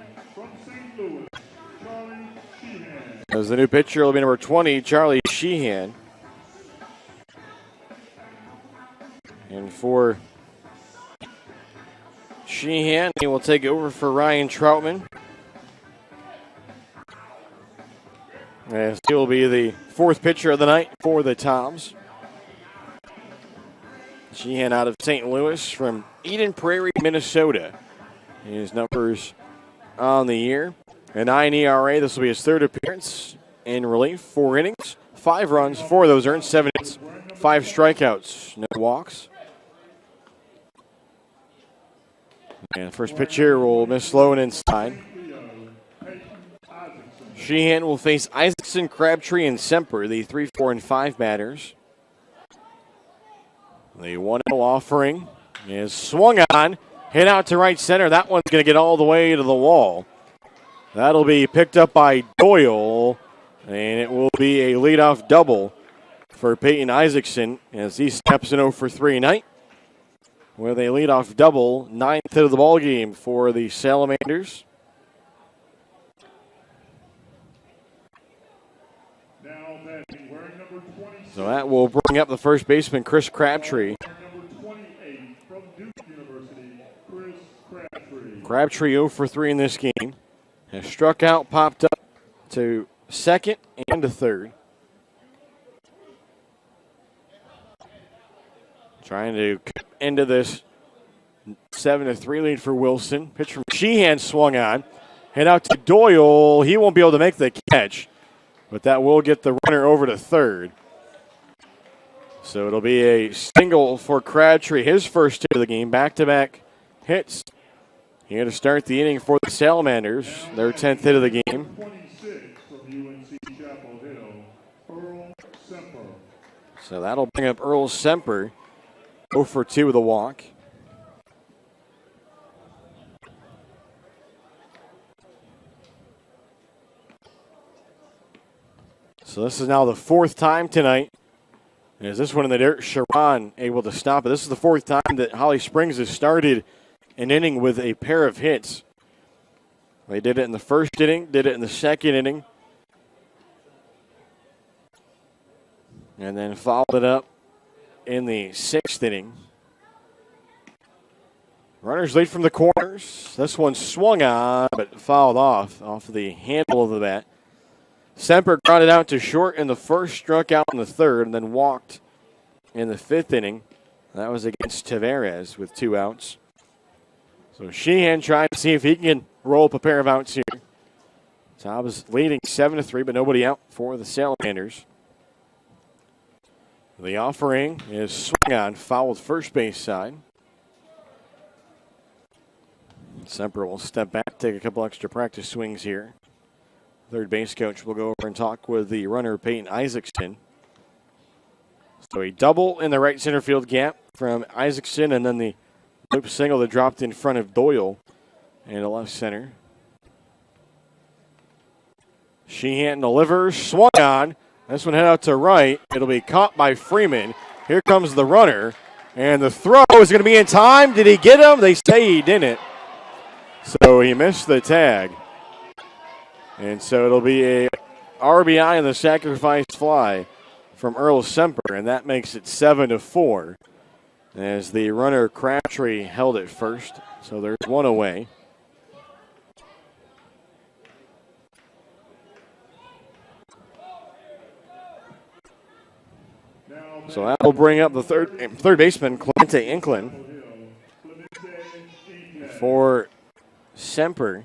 As the new pitcher will be number 20, Charlie Sheehan. And for Sheehan, he will take over for Ryan Troutman. As he will be the 4th pitcher of the night for the Tobs. Sheehan out of St. Louis from Eden Prairie, Minnesota. His numbers on the year. A 9 ERA. This will be his 3rd appearance in relief. 4 innings, 5 runs, 4 of those earned, 7 hits, 5 strikeouts, no walks. And first pitch here will miss low and inside. Sheehan will face Isaacson, Crabtree, and Semper, the 3, 4, and 5 batters. The 1-0 offering is swung on, hit out to right center. That one's going to get all the way to the wall. That'll be picked up by Doyle, and it will be a leadoff double for Peyton Isaacson as he steps in 0 for 3 tonight with a leadoff double, 9th hit of the ball game for the Salamanders. So that will bring up the first baseman, Chris Crabtree. Crabtree 0 for 3 in this game. Has struck out, popped up to 2nd and to 3rd. Trying to into this 7-3 lead for Wilson. Pitch from Sheehan swung on. Head out to Doyle. He won't be able to make the catch, but that will get the runner over to 3rd. So it'll be a single for Crabtree, his first hit of the game, back-to-back hits. Here to start the inning for the Salamanders, their 10th hit of the game. So that'll bring up Earl Semper, 0 for 2 with a walk. So this is now the 4th time tonight. As this one in the dirt, Sharon able to stop it. This is the 4th time that Holly Springs has started an inning with a pair of hits. They did it in the 1st inning, did it in the 2nd inning, and then followed it up in the 6th inning. Runners lead from the corners. This one swung on, but fouled off the handle of the bat. Semper grounded out to short in the first, struck out in the third, and then walked in the fifth inning. That was against Tavares with 2 outs. So Sheehan trying to see if he can roll up a pair of outs here. Tobs leading 7-3, but nobody out for the Salamanders. The offering is swung on, fouled first base side. Semper will step back, take a couple extra practice swings here. Third base coach will go over and talk with the runner, Peyton Isaacson. So a double in the right center field gap from Isaacson, and then the loop single that dropped in front of Doyle in the left center. Sheehan delivers, swung on. This one head out to right. It'll be caught by Freeman. Here comes the runner, and the throw is going to be in time. Did he get him? They say he didn't. So he missed the tag. And so it'll be a RBI in the sacrifice fly from Earl Semper, and that makes it 7-4 as the runner Crabtree held it first. So there's one away. So that will bring up the third baseman, Clemente Inklin, for Semper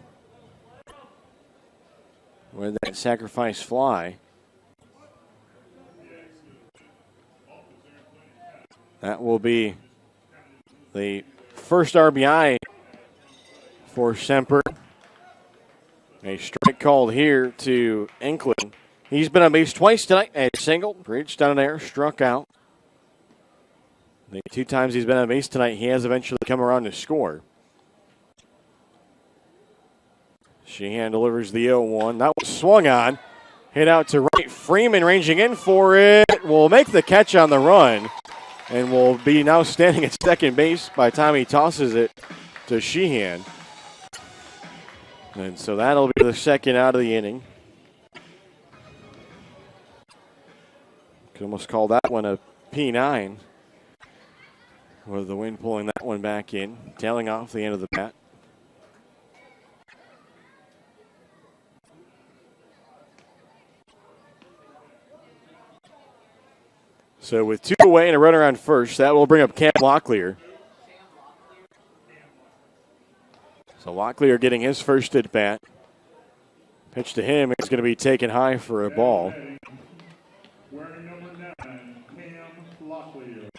with that sacrifice fly. That will be the first RBI for Semper. A strike called here to Inklin. He's been on base twice tonight. A single, reached down there, struck out. The 2 times he's been on base tonight, he has eventually come around to score. Sheehan delivers the 0-1. That was swung on. Hit out to right. Freeman ranging in for it. Will make the catch on the run. And will be now standing at second base by the time he tosses it to Sheehan. And so that'll be the second out of the inning. Could almost call that one a P9. With the wind pulling that one back in. Tailing off the end of the bat. So with 2 away and a runner on first, that will bring up Cam Locklear. So Locklear getting his first at bat. Pitch to him is going to be taken high for a ball.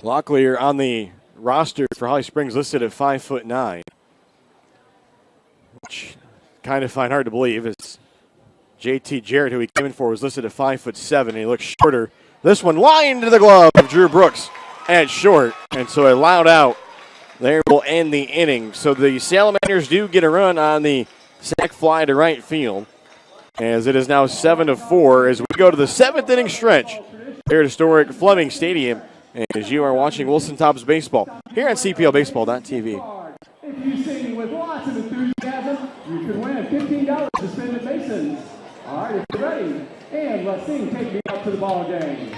Locklear on the roster for Holly Springs listed at 5'9", which kind of find hard to believe. It's JT Jarrett, who he came in for, was listed at 5'7". And he looks shorter. This one lined to the glove of Drew Brooks at short, and so a loud out there will end the inning. So the Salamanders do get a run on the sac fly to right field, as it is now 7-4 as we go to the 7th inning stretch here at historic Fleming Stadium. As you are watching Wilson Tobs baseball here on CPLBaseball.tv. If you sing with lots of enthusiasm, you could win $15 to spend at Mason's. All right, if you're ready, and let's sing "Take Me Out to the Ball Game."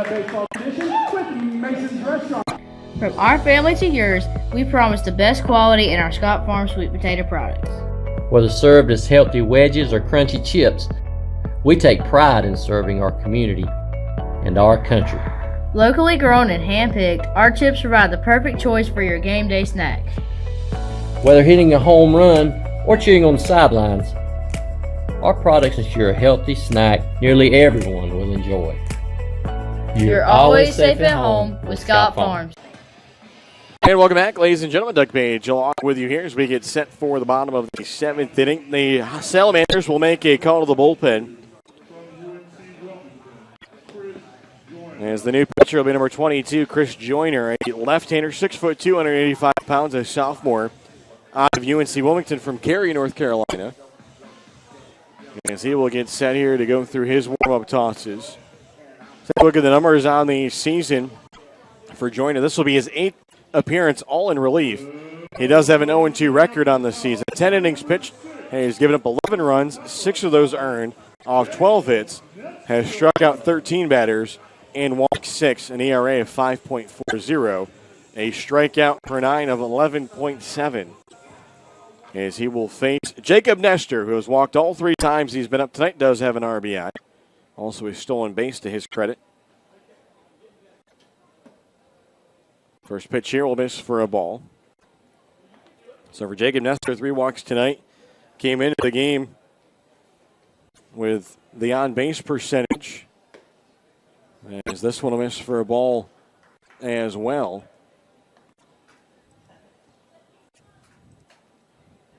Baseball edition with Mason's Restaurant. From our family to yours, we promise the best quality in our Scott Farm sweet potato products. Whether served as healthy wedges or crunchy chips, we take pride in serving our community and our country. Locally grown and hand-picked, our chips provide the perfect choice for your game day snack. Whether hitting a home run or cheering on the sidelines, our products ensure a healthy snack nearly everyone will enjoy. You're always safe at home with Scott Farms. And welcome back, ladies and gentlemen. Doug Page along with you here as we get set for the bottom of the 7th inning. The Salamanders will make a call to the bullpen as the new pitcher pitcher will be number 22, Chris Joyner, a left-hander, 6'2", 285 pounds, a sophomore out of UNC Wilmington from Cary, North Carolina. As he will get set here to go through his warm-up tosses. Take a look at the numbers on the season for Joyner. This will be his 8th appearance, all in relief. He does have an 0-2 record on the season. 10 innings pitched, and he's given up 11 runs, 6 of those earned off 12 hits, has struck out 13 batters, and walked 6, an ERA of 5.40, a strikeout per 9 of 11.7. As he will face Jacob Nestor, who has walked all 3 times he's been up tonight, does have an RBI. Also a stolen base to his credit. First pitch here will miss for a ball. So for Jacob Nestor, 3 walks tonight. Came into the game with the on-base percentage. As this one will miss for a ball as well.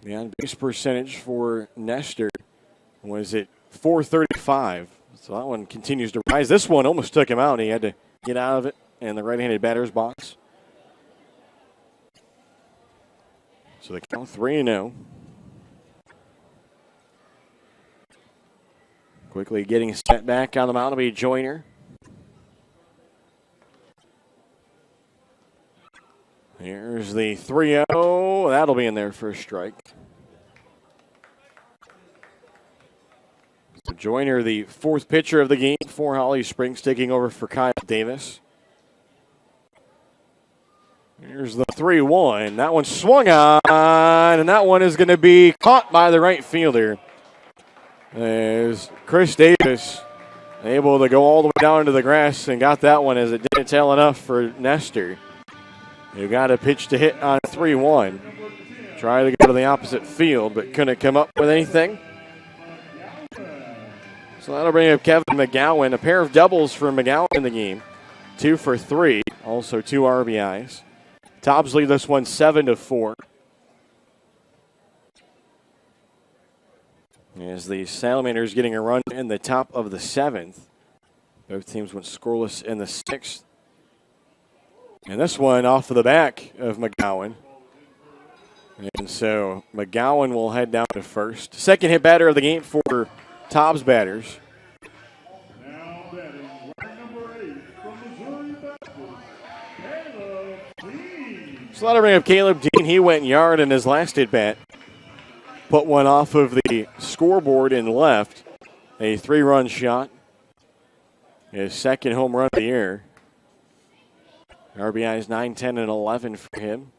The on-base percentage for Nestor was at .435. So that one continues to rise. This one almost took him out. He had to get out of it in the right-handed batter's box. So the count 3-0. Quickly getting set back on the mound will be Joyner. Here's the 3-0. That'll be in there for a strike. So Joyner, the 4th pitcher of the game for Holly Springs, taking over for Kyle Davis. Here's the 3-1. That one swung on, and that one is going to be caught by the right fielder. As Chris Davis able to go all the way down into the grass and got that one as it didn't tail enough for Nestor. You got a pitch to hit on 3-1. Try to go to the opposite field, but couldn't come up with anything. So that'll bring up Kevin McGowan. A pair of doubles for McGowan in the game. 2 for 3, also 2 RBIs. Tobs lead this one 7-4. As the Salamanders getting a run in the top of the 7th. Both teams went scoreless in the 6th. And this one off of the back of McGowan. And so McGowan will head down to first. Second hit batter of the game for Tobs batters. Now batting, right number 8 from Missouri Baptist, Caleb Dean. So that'll bring up Caleb Dean. He went yard in his last at bat. Put one off of the scoreboard in left. A 3-run shot. His second home run of the year. RBIs 9, 10, and 11 for him.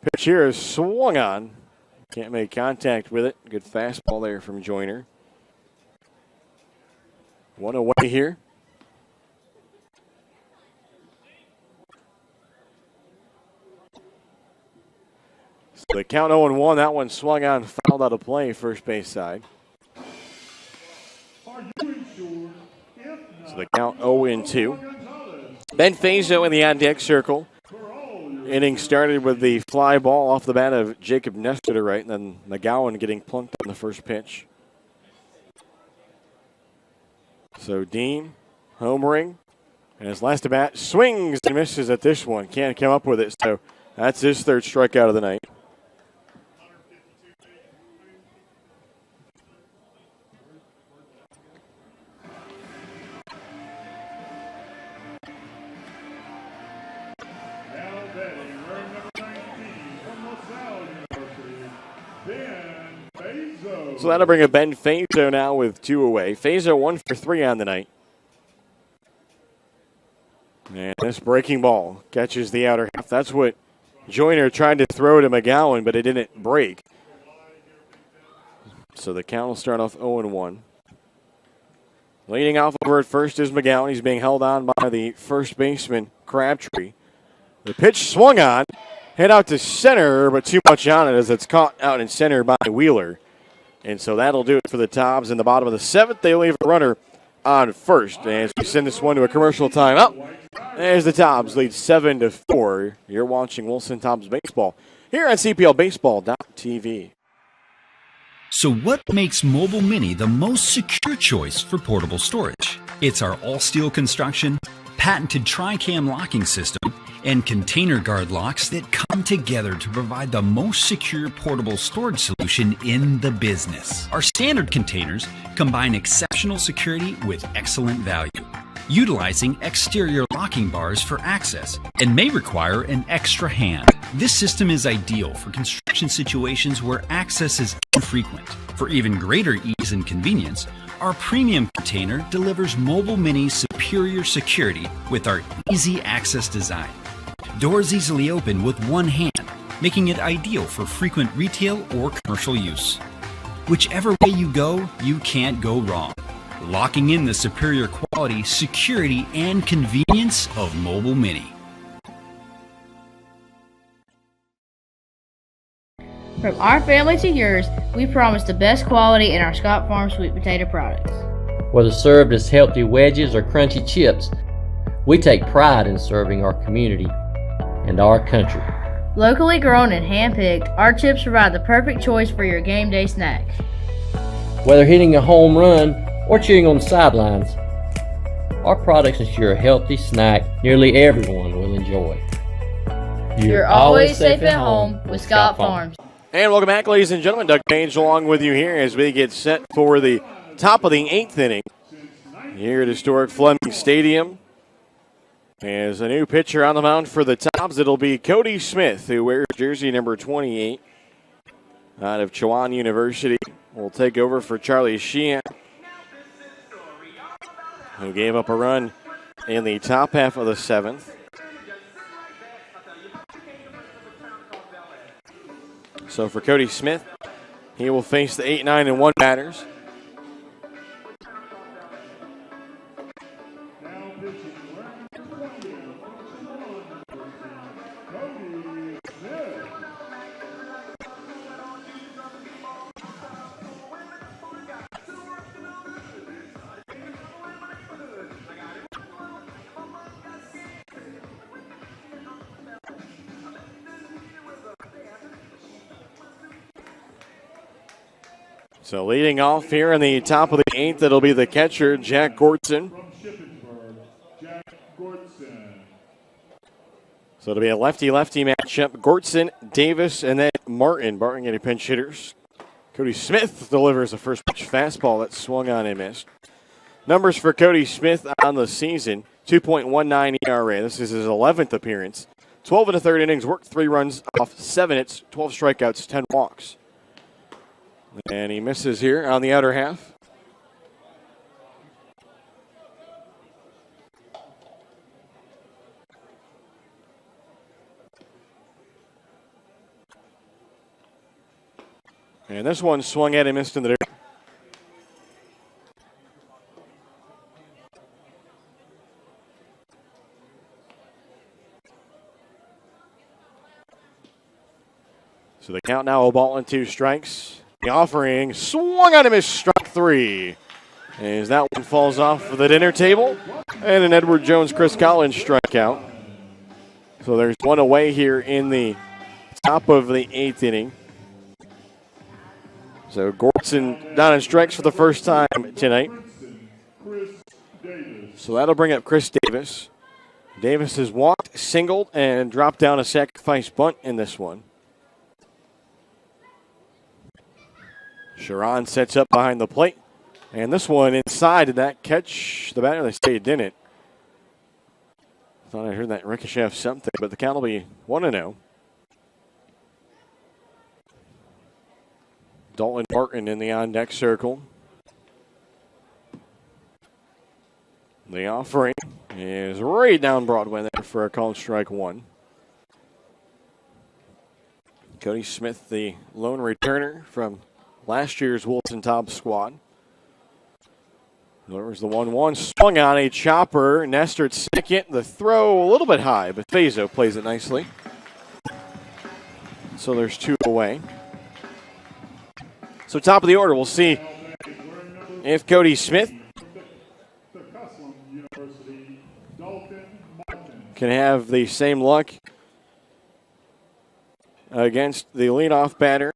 Pitch here is swung on. Can't make contact with it. Good fastball there from Joyner. One away here. So the count 0-1. That one swung on, fouled out of play, first base side. Are you insured? If not, So the count 0-2. Ben Fazo in the on-deck circle. Inning started with the fly ball off the bat of Jacob Nestor to right, and then McGowan getting plunked on the first pitch. So Dean homering, and his last at bat swings and misses at this one. Can't come up with it, so that's his 3rd strikeout of the night. So that'll bring up Ben Fazo now with 2 away. Fazo 1 for 3 on the night. And this breaking ball catches the outer half. That's what Joyner tried to throw to McGowan, but it didn't break. So the count will start off 0-1. Leading off over at first is McGowan. He's being held on by the first baseman, Crabtree. The pitch swung on, hit out to center, but too much on it as it's caught out in center by Wheeler. And so that'll do it for the Tobs. In the bottom of the 7th, they leave a runner on first. As we send this one to a commercial timeout, as the Tobs lead 7-4. You're watching Wilson Tobs Baseball here on CPLBaseball.tv. So what makes Mobile Mini the most secure choice for portable storage? It's our all-steel construction, patented tri-cam locking system, and container guard locks that come together to provide the most secure portable storage solution in the business. Our standard containers combine exceptional security with excellent value, utilizing exterior locking bars for access and may require an extra hand. This system is ideal for construction situations where access is infrequent. For even greater ease and convenience, our premium container delivers Mobile Mini's superior security with our easy access design. Doors easily open with one hand, making it ideal for frequent retail or commercial use. Whichever way you go, you can't go wrong. Locking in the superior quality, security, and convenience of Mobile Mini. From our family to yours, we promise the best quality in our Scott Farm sweet potato products. Whether served as healthy wedges or crunchy chips, we take pride in serving our community and our country. Locally grown and hand-picked, our chips provide the perfect choice for your game day snack. Whether hitting a home run or cheering on the sidelines, our products ensure a healthy snack nearly everyone will enjoy. You're always safe at home with Scott Farms. And welcome back, ladies and gentlemen. Doug Page along with you here as we get set for the top of the 8th inning here at historic Fleming Stadium. As a new pitcher on the mound for the Tobs, it'll be Cody Smith, who wears jersey number 28 out of Chowan University. Will take over for Charlie Sheehan, who gave up a run in the top half of the 7th. So for Cody Smith, he will face the 8, 9, and 1 batters. So leading off here in the top of the 8th, it'll be the catcher, Jack Gortson. So it'll be a lefty-lefty matchup. Gortson, Davis, and then Martin. Martin getting pinch hitters. Cody Smith delivers a first pitch fastball that swung on and missed. Numbers for Cody Smith on the season, 2.19 ERA. This is his 11th appearance. 12 1/3 innings, worked 3 runs off 7 hits, 12 strikeouts, 10 walks. And he misses here on the outer half. And this one swung at and missed in the dirt. So the count now, 1-2 strikes. The offering swung on him as strike 3. As that one falls off the dinner table. And an Edward Jones, Chris Collins strikeout. So there's one away here in the top of the 8th inning. So Gortson down in strikes for the first time tonight. So that'll bring up Chris Davis. Davis has walked, singled, and dropped down a sacrifice bunt in this one. Sharon sets up behind the plate. And this one inside, did that catch the batter? They say it didn't. Thought I heard that ricochet off something, but the count will be 1-0. Dalton Martin in the on-deck circle. The offering is right down Broadway there for a called strike 1. Cody Smith, the lone returner from last year's Wilson Tobs squad. There was the 1-1. Swung on a chopper. Nestor at second. The throw a little bit high, but Fazo plays it nicely. So there's 2 away. So top of the order, we'll see if Cody Smith can have the same luck against the leadoff batter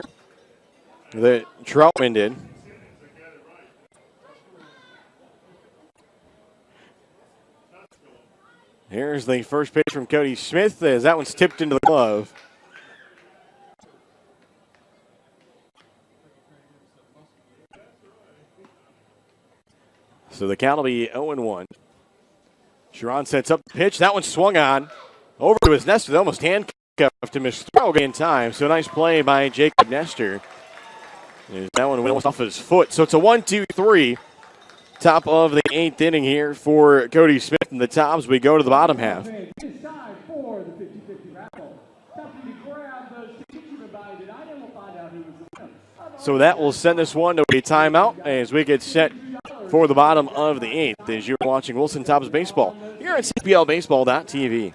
that Troutman did. Here's the first pitch from Cody Smith as that one's tipped into the glove. So the count will be 0-1. Sharon sets up the pitch. That one swung on. Over to his Nestor. They almost handcuffed him. His throw in time. So nice play by Jacob Nestor. That one went almost off his foot. So it's a 1-2-3. Top of the 8th inning here for Cody Smith and the Tobs. We go to the bottom half. It's time for the 50-50 raffle. Time for you to grab those tickets you've been buying tonight, and we'll find out who was the winner. So that will send this one to a timeout as we get set for the bottom of the 8th as you're watching Wilson Tobs Baseball here at CPLBaseball.tv.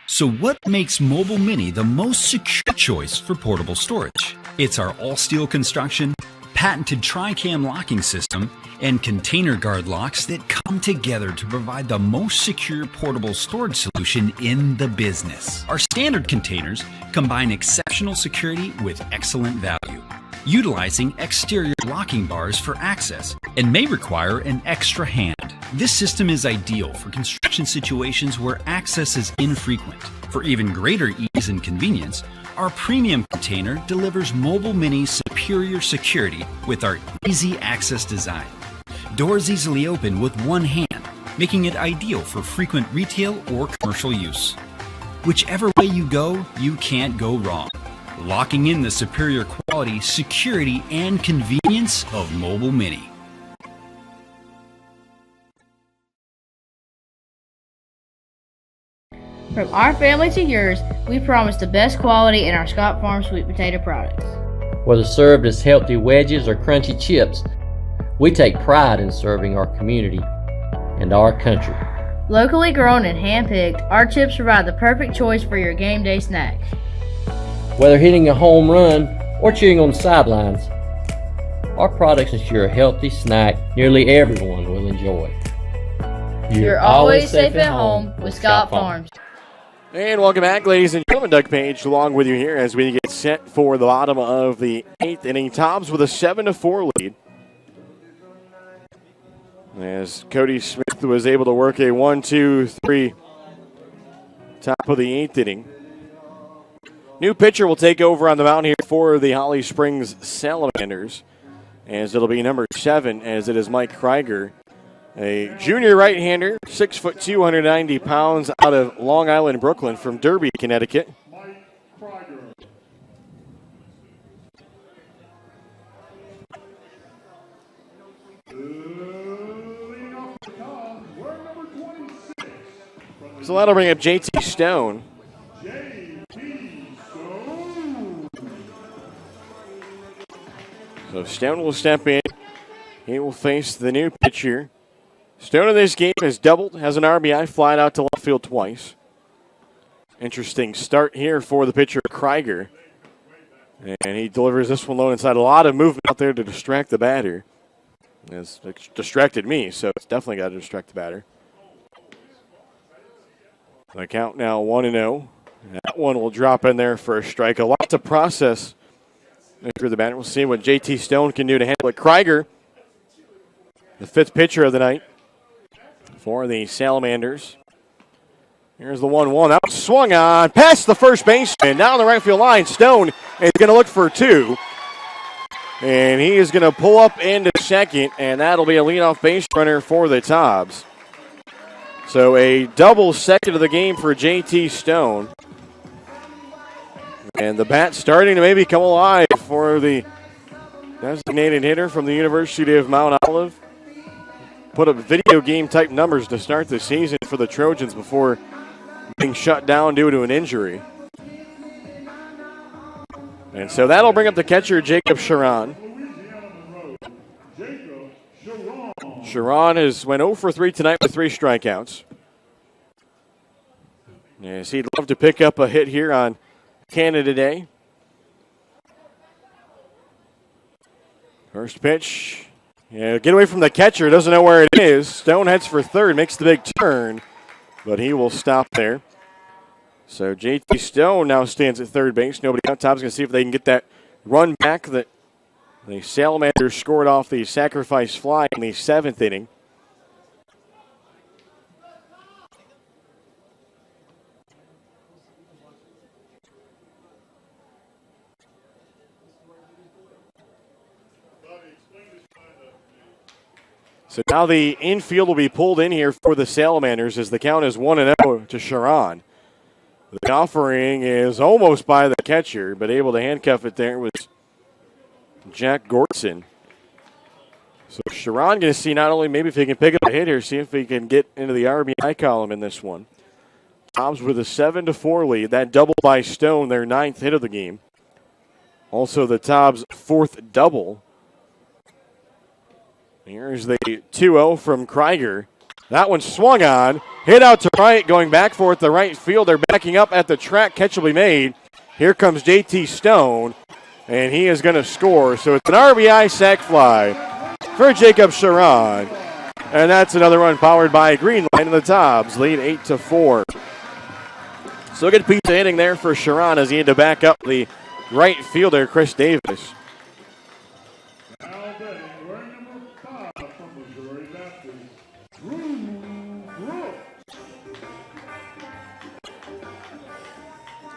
So what makes Mobile Mini the most secure choice for portable storage? It's our all-steel construction, patented tri-cam locking system, and container guard locks that come together to provide the most secure portable storage solution in the business. Our standard containers combine exceptional security with excellent value, utilizing exterior locking bars for access and may require an extra hand. This system is ideal for construction situations where access is infrequent. For even greater ease and convenience, our premium container delivers Mobile Mini's superior security with our easy access design. Doors easily open with one hand, making it ideal for frequent retail or commercial use. Whichever way you go, you can't go wrong. Locking in the superior quality, security, and convenience of Mobile Mini. From our family to yours, we promise the best quality in our Scott Farm sweet potato products. Whether served as healthy wedges or crunchy chips, we take pride in serving our community and our country. Locally grown and hand-picked, our chips provide the perfect choice for your game day snacks. Whether hitting a home run or cheering on the sidelines, our products ensure a healthy snack nearly everyone will enjoy. You're always safe at home with Scott Farms. And welcome back, ladies and gentlemen. Doug Page along with you here as we get set for the bottom of the 8th inning. Tobs with a 7-4 lead. As Cody Smith was able to work a 1-2-3 top of the 8th inning. New pitcher will take over on the mound here for the Holly Springs Salamanders, as it'll be number 7, as it is Mike Krieger, a junior right-hander, 6'2", 190 pounds, out of Long Island, Brooklyn, from Derby, Connecticut. Mike Krieger. Leading off the Tobs, we're number 26. So that'll bring up J.T. Stone. J.T. Stone. So Stone will step in. He will face the new pitcher. Stone in this game has doubled, has an RBI, flying out to left field twice. Interesting start here for the pitcher, Krieger. And he delivers this one low inside. A lot of movement out there to distract the batter. It's distracted me, so it's definitely got to distract the batter. The count now 1-0. That one will drop in there for a strike. A lot to process through the batter. We'll see what J.T. Stone can do to handle it. Krieger, the 5th pitcher of the night for the Salamanders. Here's the 1-1. That was swung on, past the first baseman, down the right field line. Stone is going to look for 2. And he is going to pull up into second, and that'll be a leadoff base runner for the Tobs. So a double second of the game for J.T. Stone. And the bat starting to maybe come alive for the designated hitter from the University of Mount Olive. Put up video game type numbers to start the season for the Trojans before being shut down due to an injury. And so that'll bring up the catcher, Jacob Sharon. Sharon has went 0 for 3 tonight with 3 strikeouts. Yes, he'd love to pick up a hit here on Canada Day. First pitch. Yeah, get away from the catcher. Doesn't know where it is. Stone heads for third, makes the big turn, but he will stop there. So J.T. Stone now stands at third base. Nobody out. Top's going to see if they can get that run back that the Salamanders scored off the sacrifice fly in the 7th inning. So now the infield will be pulled in here for the Salamanders as the count is 1-0 to Sharon. The offering is almost by the catcher, but able to handcuff it there was Jack Gortson. So Sharon going to see not only maybe if he can pick up a hit here, see if he can get into the RBI column in this one. Tobs with a 7-4 lead. That double by Stone, their 9th hit of the game. Also the Tobs' 4th double. Here's the 2-0 from Krieger. That one swung on, hit out to right, going back for it. The right fielder backing up at the track. Catch will be made. Here comes JT Stone, and he is going to score. So it's an RBI sac fly for Jacob Sharon. And that's another run powered by Greenline, and the Tobs lead 8-4. So a good piece of hitting there for Sharon as he had to back up the right fielder, Chris Davis.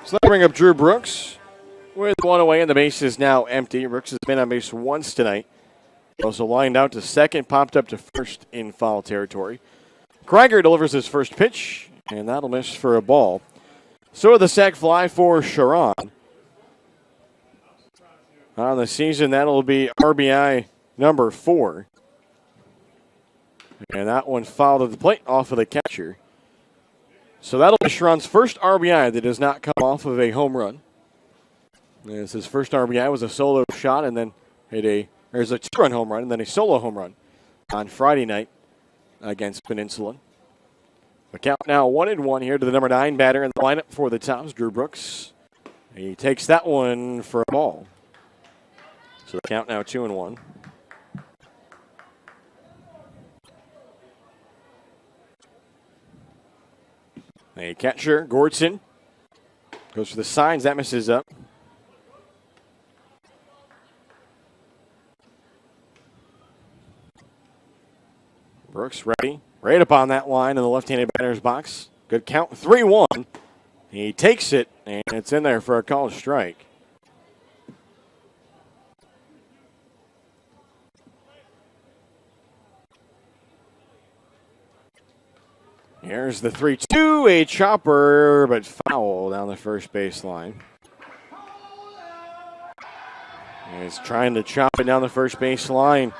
So let's bring up Drew Brooks with one away, and the base is now empty. Brooks has been on base once tonight. Also lined out to second, popped up to first in foul territory. Krieger delivers his first pitch, and that'll miss for a ball. So the sac fly for Sharon. On the season, that'll be RBI number 4. And that one fouled at the plate off of the catcher. So that'll be Sharon's first RBI that does not come off of a home run. As his first RBI was a solo shot and then there's a 2-run home run and then a solo home run on Friday night against Peninsula. The count now 1-1 here to the number 9 batter in the lineup for the Tobs, Drew Brooks. He takes that one for a ball. So the count now 2-1. A catcher, Gordson, goes for the signs. That misses up. Brooks ready. Right up on that line in the left-handed batter's box. Good count, 3-1. He takes it, and it's in there for a called strike. Here's the 3-2, a chopper, but foul down the first baseline. He's trying to chop it down the first baseline.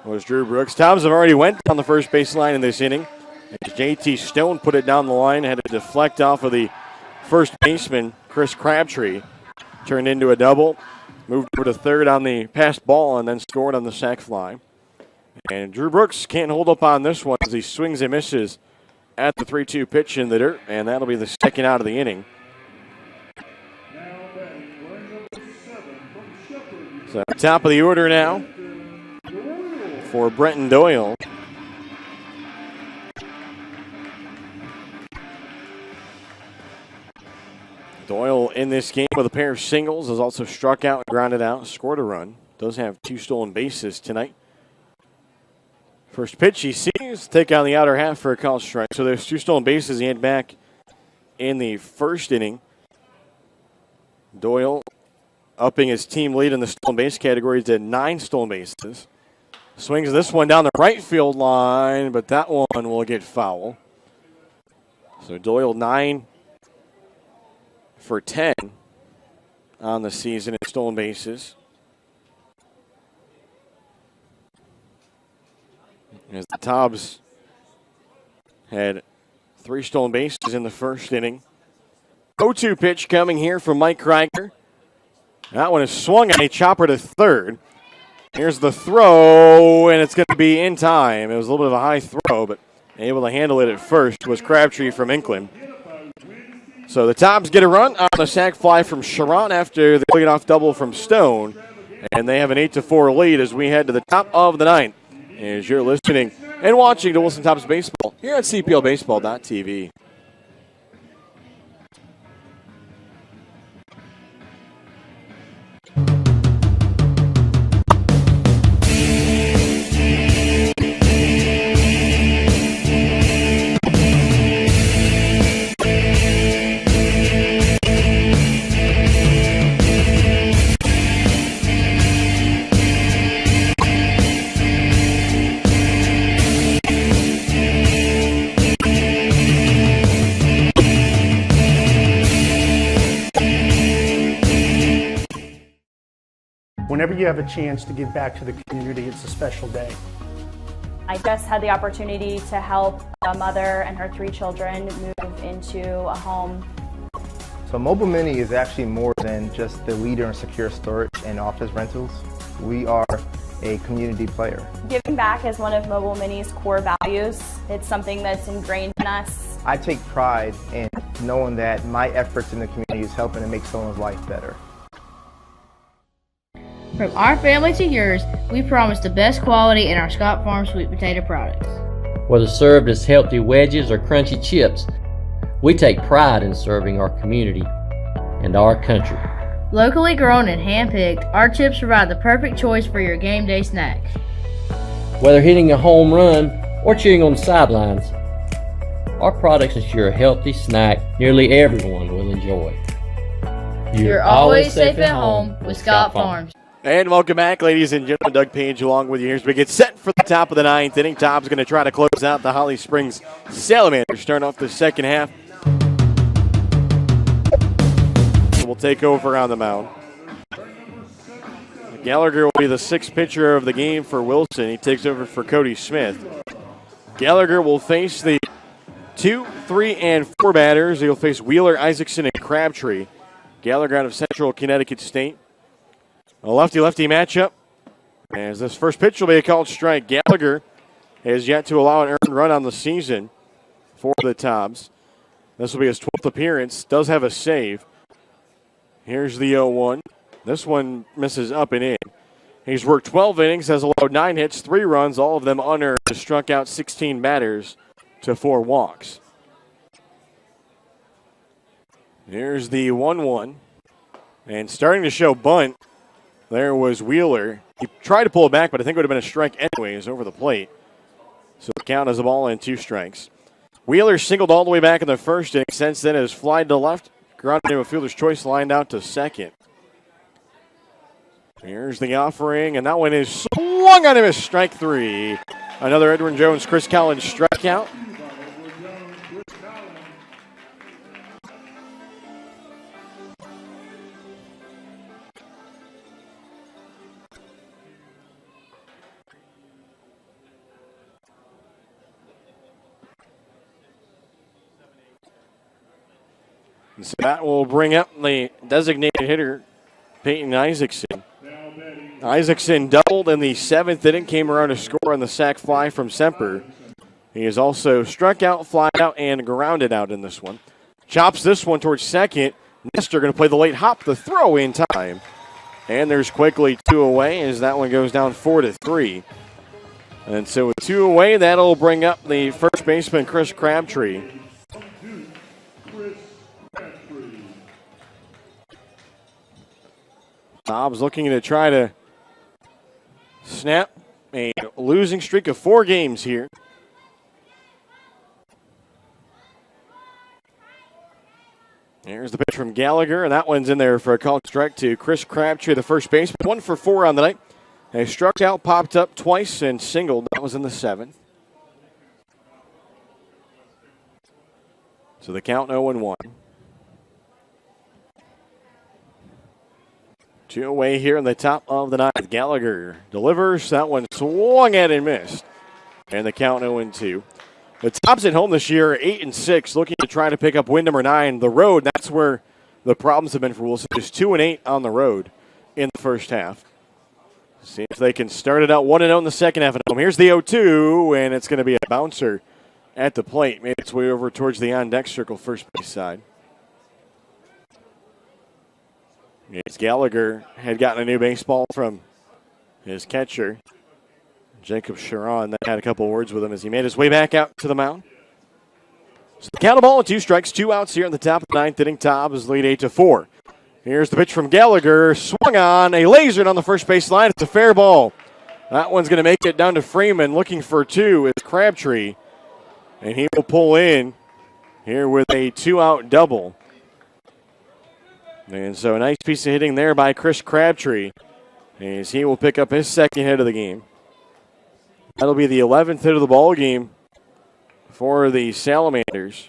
Was Drew Brooks. Tobs have already went down the first baseline in this inning. As JT Stone put it down the line, had to deflect off of the first baseman, Chris Crabtree. Turned into a double, moved over to third on the passed ball, and then scored on the sac fly. And Drew Brooks can't hold up on this one as he swings and misses at the 3-2 pitch in the dirt, and that'll be the second out of the inning. So top of the order now for Brenton Doyle. Doyle in this game with a pair of singles, has also struck out and grounded out, scored a run. Does have 2 stolen bases tonight. First pitch he sees, take on the outer half for a call strike. So there's 2 stolen bases he had back in the first inning. Doyle upping his team lead in the stolen base category. He's at 9 stolen bases. Swings this one down the right field line, but that one will get foul. So Doyle 9 for 10 on the season in stolen bases. As the Tobs had 3 stolen bases in the first inning. 0-2 pitch coming here from Mike Krieger. That one is swung on a chopper to third. Here's the throw, and it's going to be in time. It was a little bit of a high throw, but able to handle it at first was Crabtree from Inkland. So the Tobs get a run on the sac fly from Sharon after the leadoff double from Stone. And they have an 8-4 lead as we head to the top of the 9th. As you're listening and watching to Wilson Tobs Baseball here at CPLBaseball.tv. Whenever you have a chance to give back to the community, it's a special day. I just had the opportunity to help a mother and her 3 children move into a home. So Mobile Mini is actually more than just the leader in secure storage and office rentals. We are a community player. Giving back is one of Mobile Mini's core values. It's something that's ingrained in us. I take pride in knowing that my efforts in the community is helping to make someone's life better. From our family to yours, we promise the best quality in our Scott Farm sweet potato products. Whether served as healthy wedges or crunchy chips, we take pride in serving our community and our country. Locally grown and hand-picked, our chips provide the perfect choice for your game day snacks. Whether hitting a home run or cheering on the sidelines, our products ensure a healthy snack nearly everyone will enjoy. You're always safe at home with Scott Farms. And welcome back, ladies and gentlemen. Doug Page along with you here as we get set for the top of the 9th inning. Tobs going to try to close out the Holly Springs Salamanders, starting off the second half. Will take over on the mound. Gallagher will be the 6th pitcher of the game for Wilson. He takes over for Cody Smith. Gallagher will face the 2, 3, and 4 batters. He'll face Wheeler, Isaacson, and Crabtree. Gallagher out of Central Connecticut State. A lefty-lefty matchup. As this first pitch will be a called strike. Gallagher has yet to allow an earned run on the season for the Tobs. This will be his 12th appearance. Does have a save. Here's the 0-1. This one misses up and in. He's worked 12 innings, has allowed 9 hits, 3 runs, all of them unearned. Struck out 16 batters to 4 walks. Here's the 1-1. And starting to show bunt, there was Wheeler. He tried to pull it back, but I think it would have been a strike anyways over the plate. So the count is a ball and 2 strikes. Wheeler singled all the way back in the first inning. Since then has flied to left, grounded into a fielder's choice, lined out to second. Here's the offering, and that one is swung on him as strike 3. Another Edwin Jones, Chris Collins strikeout. And so that will bring up the designated hitter, Peyton Isaacson. Isaacson doubled in the 7th inning, came around to score on the sac fly from Semper. He has also struck out, fly out, and grounded out in this one. Chops this one towards second. Nestor going to play the late hop, the throw in time. And there's quickly 2 away as that one goes down 4-3. And so with 2 away, that'll bring up the first baseman, Chris Crabtree. Tobs looking to try to snap a losing streak of 4 games here. Here's the pitch from Gallagher, and that one's in there for a called strike to Chris Crabtree, the first baseman. 1 for 4 on the night. He struck out, popped up twice, and singled. That was in the 7th. So the count 0-1. 2 away here in the top of the 9th. Gallagher delivers. That one swung at and missed. And the count 0-2. The Tobs at home this year are 8-6, looking to try to pick up win number 9. The road, that's where the problems have been for Wilson. Just 2-8 on the road in the first half. See if they can start it out 1-0 in the second half at home. Here's the 0-2, and it's going to be a bouncer at the plate. Made its way over towards the on-deck circle, first base side. Yes, Gallagher had gotten a new baseball from his catcher, Jacob Sharon. That had a couple words with him as he made his way back out to the mound. So the count of ball and 2 strikes, 2 outs here in the top of the 9th inning. Tobs lead 8-4. Here's the pitch from Gallagher. Swung on, a laser on the first base line. It's a fair ball. That one's going to make it down to Freeman. Looking for 2 is Crabtree. And he will pull in here with a 2-out double. And so a nice piece of hitting there by Chris Crabtree as he will pick up his 2nd hit of the game. That'll be the 11th hit of the ball game for the Salamanders.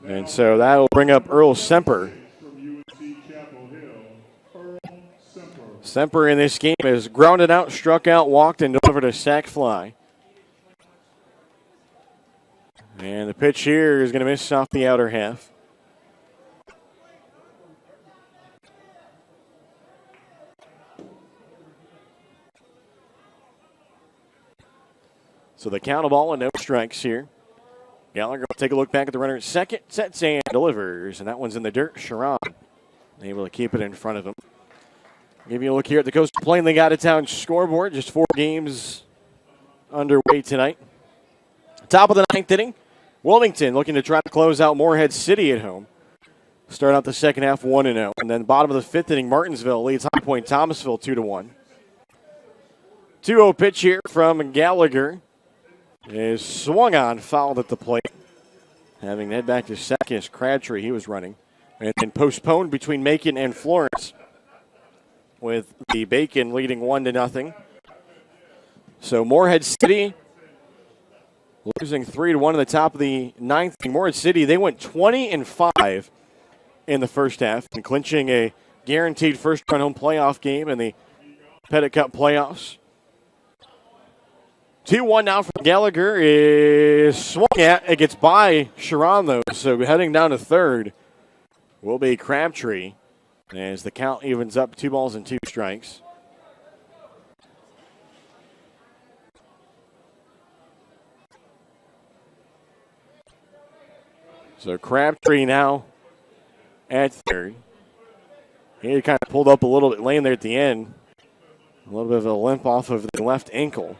And so that'll bring up Earl Semper. Semper in this game has grounded out, struck out, walked, and delivered a sac fly. And the pitch here is going to miss off the outer half. So the count of ball and no strikes here. Gallagher will take a look back at the runner at second, sets and delivers, and that one's in the dirt. Sharon able to keep it in front of him. Give you a look here at the Coastal Plainly Out-of-Town scoreboard. Just 4 games underway tonight. Top of the 9th inning. Wilmington looking to try to close out Moorhead City at home. Start out the second half 1-0. And then bottom of the 5th inning, Martinsville leads High Point Thomasville 2-1. 2-0 pitch here from Gallagher. Is swung on, fouled at the plate. Having head back to second is Crabtree. He was running. And then postponed between Macon and Florence, with the Bacon leading 1-0. So Moorhead City losing 3-1 in the top of the 9th. Moorhead City, they went 20-5 in the first half and clinching a guaranteed first-run home playoff game in the Pettit Cup playoffs. 2-1 now from Gallagher is swung at. It gets by Sharon, though, so heading down to third will be Crabtree as the count evens up 2 balls and 2 strikes. So Crabtree now at third. He kind of pulled up a little bit lame there at the end. A little bit of a limp off of the left ankle.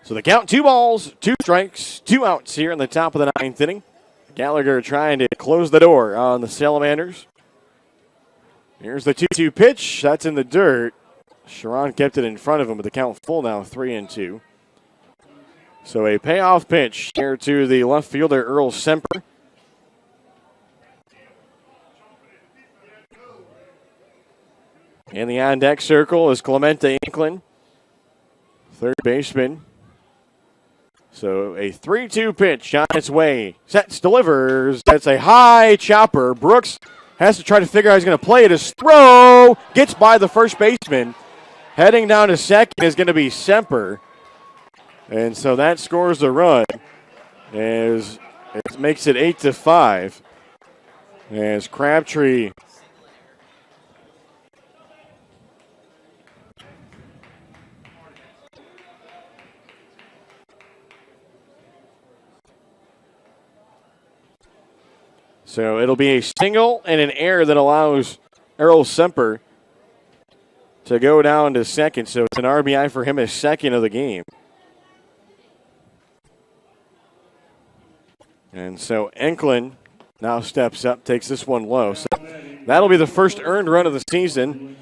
So the count, 2 balls, 2 strikes, 2 outs here in the top of the 9th inning. Gallagher trying to close the door on the Salamanders. Here's the 2-2 pitch. That's in the dirt. Sharon kept it in front of him, but the count full now, 3-2. So a payoff pitch here to the left fielder, Earl Semper. In the on-deck circle is Clemente Inklin, third baseman. So a 3-2 pitch on its way. Sets, delivers. That's a high chopper. Brooks has to try to figure out how he's going to play it. His throw gets by the first baseman. Heading down to second is going to be Semper. And so that scores the run. As it makes it 8-5. As Crabtree so it'll be a single and an error that allows Earl Semper to go down to second. So it's an RBI for him, his second of the game. And so Enklin now steps up, takes this one low. So that'll be the first earned run of the season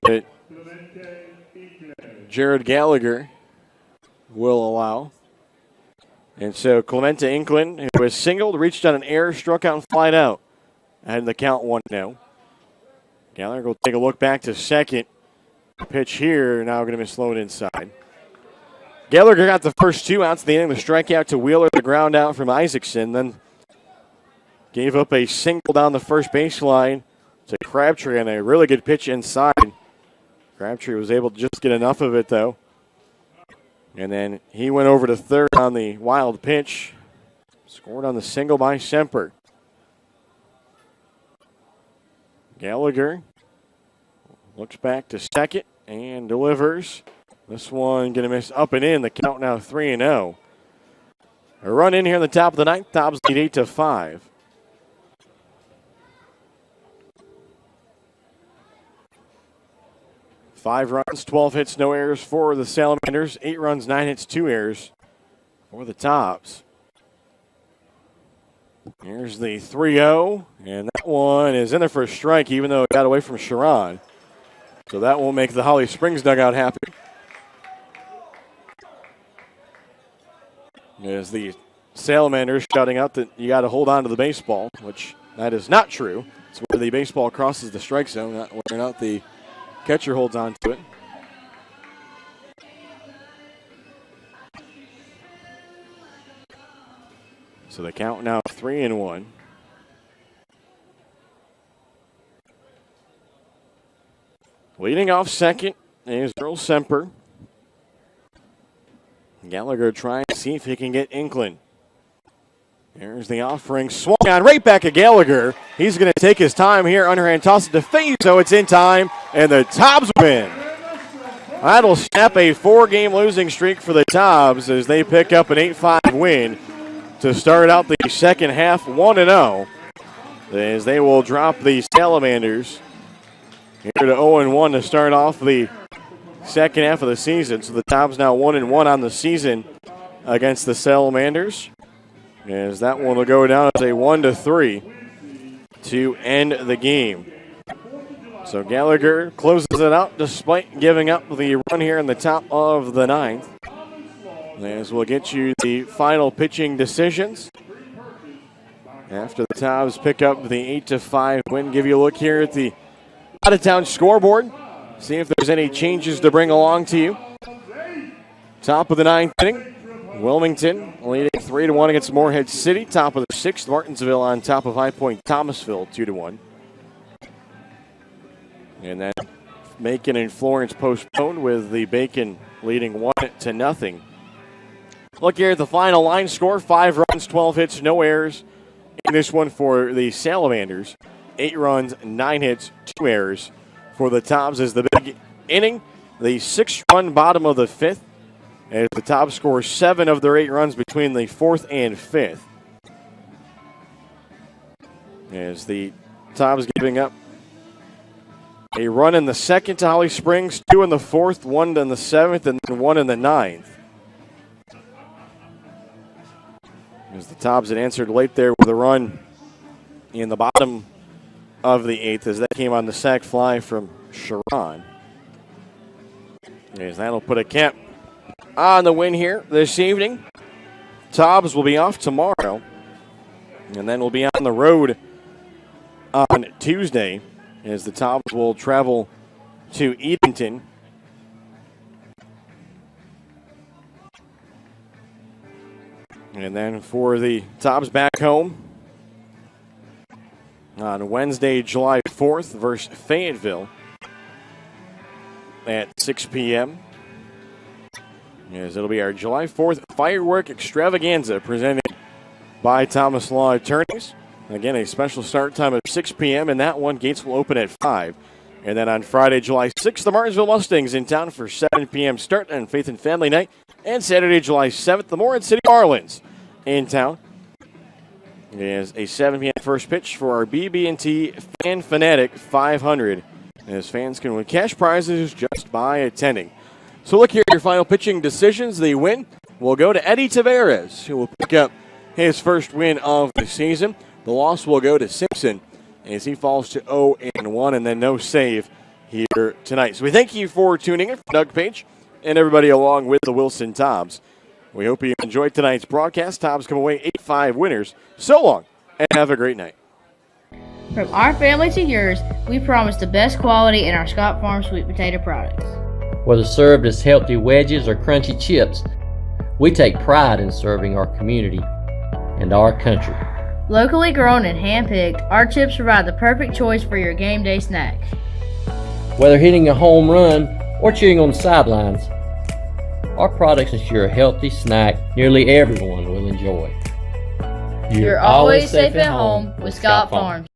that Jared Gallagher will allow. And so Clemente Inklin, who was singled, reached on an error, struck out and flied out. And the count 1-0. Gallagher will take a look back to second. Pitch here, now going to be slowed inside. Gallagher got the first 2 outs of the inning, the strikeout to Wheeler, the ground out from Isaacson, then gave up a single down the first baseline to Crabtree and a really good pitch inside. Crabtree was able to just get enough of it, though. And then he went over to third on the wild pitch. Scored on the single by Semper. Gallagher looks back to second and delivers. This one going to miss up and in. The count now 3-0. A run in here in the top of the 9th. Tobs lead 8-5. Five runs, 12 hits, no errors for the Salamanders. 8 runs, 9 hits, 2 errors for the Tobs. Here's the 3-0, and that one is in there for a strike, even though it got away from Sharon. So that will make the Holly Springs dugout happy. As the Salamanders shouting out that you got to hold on to the baseball, which that is not true. It's where the baseball crosses the strike zone, not whether or not the catcher holds on to it. So the count now 3-1. Leading off second is Earl Semper. Gallagher trying to see if he can get Inkland. There's the offering. Swung on right back at Gallagher. He's going to take his time here. Underhand toss it to Faye, so it's in time, and the Tobs win. That'll snap a 4-game losing streak for the Tobs as they pick up an 8-5 win to start out the second half 1-0. As they will drop the Salamanders here to 0-1 to start off the second half of the season. So the Tobs now 1-1 on the season against the Salamanders. As that one will go down as a 1-3 to end the game. So Gallagher closes it out despite giving up the run here in the top of the ninth. As we'll get you the final pitching decisions after the Tobs pick up the 8-5 win. Give you a look here at the out-of-town scoreboard. See if there's any changes to bring along to you. Top of the ninth inning, Wilmington leading 3-1 against Morehead City. Top of the sixth, Martinsville on top of High Point Thomasville 2-1. And then Macon and Florence postponed with the Bacon leading 1-0. Look here at the final line score: 5 runs, 12 hits, no errors. In this one for the Salamanders, 8 runs, 9 hits, 2 errors. For the Tobs is the big inning, the 6-run bottom of the 5th. As the Tobs score 7 of their 8 runs between the 4th and 5th. As the Tobs giving up a run in the 2nd to Holly Springs, 2 in the 4th, 1 in the 7th, and then 1 in the 9th. As the Tobs had answered late there with a run in the bottom of the 8th as that came on the sac fly from Sharon. As that'll put a cap on the win here this evening. Tobs will be off tomorrow, and then we'll be on the road on Tuesday as the Tobs will travel to Edenton. And then for the Tobs back home on Wednesday, July 4th versus Fayetteville at 6 p.m. As it'll be our July 4th firework extravaganza presented by Thomas Law Attorneys. Again, a special start time of 6 p.m. and that one, gates will open at 5. And then on Friday, July 6th, the Martinsville Mustangs in town for 7 p.m. start on Faith and Family Night. And Saturday, July 7th, the Morehead City Marlins in town. It is a 7 p.m. first pitch for our BB&T Fan Fanatic 500, as fans can win cash prizes just by attending. So look here at your final pitching decisions. The win will go to Eddie Tavares, who will pick up his first win of the season. The loss will go to Simpson as he falls to 0-1, and then no save here tonight. So we thank you for tuning in. For Doug Page and everybody along with the Wilson Tobs, we hope you enjoyed tonight's broadcast. Tobs come away 8-5 winners. So long, and have a great night. From our family to yours, we promise the best quality in our Scott Farm sweet potato products. Whether served as healthy wedges or crunchy chips, we take pride in serving our community and our country. Locally grown and hand-picked, our chips provide the perfect choice for your game day snacks. Whether hitting a home run or cheering on the sidelines, our products ensure a healthy snack nearly everyone will enjoy. You're always safe at home with Scott Farms.